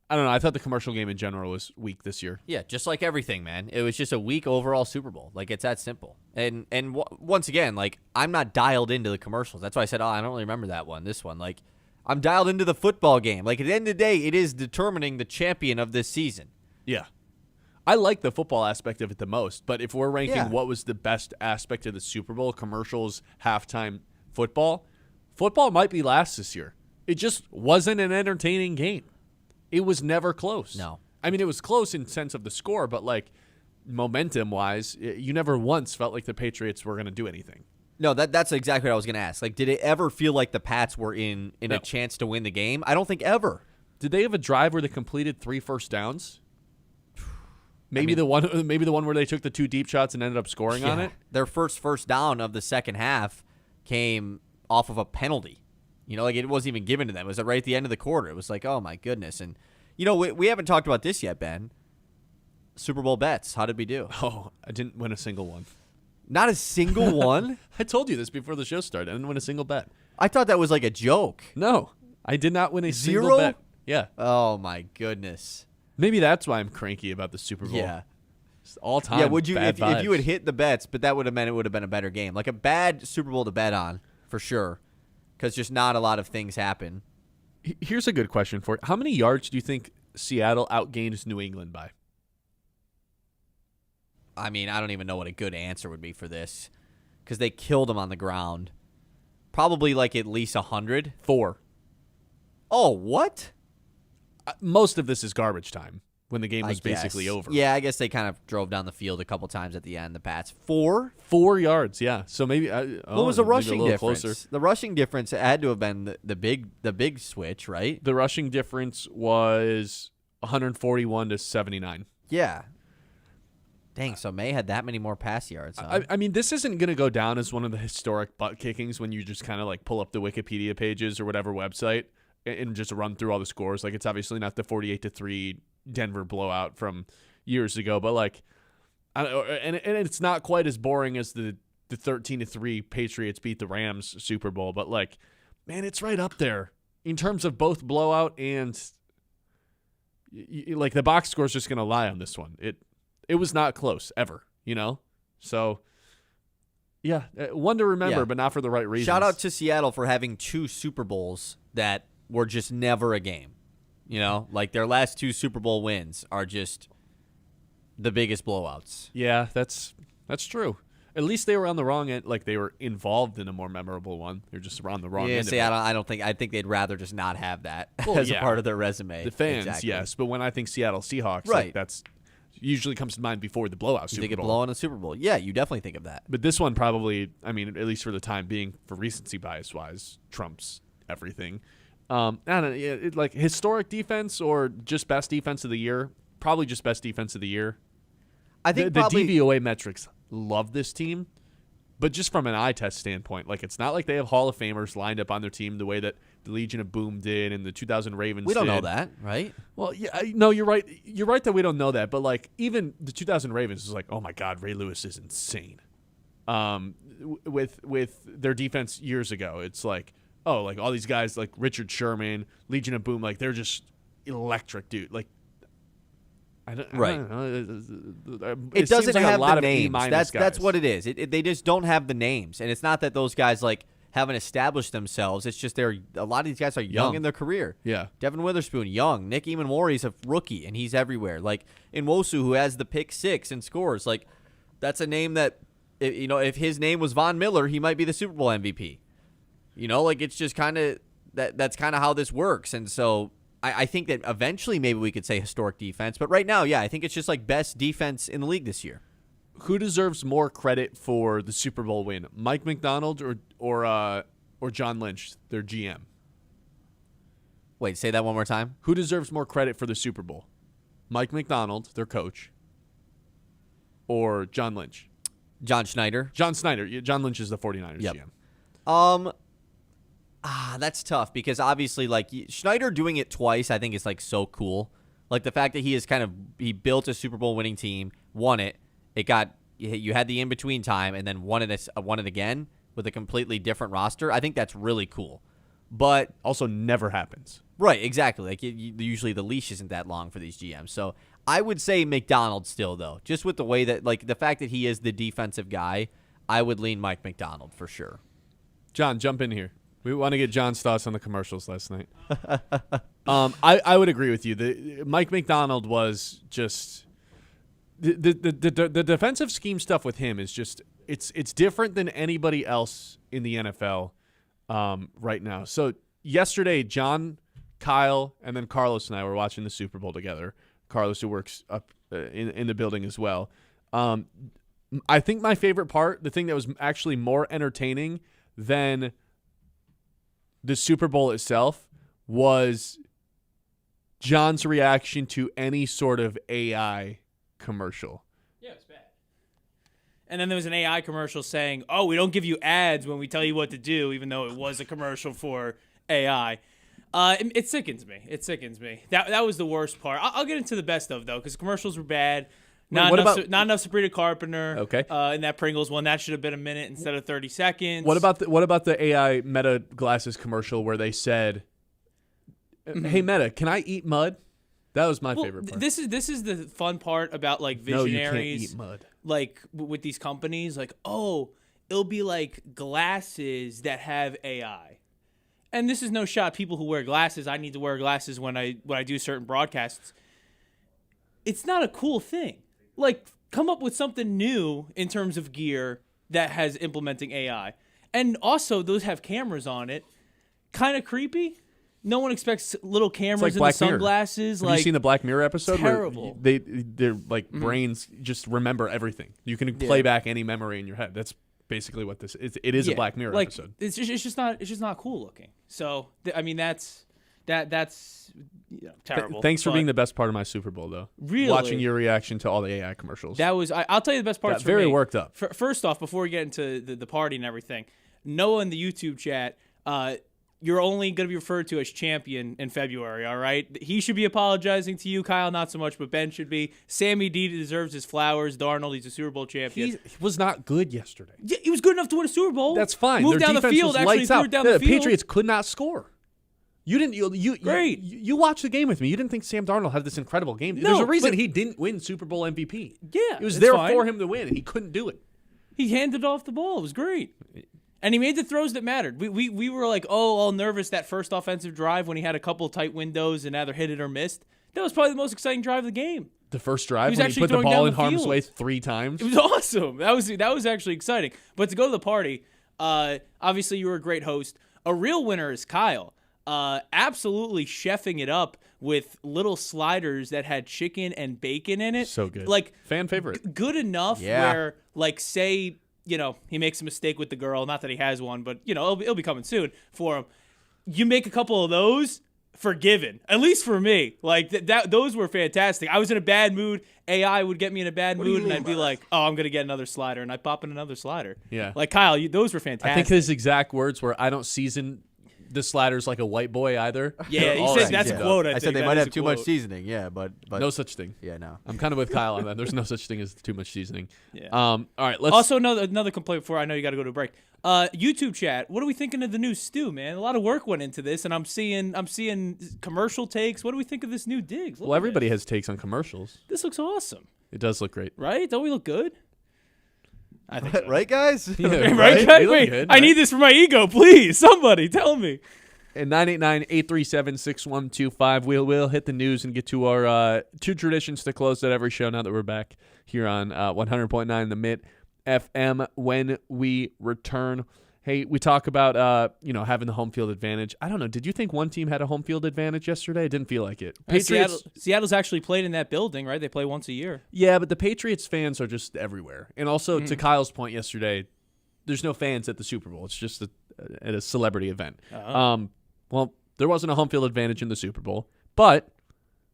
I don't know. I thought the commercial game in general was weak this year. Yeah, just like everything, man. It was just a weak overall Super Bowl. It's that simple. And once again, I'm not dialed into the commercials. That's why I said, I don't really remember that one. This one, I'm dialed into the football game. At the end of the day, it is determining the champion of this season. Yeah. I like the football aspect of it the most, but if we're ranking what was the best aspect of the Super Bowl, commercials, halftime, football might be last this year. It just wasn't an entertaining game. It was never close. No. I mean, it was close in sense of the score, but momentum-wise, you never once felt like the Patriots were going to do anything. No, that's exactly what I was going to ask. Did it ever feel like the Pats were in No. a chance to win the game? I don't think ever. Did they have a drive where they completed 3 first downs? Maybe the one where they took the 2 deep shots and ended up scoring on it. Their first down of the second half came off of a penalty. It wasn't even given to them. It was right at the end of the quarter. It was oh my goodness. And we haven't talked about this yet, Ben. Super Bowl bets. How did we do? Oh, I didn't win a single one. Not a single one? I told you this before the show started. I didn't win a single bet. I thought that was a joke. No, I did not win a Zero? single bet. Yeah. Oh my goodness. Maybe that's why I'm cranky about the Super Bowl. Yeah. It's all time. Yeah, would you bad if you had vibes. hit the bets, but that would have meant it would have been a better game. A bad Super Bowl to bet on, for sure. Because just not a lot of things happen. Here's a good question for you. How many yards do you think Seattle outgained New England by? I mean, I don't even know what a good answer would be for this. Because they killed them on the ground. Probably at least 100. 4. Oh, what? Most of this is garbage time when the game was I guess. basically over. Yeah, I guess they kind of drove down the field a couple times at the end, the Pats. 4? 4 yards, yeah. So maybe What was the maybe rushing a little difference? closer. The rushing difference had to have been the big switch, right? The rushing difference was 141 to 79. Yeah. Dang, so May had that many more pass yards. Huh? I mean, this isn't going to go down as one of the historic butt kickings when you just kind of pull up the Wikipedia pages or whatever website and just run through all the scores. It's obviously not the 48-3 Denver blowout from years ago, but I don't know, and it's not quite as boring as the 13-3 Patriots beat the Rams Super Bowl, but man, it's right up there in terms of both blowout and the box score is just going to lie on this one. It was not close ever, So yeah, one to remember, but not for the right reasons. Shout out to Seattle for having 2 Super Bowls that were just never a game. Their last 2 Super Bowl wins are just the biggest blowouts. Yeah, that's true. At least they were on the wrong end. They were involved in a more memorable one. They're just on the wrong end. Seattle. I think they'd rather just not have that Well, as yeah. a part of their resume. The fans, Exactly. yes, but when I think Seattle Seahawks, Right. That's usually comes to mind before the blowout You Super think of Bowl. blowing a Super Bowl? Yeah, you definitely think of that. But this one probably, I mean, at least for the time being, for recency bias wise, trumps everything. I don't know, historic defense or just best defense of the year. Probably just best defense of the year. I think the probably DVOA metrics love this team, but just from an eye test standpoint, it's not like they have Hall of Famers lined up on their team the way that the Legion of Boom did and the 2000 Ravens. we don't did. know that, right? Well, yeah, no, you're right. You're right that we don't know that, but even the 2000 Ravens is oh my God, Ray Lewis is insane. With their defense years ago, it's all these guys Richard Sherman, Legion of Boom, they're just electric, dude. I don't know. It doesn't seems have a lot the of names. A-minus That's guys. what it is. They just don't have the names, and it's not that those guys haven't established themselves. It's just a lot of these guys are young in their career. Yeah. Devin Witherspoon, young. Nick Eamon-Morey's a rookie, and he's everywhere. Like, Nwosu, who has the pick 6 and scores. Like, that's a name that, if his name was Von Miller, he might be the Super Bowl MVP. Like, it's just kind of that's kind of how this works. And so I think that eventually maybe we could say historic defense. But right now, yeah, I think it's just like best defense in the league this year. Who deserves more credit for the Super Bowl win, Mike McDonald or John Lynch, their GM? Wait, say that one more time. Who deserves more credit for the Super Bowl, Mike McDonald, their coach, or John Lynch? John Schneider. John Schneider. John Lynch is the 49ers Yep. GM. That's tough because obviously, like, Schneider doing it twice, I think is like so cool. Like the fact that he built a Super Bowl winning team, won it. You had the in between time, and then won it again with a completely different roster. I think that's really cool. But Also never happens. right, exactly. Like usually the leash isn't that long for these GMs. So I would say McDonald still though, just with the way that like the fact that he is the defensive guy, I would lean Mike McDonald for sure. John, jump in here. We want to get John's thoughts on the commercials last night. I would agree with you. Mike McDonald was just the defensive scheme stuff with him is just it's different than anybody else in the NFL right now. So yesterday, John, Kyle, and then Carlos and I were watching the Super Bowl together. Carlos, who works up in the building as well. I think my favorite part, the thing that was actually more entertaining than the Super Bowl itself, was John's reaction to any sort of AI commercial. Yeah, it's bad. And then there was an AI commercial saying, "Oh, we don't give you ads when we tell you what to do," even though it was a commercial for AI. It sickens me. It sickens me. That was the worst part. I'll get into the best of though, because commercials were bad. Not enough Sabrina Carpenter. Okay. In that Pringles one, that should have been a minute instead of 30 seconds. What about the AI Meta glasses commercial where they said, "Hey Meta, can I eat mud?" That was my favorite part. This is the fun part about like visionaries. No, you can't eat mud. Like with these companies, like, oh, it'll be like glasses that have AI. And this is no shot people who wear glasses. I need to wear glasses when I do certain broadcasts. It's not a cool thing. Like, come up with something new in terms of gear that has implementing AI. And also, those have cameras on it. Kind of creepy. No one expects little cameras in the sunglasses. Have you seen the Black Mirror episode? Terrible. Where their like brains just remember everything. You can play back any memory in your head. That's basically what this is. It is a Black Mirror episode. It's just not cool looking. So I mean that's terrible. Thanks for being the best part of my Super Bowl, though. Really, watching your reaction to all the AI commercials. That was. I'll tell you the best parts. Got very worked up. First off, before we get into the party and everything, Noah in the YouTube chat. You're only going to be referred to as champion in February, all right? He should be apologizing to you, Kyle, not so much, but Ben should be. Sammy D deserves his flowers. Darnold, he's a Super Bowl champion. He was not good yesterday. Yeah, he was good enough to win a Super Bowl. That's fine. Moved Their down the defense field, was actually lights threw out. it down the The field. Patriots could not score. You didn't. You watched the game with me. You didn't think Sam Darnold had this incredible game. No, There's a reason he didn't win Super Bowl MVP. Yeah, it was it's there fine. for him to win, and he couldn't do it. He handed off the ball. It was great. And he made the throws that mattered. We were like, all nervous that first offensive drive when he had a couple tight windows and either hit it or missed. That was probably the most exciting drive of the game. The first drive He was when he actually put the throwing ball down in the harm's field. way 3 times. It was awesome. That was actually exciting. But to go to the party, obviously you were a great host. A real winner is Kyle. Absolutely chefing it up with little sliders that had chicken and bacon in it. So good. Like fan favorite. Good enough where, like, say, he makes a mistake with the girl. Not that he has one, but, it'll be coming soon for him. You make a couple of those, forgiven. At least for me. Like, those were fantastic. I was in a bad mood. AI would get me in a bad mood, and I'd be like, oh, I'm going to get another slider. And I'd pop in another slider. Yeah. Like, Kyle, those were fantastic. I think his exact words were, I don't season the sliders like a white boy either. Yeah, he said that's a quote. I said they might have too much seasoning. Yeah, but no such thing. Yeah, no. I'm kind of with Kyle on that. There's no such thing as too much seasoning. Yeah. All right. Let's also another complaint before I know you got to go to a break. YouTube chat. What are we thinking of the new stew, man? A lot of work went into this, and I'm seeing commercial takes. What do we think of this new Diggs? Well, everybody has takes on commercials. This looks awesome. It does look great, right? Don't we look good? I think so. Right, guys? Right, Right? guys? You look Wait, good, I right? need this for my ego. Please, somebody tell me. And 989-837-6125. We'll hit the news and get to our two traditions to close out every show now that we're back here on 100.9 The Mid FM when we return. Hey, we talk about having the home field advantage. I don't know. Did you think one team had a home field advantage yesterday? It didn't feel like it. Patriots. Seattle's actually played in that building, right? They play once a year. Yeah, but the Patriots fans are just everywhere. And also, to Kyle's point yesterday, there's no fans at the Super Bowl. It's just at a celebrity event. Well, there wasn't a home field advantage in the Super Bowl, but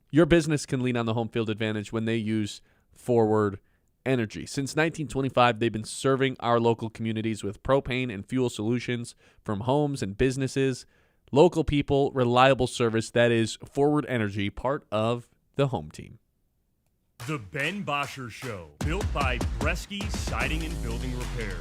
your business can lean on the home field advantage when they use Forward Energy. Since 1925, they've been serving our local communities with propane and fuel solutions from homes and businesses. Local people, reliable service. That is Forward Energy, part of the home team. The Ben Bosscher Show, built by Bresky Siding and Building Repair.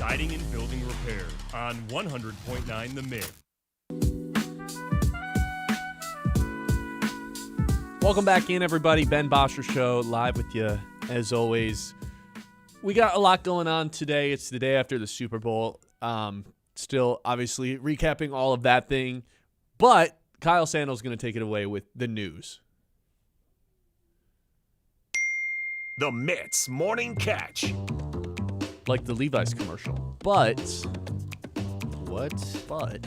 Siding and Building Repair on 100.9 The Mid. Welcome back in, everybody. Ben Bosscher Show, live with you, as always. We got a lot going on today. It's the day after the Super Bowl. Still, obviously, recapping all of that thing. But Kyle Sandals going to take it away with the news. The Mits Morning Catch. Like the Levi's commercial. But, What? but,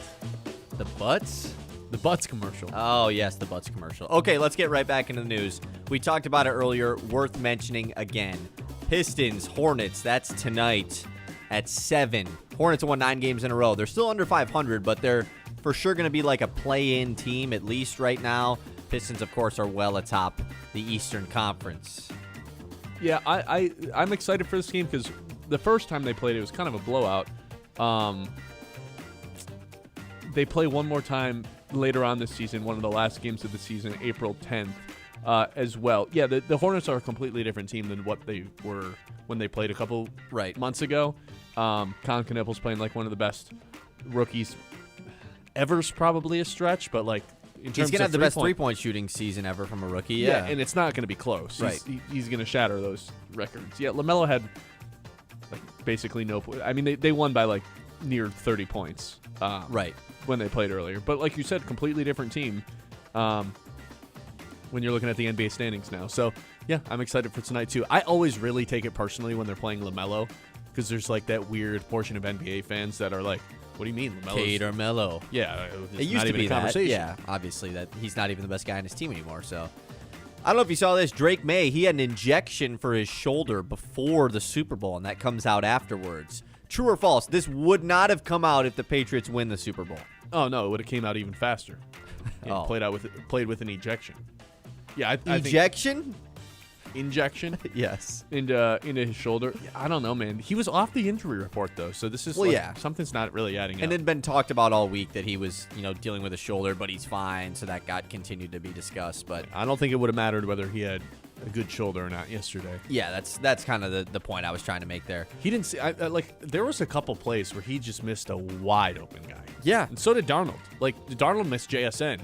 The Butts? the Butts commercial. Oh, yes, the Butts commercial. Okay, let's get right back into the news. We talked about it earlier. Worth mentioning again. Pistons, Hornets, that's tonight at 7. Hornets have won 9 games in a row. They're still under 500, but they're for sure going to be like a play-in team at least right now. Pistons, of course, are well atop the Eastern Conference. Yeah, I'm excited for this game because the first time they played, it was kind of a blowout. They play one more time later on this season, one of the last games of the season, April 10th, as well. Yeah, the Hornets are a completely different team than what they were when they played a couple months ago. Con Knippel's playing like one of the best rookies ever's probably a stretch, but like in terms He's going to have the best three-point three-point shooting season ever from a rookie. Yeah, and it's not going to be close. Right. He's going to shatter those records. Yeah, LaMelo had like basically no point. I mean, they won by like near 30 points. Right. When they played earlier. But like you said, completely different team when you're looking at the NBA standings now. So, yeah, I'm excited for tonight, too. I always really take it personally when they're playing LaMelo because there's like that weird portion of NBA fans that are like, what do you mean, LaMelo's? Cade or Melo. Yeah. It used to be a that. conversation. Yeah, obviously that he's not even the best guy on his team anymore. So I don't know if you saw this. Drake May, he had an injection for his shoulder before the Super Bowl, and that comes out afterwards. True or false? This would not have come out if the Patriots win the Super Bowl. Oh, no, it would have came out even faster. Oh. Played with an ejection. Yeah, I think Ejection? injection Yes. into his shoulder. I don't know, man. He was off the injury report though, so this is something's not really adding up. And it had been talked about all week that he was, dealing with a shoulder, but he's fine. So that got continued to be discussed. But I don't think it would have mattered whether he had a good shoulder or not yesterday. yeah, that's kind of the point I was trying to make there. He didn't see there was a couple plays where he just missed a wide open guy. Yeah. And so did Darnold. Like Darnold missed JSN.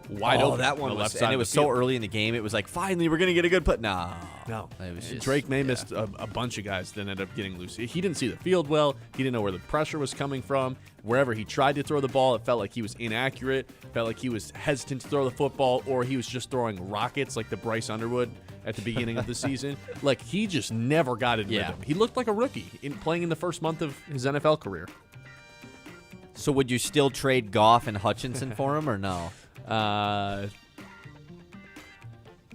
Wide open. That one on the was, left side and it of was the so field. early in the game. It was like, finally, we're going to get a good put. No. It was just, Drake May missed a bunch of guys that ended up getting loose. He didn't see the field well. He didn't know where the pressure was coming from. Wherever he tried to throw the ball, it felt like he was inaccurate. Felt like he was hesitant to throw the football, or he was just throwing rockets like the Bryce Underwood at the beginning of the season. Like, he just never got in rhythm. He looked like a rookie playing in the first month of his NFL career. So would you still trade Goff and Hutchinson for him or no?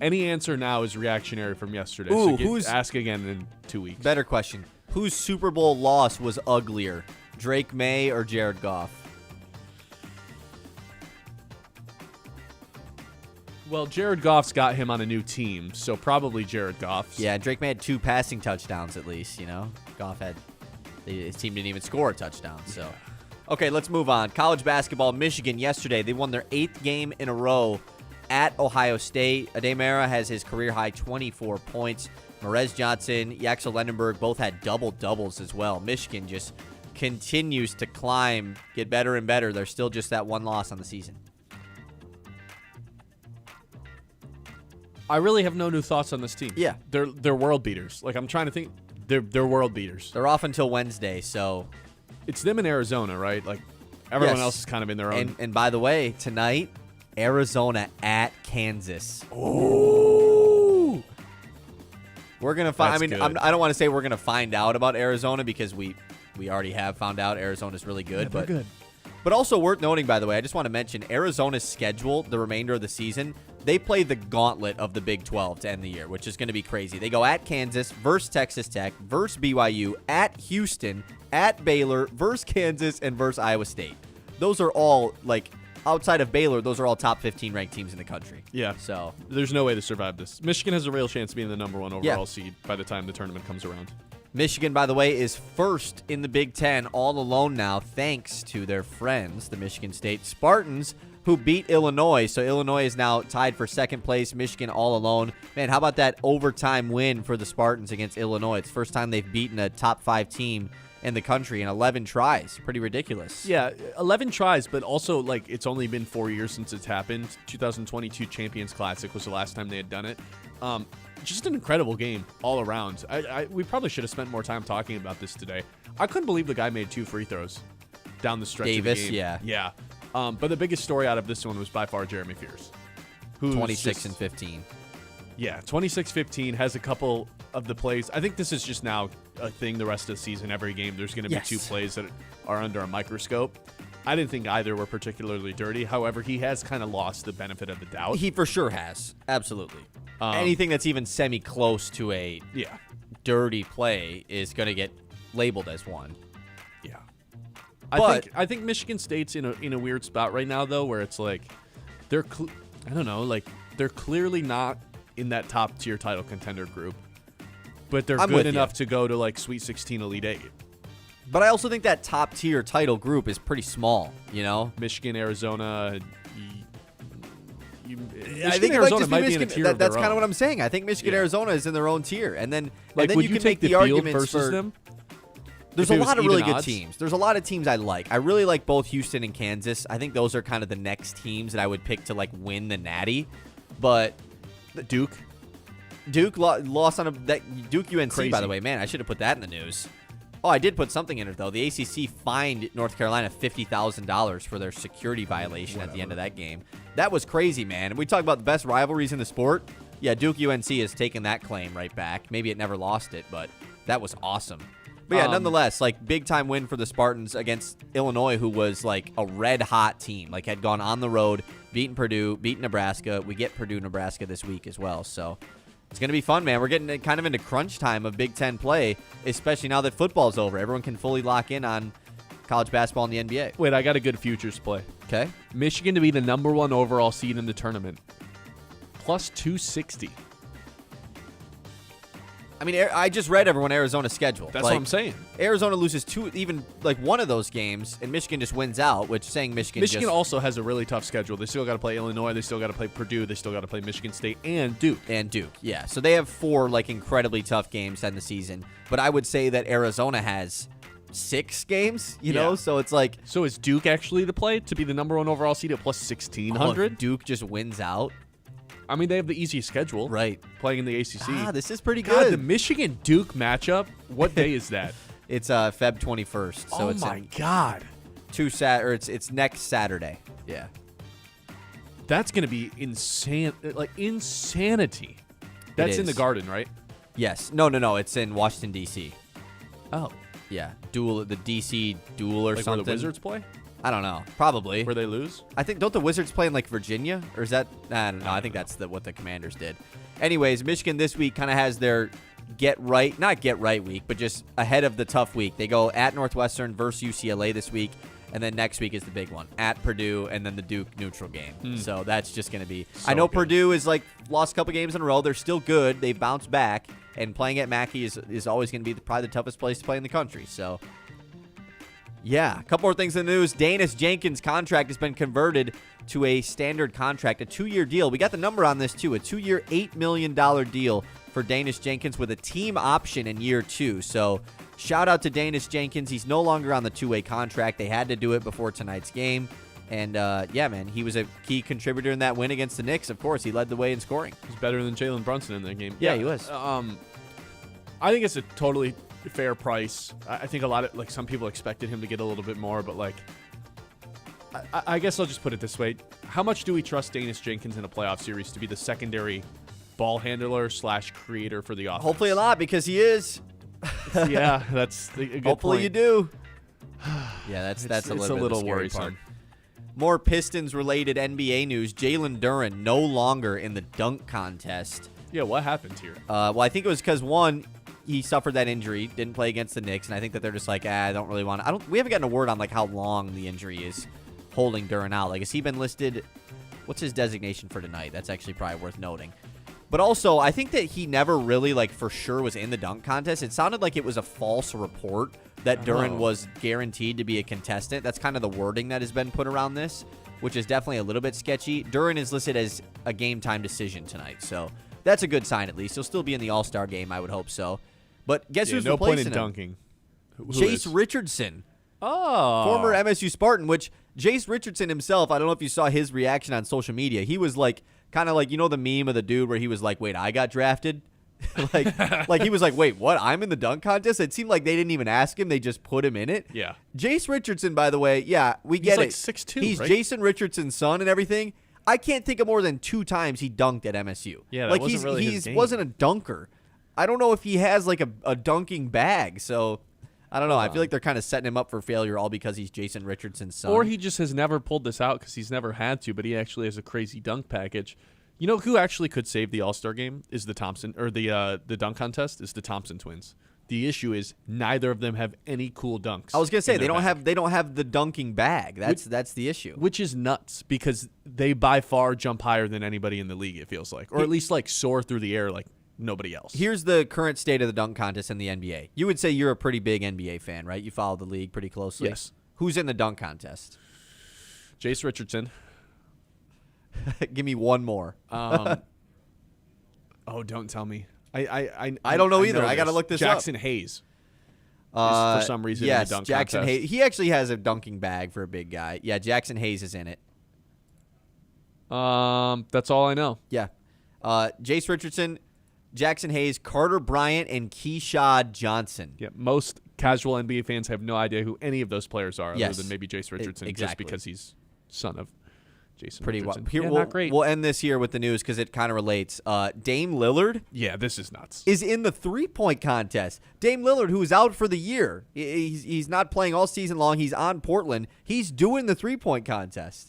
Any answer now is reactionary from yesterday. Ooh, so ask again in 2 weeks. Better question. Whose Super Bowl loss was uglier, Drake May or Jared Goff? Well, Jared Goff's got him on a new team, so probably Jared Goff's. Yeah, Drake May had 2 passing touchdowns at least, Goff had his team didn't even score a touchdown, so. Okay, let's move on. College basketball, Michigan yesterday, they won their 8th game in a row at Ohio State. Ademara has his career-high 24 points. Merez Johnson, Yaxel Lendenberg both had double-doubles as well. Michigan just continues to climb, get better and better. They're still just that one loss on the season. I really have no new thoughts on this team. Yeah. They're world beaters. Like, I'm trying to think. They're world beaters. They're off until Wednesday, so. It's them in Arizona, right? Like, everyone Yes. else is kind of in their own. And by the way, tonight, Arizona at Kansas. Oh! We're going to find. That's good. I don't want to say we're going to find out about Arizona because we already have found out Arizona's really good. They're but good. But also worth noting, by the way, I just want to mention Arizona's schedule, the remainder of the season, they play the gauntlet of the Big 12 to end the year, which is going to be crazy. They go at Kansas, versus Texas Tech, versus BYU, at Houston, at Baylor, versus Kansas, and versus Iowa State. Those are all, like, outside of Baylor, those are all top 15 ranked teams in the country. Yeah. So There's no way to survive this. Michigan has a real chance of being the number 1 overall seed by the time the tournament comes around. Michigan, by the way, is first in the Big Ten all alone now, thanks to their friends, the Michigan State Spartans, who beat Illinois. So Illinois is now tied for second place. Michigan all alone. Man, how about that overtime win for the Spartans against Illinois? It's the first time they've beaten a top 5 team in the country in 11 tries. Pretty ridiculous. Yeah, 11 tries, but also, like, it's only been 4 years since it's happened. 2022 Champions Classic was the last time they had done it. Just an incredible game all around. We probably should have spent more time talking about this today. I couldn't believe the guy made 2 free throws down the stretch of the game. Yeah. But the biggest story out of this one was by far Jeremy Fears. Who's 26 and 15. Yeah, 26-15, has a couple of the plays. I think this is just now a thing the rest of the season. Every game, there's going to be 2 plays that are under a microscope. I didn't think either were particularly dirty. However, he has kind of lost the benefit of the doubt. He for sure has. Absolutely. Anything that's even semi-close to a dirty play is going to get labeled as one. Yeah. But I think Michigan State's in a weird spot right now, though, where it's like they're they're clearly not in that top tier title contender group, but they're good enough to go to like Sweet 16, Elite 8. But I also think that top tier title group is pretty small, you know? Michigan, Arizona. I think Arizona might be in a tier that's kind of what I'm saying. I think Michigan, Arizona is in their own tier, and then would you can make the arguments versus for them. There's a lot of really good teams. There's a lot of teams I like. I really like both Houston and Kansas. I think those are kind of the next teams that I would pick to like win the Natty. But Duke lost on Duke UNC, Crazy. by the way. Man, I should have put that in the news. Oh, I did put something in it, though. The ACC fined North Carolina $50,000 for their security violation at the end of that game. That was crazy, man. And we talk about the best rivalries in the sport. Yeah, Duke UNC has taken that claim right back. Maybe it never lost it, but that was awesome. But yeah, nonetheless, like big-time win for the Spartans against Illinois, who was like a red-hot team. Like had gone on the road, beaten Purdue, beaten Nebraska. We get Purdue, Nebraska this week as well, so it's going to be fun, man. We're getting kind of into crunch time of Big Ten play, especially now that football's over. Everyone can fully lock in on college basketball in the NBA. Wait, I got a good futures play. Okay. Michigan to be the number 1 overall seed in the tournament. Plus 260. I mean, I just read everyone Arizona's schedule. That's what I'm saying. Arizona loses one of those games, and Michigan just wins out, which saying Michigan also has a really tough schedule. They still got to play Illinois. They still got to play Purdue. They still got to play Michigan State and Duke. Yeah. So they have 4 like incredibly tough games to end the season. But I would say that Arizona has 6 games, you know? So it's like... So is Duke actually the play to be the number 1 overall seed at plus 1,600? Duke just wins out. I mean, they have the easiest schedule. Right. Playing in the ACC. This is pretty God, good. the Michigan-Duke matchup, what day is that? It's Feb 21st. So it's God. It's next Saturday. Yeah. That's going to be insanity. That's in the Garden, right? Yes. No. It's in Washington, D.C. Oh. Yeah. The D.C. duel or something. Where the Wizards play? I don't know. Probably. Where they lose? I think, don't the Wizards play in like Virginia? Or is that, I don't know. I think that's what the Commanders did. Anyways, Michigan this week kind of has their not get right week, but just ahead of the tough week. They go at Northwestern versus UCLA this week. And then next week is the big one at Purdue and then the Duke neutral game. So that's just going to be, I know good. Purdue is like lost a couple games in a row. They're still good. They've bounced back, and playing at Mackey is always going to be probably the toughest place to play in the country. So yeah, a couple more things in the news. Danis Jenkins' contract has been converted to a standard contract, a 2-year deal. We got the number on this, too, a 2-year, $8 million deal for Danis Jenkins with a team option in year 2. So shout out to Danis Jenkins. He's no longer on the 2-way contract. They had to do it before tonight's game. And, yeah, man, he was a key contributor in that win against the Knicks. Of course, he led the way in scoring. He's better than Jalen Brunson in that game. Yeah, he was. I think it's a totally fair price. I think a lot of some people expected him to get a little bit more, but I guess I'll just put it this way: how much do we trust Danis Jenkins in a playoff series to be the secondary ball handler / creator for the offense? Hopefully a lot, because he is. Yeah, that's a good Hopefully point. You do. Yeah, that's a little worrisome. Part. More Pistons-related NBA news. Jalen Duren no longer in the dunk contest. Yeah, what happened here? Well, I think it was because, one, he suffered that injury, didn't play against the Knicks, and I think that they're just like, I don't really want to. We haven't gotten a word on like how long the injury is holding Duren out. Like, has he been listed? What's his designation for tonight? That's actually probably worth noting. But also, I think that he never really, for sure was in the dunk contest. It sounded like it was a false report that Duren was guaranteed to be a contestant. That's kind of the wording that has been put around this, which is definitely a little bit sketchy. Duren is listed as a game-time decision tonight, so that's a good sign at least. He'll still be in the All-Star game, I would hope so. But guess who's no replacing point in him? dunking. Who Jace is? Richardson. Oh. Former MSU Spartan, which Jace Richardson himself, I don't know if you saw his reaction on social media. He was like, kind of like, you know, the meme of the dude where he was like, wait, I got drafted? like he was like, wait, what? I'm in the dunk contest? It seemed like they didn't even ask him. They just put him in it. Yeah. Jace Richardson, by the way, yeah, we get like it. 6'2", He's right? Jason Richardson's son and everything. I can't think of more than 2 times he dunked at MSU. Yeah, that like wasn't really his game. wasn't a dunker. I don't know if he has like a dunking bag, so I don't know. I feel like they're kind of setting him up for failure all because he's Jason Richardson's son. Or he just has never pulled this out because he's never had to, but he actually has a crazy dunk package. You know who actually could save the All-Star game is the Thompson, or the dunk contest is the Thompson twins. The issue is neither of them have any cool dunks. I was gonna say in they their don't bag, have the dunking bag. That's the issue. which is nuts because they by far jump higher than anybody in the league. It feels like, or at least like soar through the air like nobody else. Here's the current state of the dunk contest in the NBA. You would say you're a pretty big NBA fan, right? You follow the league pretty closely. Yes. Who's in the dunk contest? Jace Richardson. Give me one more. Oh, don't tell me. I don't know either. I gotta look this up. Jackson Hayes. For some reason, yes, in the dunk Jackson contest. Hayes. He actually has a dunking bag for a big guy. Yeah, Jackson Hayes is in it. That's all I know. Yeah. Jace Richardson, Jackson Hayes, Carter Bryant, and Keyshawn Johnson. Yeah, most casual NBA fans have no idea who any of those players are, Yes. other than maybe Jace Richardson, just exactly. because he's son of Jason Pretty well. Richardson. Here, Yeah, we'll, not great. We'll end this here with the news because it kind of relates. Dame Lillard Yeah, this is nuts. is in the three-point contest. Dame Lillard, who is out for the year, he's not playing all season long. He's on Portland. He's doing the three-point contest.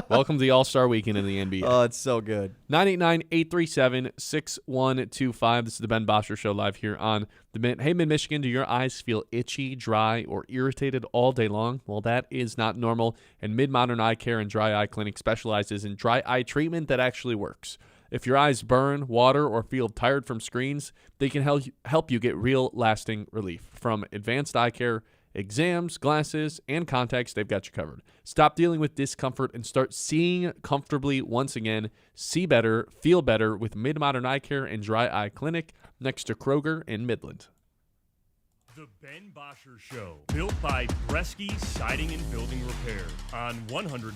Welcome to the All-Star Weekend in the NBA. Oh, it's so good. 989-837-6125. This is the Ben Bosscher Show live here on the Mid. Hey, Mid-Michigan, do your eyes feel itchy, dry, or irritated all day long? Well, that is not normal, and Mid-Modern Eye Care and Dry Eye Clinic specializes in dry eye treatment that actually works. If your eyes burn, water, or feel tired from screens, they can help you get real, lasting relief. From advanced eye care, exams, glasses, and contacts, they've got you covered. Stop dealing with discomfort and start seeing comfortably once again. See better, feel better with Mid-Modern Eye Care and Dry Eye Clinic next to Kroger in Midland. The Ben Bosscher Show, built by Bresky Siding and Building Repair on 100.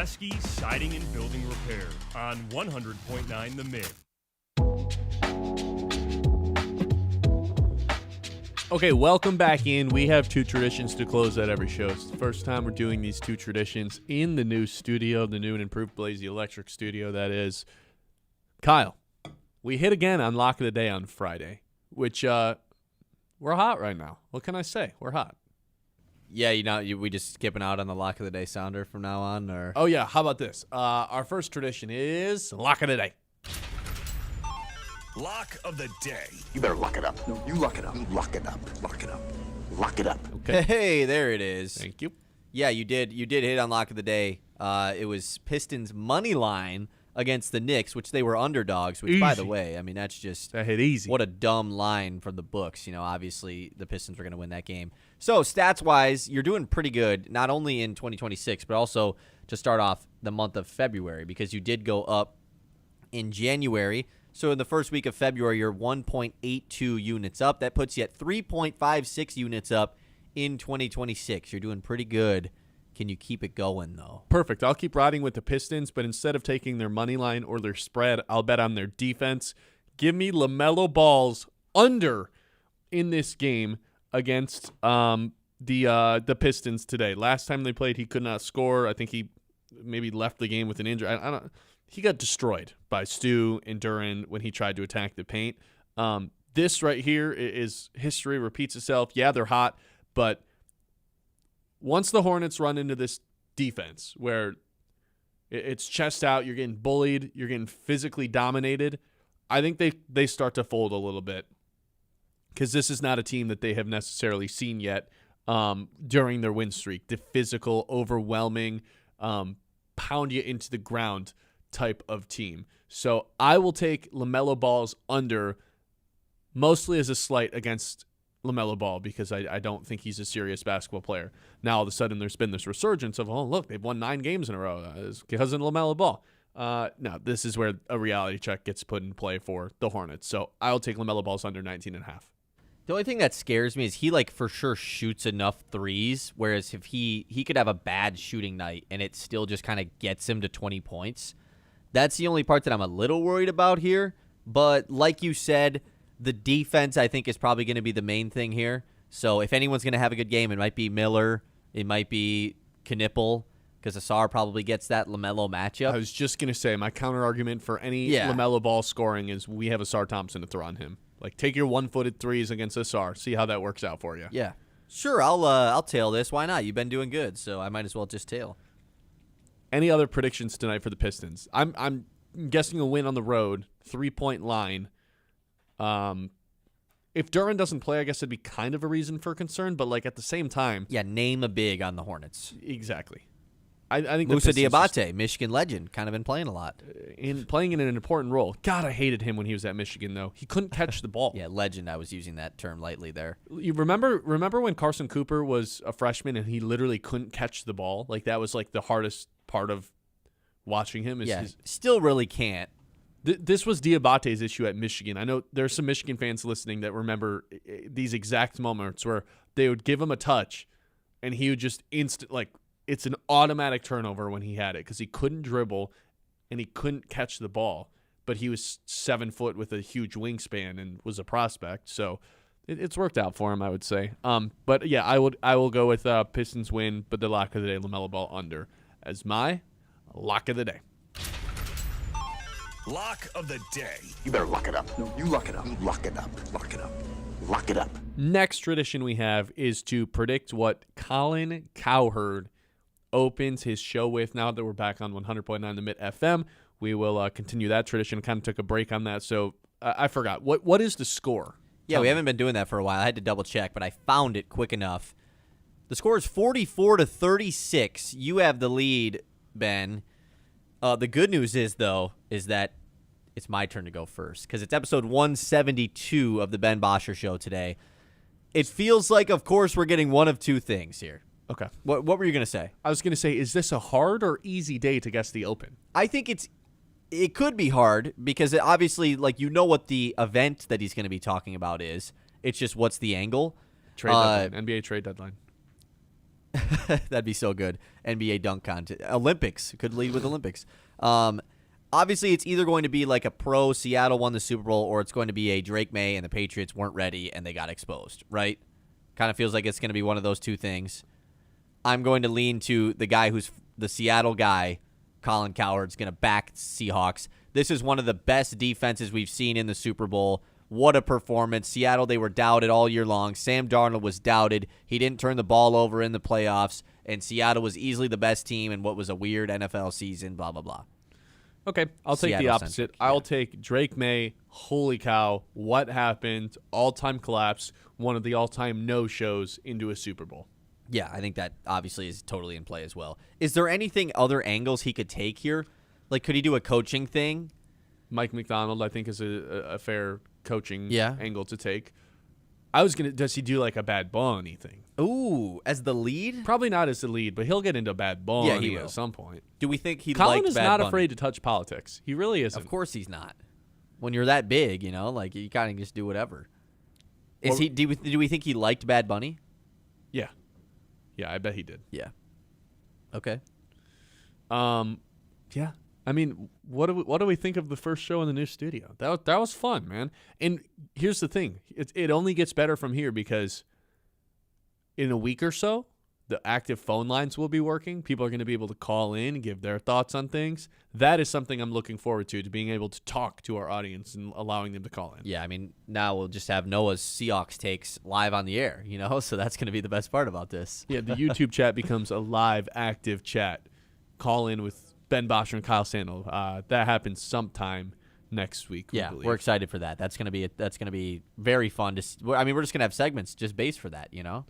Bresky Siding and Building Repair on 100.9 The Mid. Okay, welcome back in. We have two traditions to close out every show. It's the first time we're doing these two traditions in the new studio, the new and improved Blazy Electric studio, that is. Kyle, we hit again on Lock of the Day on Friday, which we're hot right now. What can I say? We're hot. Yeah, we just skipping out on the Lock of the Day sounder from now on, or Oh, yeah, how about this? Our first tradition is Lock of the Day. Lock of the day. You better lock it up. No, you lock it up. You lock it up. Lock it up. Lock it up. Okay. Hey, there it is. Thank you. Yeah, you did hit on Lock of the Day. It was Pistons money line against the Knicks, which they were underdogs, which, by the Easy. way, I mean, that's just That hit easy. what a dumb line from the books. Obviously the Pistons were going to win that game. So stats-wise, you're doing pretty good, not only in 2026, but also to start off the month of February, because you did go up in January. So in the first week of February, you're 1.82 units up. That puts you at 3.56 units up in 2026. You're doing pretty good. Can you keep it going, though? Perfect. I'll keep riding with the Pistons, but instead of taking their money line or their spread, I'll bet on their defense. Give me LaMelo Ball's under in this game against the Pistons today. Last time they played, he could not score. I think he maybe left the game with an injury. I don't. He got destroyed by Stu and Duran when he tried to attack the paint. This right here is history repeats itself. Yeah, they're hot, but once the Hornets run into this defense where it's chest out, you're getting bullied, you're getting physically dominated, I think they start to fold a little bit, because this is not a team that they have necessarily seen yet during their win streak. The physical, overwhelming, pound you into the ground type of team. So I will take LaMelo Ball's under, mostly as a slight against LaMelo Ball, because I don't think he's a serious basketball player. Now all of a sudden there's been this resurgence of, oh look, they've won 9 games in a row. It's because of LaMelo Ball. No, this is where a reality check gets put in play for the Hornets. So I'll take LaMelo Ball's under 19.5. The only thing that scares me is he for sure shoots enough threes, whereas if he could have a bad shooting night and it still just kind of gets him to 20 points. That's the only part that I'm a little worried about here. But like you said, the defense I think is probably going to be the main thing here. So if anyone's going to have a good game, it might be Miller, it might be Knipple, because Asar probably gets that LaMelo matchup. I was just going to say, my counter argument for any LaMelo Ball scoring is we have Asar Thompson to throw on him. Take your one-footed threes against Asar. See how that works out for you. Yeah. Sure, I'll tail this. Why not? You've been doing good, so I might as well just tail. Any other predictions tonight for the Pistons? I'm guessing a win on the road, 3-point line. If Duran doesn't play, I guess it'd be kind of a reason for concern, but at the same time. Yeah, name a big on the Hornets. Exactly. I think Musa Diabate, Michigan legend, kind of been playing a lot. Playing in an important role. God, I hated him when he was at Michigan, though. He couldn't catch the ball. Yeah, legend. I was using that term lightly there. You remember when Carson Cooper was a freshman and he literally couldn't catch the ball? That was the hardest part of watching him. Still really can't. This was Diabate's issue at Michigan. I know there's some Michigan fans listening that remember these exact moments where they would give him a touch and he would just it's an automatic turnover when he had it, because he couldn't dribble and he couldn't catch the ball, but he was 7 foot with a huge wingspan and was a prospect. So it's worked out for him, I would say. But yeah, I will go with Pistons win, but the lock of the day, LaMelo Ball under as my lock of the day. Lock of the day. You better lock it up. No, you lock it up. You lock it up. Lock it up. Lock it up. Next tradition we have is to predict what Colin Cowherd opens his show with. Now that we're back on 100.9 The Mid FM, we will continue that tradition. Kind of took a break on that, so I forgot. What is the score? Yeah, we haven't been doing that for a while. I had to double check, but I found it quick enough. The score is 44-36. You have the lead, Ben. The good news is that it's my turn to go first, because it's episode 172 of the Ben Bosscher Show today. It feels like, of course, we're getting one of two things here. Okay. What were you going to say? I was going to say, is this a hard or easy day to guess the open? I think it could be hard, because obviously, what the event that he's going to be talking about is. It's just what's the angle. Trade deadline. NBA trade deadline. That'd be so good. NBA dunk contest. Olympics. Could lead with Olympics. Obviously, it's either going to be like a pro Seattle won the Super Bowl, or it's going to be a Drake May and the Patriots weren't ready and they got exposed, right? Kind of feels like it's going to be one of those two things. I'm going to lean to the guy who's the Seattle guy, Colin Cowherd's going to back Seahawks. This is one of the best defenses we've seen in the Super Bowl. What a performance. Seattle, they were doubted all year long. Sam Darnold was doubted. He didn't turn the ball over in the playoffs, and Seattle was easily the best team in what was a weird NFL season, blah, blah, blah. Okay, I'll take the opposite. I'll take Drake May. Holy cow, what happened? All-time collapse, one of the all-time no-shows into a Super Bowl. Yeah, I think that obviously is totally in play as well. Is there anything other angles he could take here? Like, could he do a coaching thing? Mike McDonald, I think, is a fair coaching Yeah. angle to take. I was gonna. Does he do like a Bad Bunny thing? Ooh, as the lead? Probably not as the lead, but he'll get into Bad Bunny Yeah, he will. at some point. Do we think he Colin liked is Bad not Bunny? afraid to touch politics. He really isn't. Of course he's not. When you're that big, you know, like you kind of just do whatever. Is he? Do we think he liked Bad Bunny? Yeah, I bet he did. Yeah. Okay. Yeah. I mean, what do we think of the first show in the new studio? That was fun, man. And here's the thing: it only gets better from here because in a week or so, the active phone lines will be working. People are going to be able to call in and give their thoughts on things. That is something I'm looking forward to being able to talk to our audience and allowing them to call in. Yeah, I mean, now we'll just have Noah's Seahawks takes live on the air, you know? So that's going to be the best part about this. Yeah, the YouTube chat becomes a live, active chat. Call in with Ben Bosscher and Kyle Sandel. That happens sometime next week. Yeah, we're excited for that. That's going to be very fun. I mean, we're just going to have segments just based for that, you know?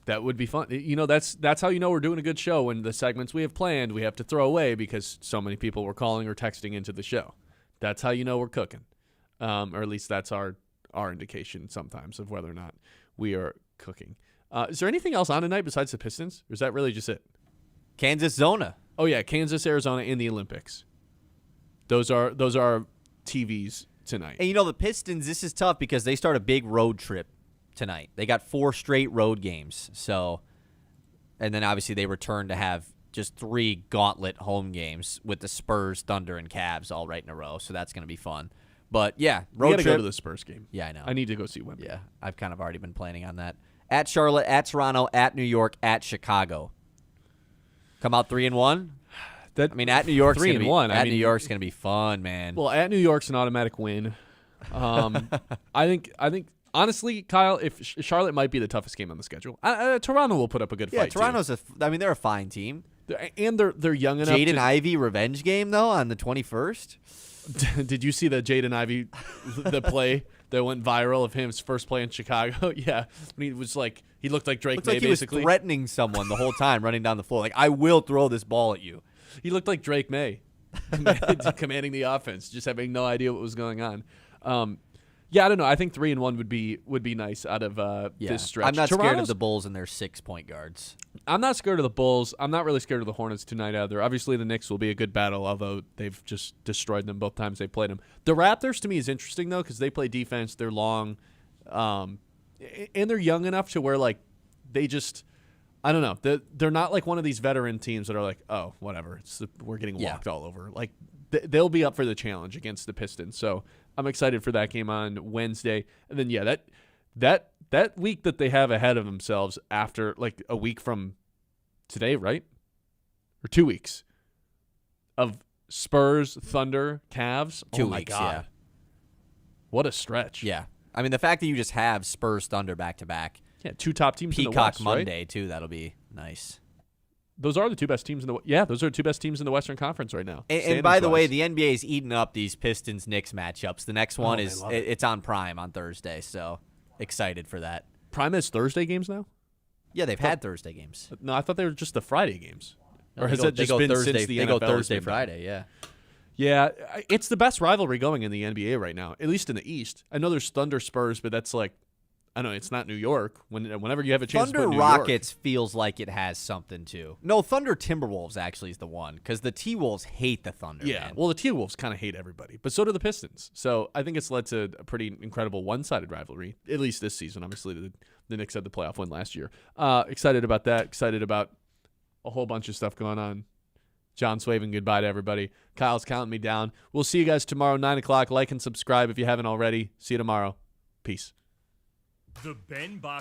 That would be fun. You know, that's how you know we're doing a good show, when the segments we have planned we have to throw away because so many people were calling or texting into the show. That's how you know we're cooking. Or at least that's our indication sometimes of whether or not we are cooking. Is there anything else on tonight besides the Pistons? Or is that really just it? Kansas Zona. Oh, yeah, Kansas, Arizona in the Olympics. Those are TVs tonight. And, you know, the Pistons, this is tough because they start a big road trip tonight. They got 4 straight road games. So, and then obviously they return to have just 3 gauntlet home games with the Spurs, Thunder, and Cavs all right in a row. So that's going to be fun. But yeah, road we gotta trip. go to the Spurs game. Yeah, I know. I need to go see Wembley. Yeah, I've kind of already been planning on that. At Charlotte, at Toronto, at New York, at Chicago. Come out 3-1. I mean, at New York's 3-1. At New York's gonna be fun, man. Well, at New York's an automatic win. I think honestly, Kyle, if Charlotte might be the toughest game on the schedule. Toronto will put up a good fight. Toronto's they're a fine team. And they're young enough. Jaden Ivey revenge game though on the 21st. Did you see the Jaden Ivey the play that went viral of his first play in Chicago? Yeah, when he was like, he looked like Drake May, Like he basically was threatening someone the whole time running down the floor. Like, I will throw this ball at you. He looked like Drake May, commanding the offense, just having no idea what was going on. Yeah, I don't know. I think 3-1 would be nice out of this stretch. I'm not scared of the Bulls and their 6-point guards. I'm not scared of the Bulls. I'm not really scared of the Hornets tonight either. Obviously, the Knicks will be a good battle, although they've just destroyed them both times they played them. The Raptors, to me, is interesting, though, because they play defense. They're long, and they're young enough to where, like, they just – I don't know. They're not like one of these veteran teams that are like, oh, whatever. We're getting walked all over. Like, they'll be up for the challenge against the Pistons. So I'm excited for that game on Wednesday. And then, yeah, that week that they have ahead of themselves after, like, a week from today, right? Or 2 weeks of Spurs, Thunder, Cavs. 2 my weeks, God. yeah. What a stretch. Yeah. I mean, the fact that you just have Spurs, Thunder back-to-back. Yeah, 2 top teams in the Peacock West, Monday, right? too. That'll be nice. Those are the 2 best teams in the those are the 2 best teams in the Western Conference right now. And by the way, the NBA is eating up these Pistons-Knicks matchups. The next one it's on Prime on Thursday, so excited for that. Prime has Thursday games now? Yeah, they've had Thursday games. No, I thought they were just the Friday games. Or has they that just go been Thursday, since the they NFL go has Thursday, been back? Friday, yeah. Yeah, it's the best rivalry going in the NBA right now, at least in the East. I know there's Thunder Spurs, but that's like, I don't know, it's not New York. Whenever you have a chance to Thunder put New Rockets feels like it has something too. No, Thunder Timberwolves actually is the one because the T-Wolves hate the Thunder. Yeah, man. well, the T-Wolves kind of hate everybody, but so do the Pistons. So I think it's led to a pretty incredible one-sided rivalry, at least this season. Obviously, the Knicks had the playoff win last year. Excited about that. Excited about a whole bunch of stuff going on. John Swaven, goodbye to everybody. Kyle's counting me down. We'll see you guys tomorrow, 9 o'clock. Like and subscribe if you haven't already. See you tomorrow. Peace. The Ben Bosscher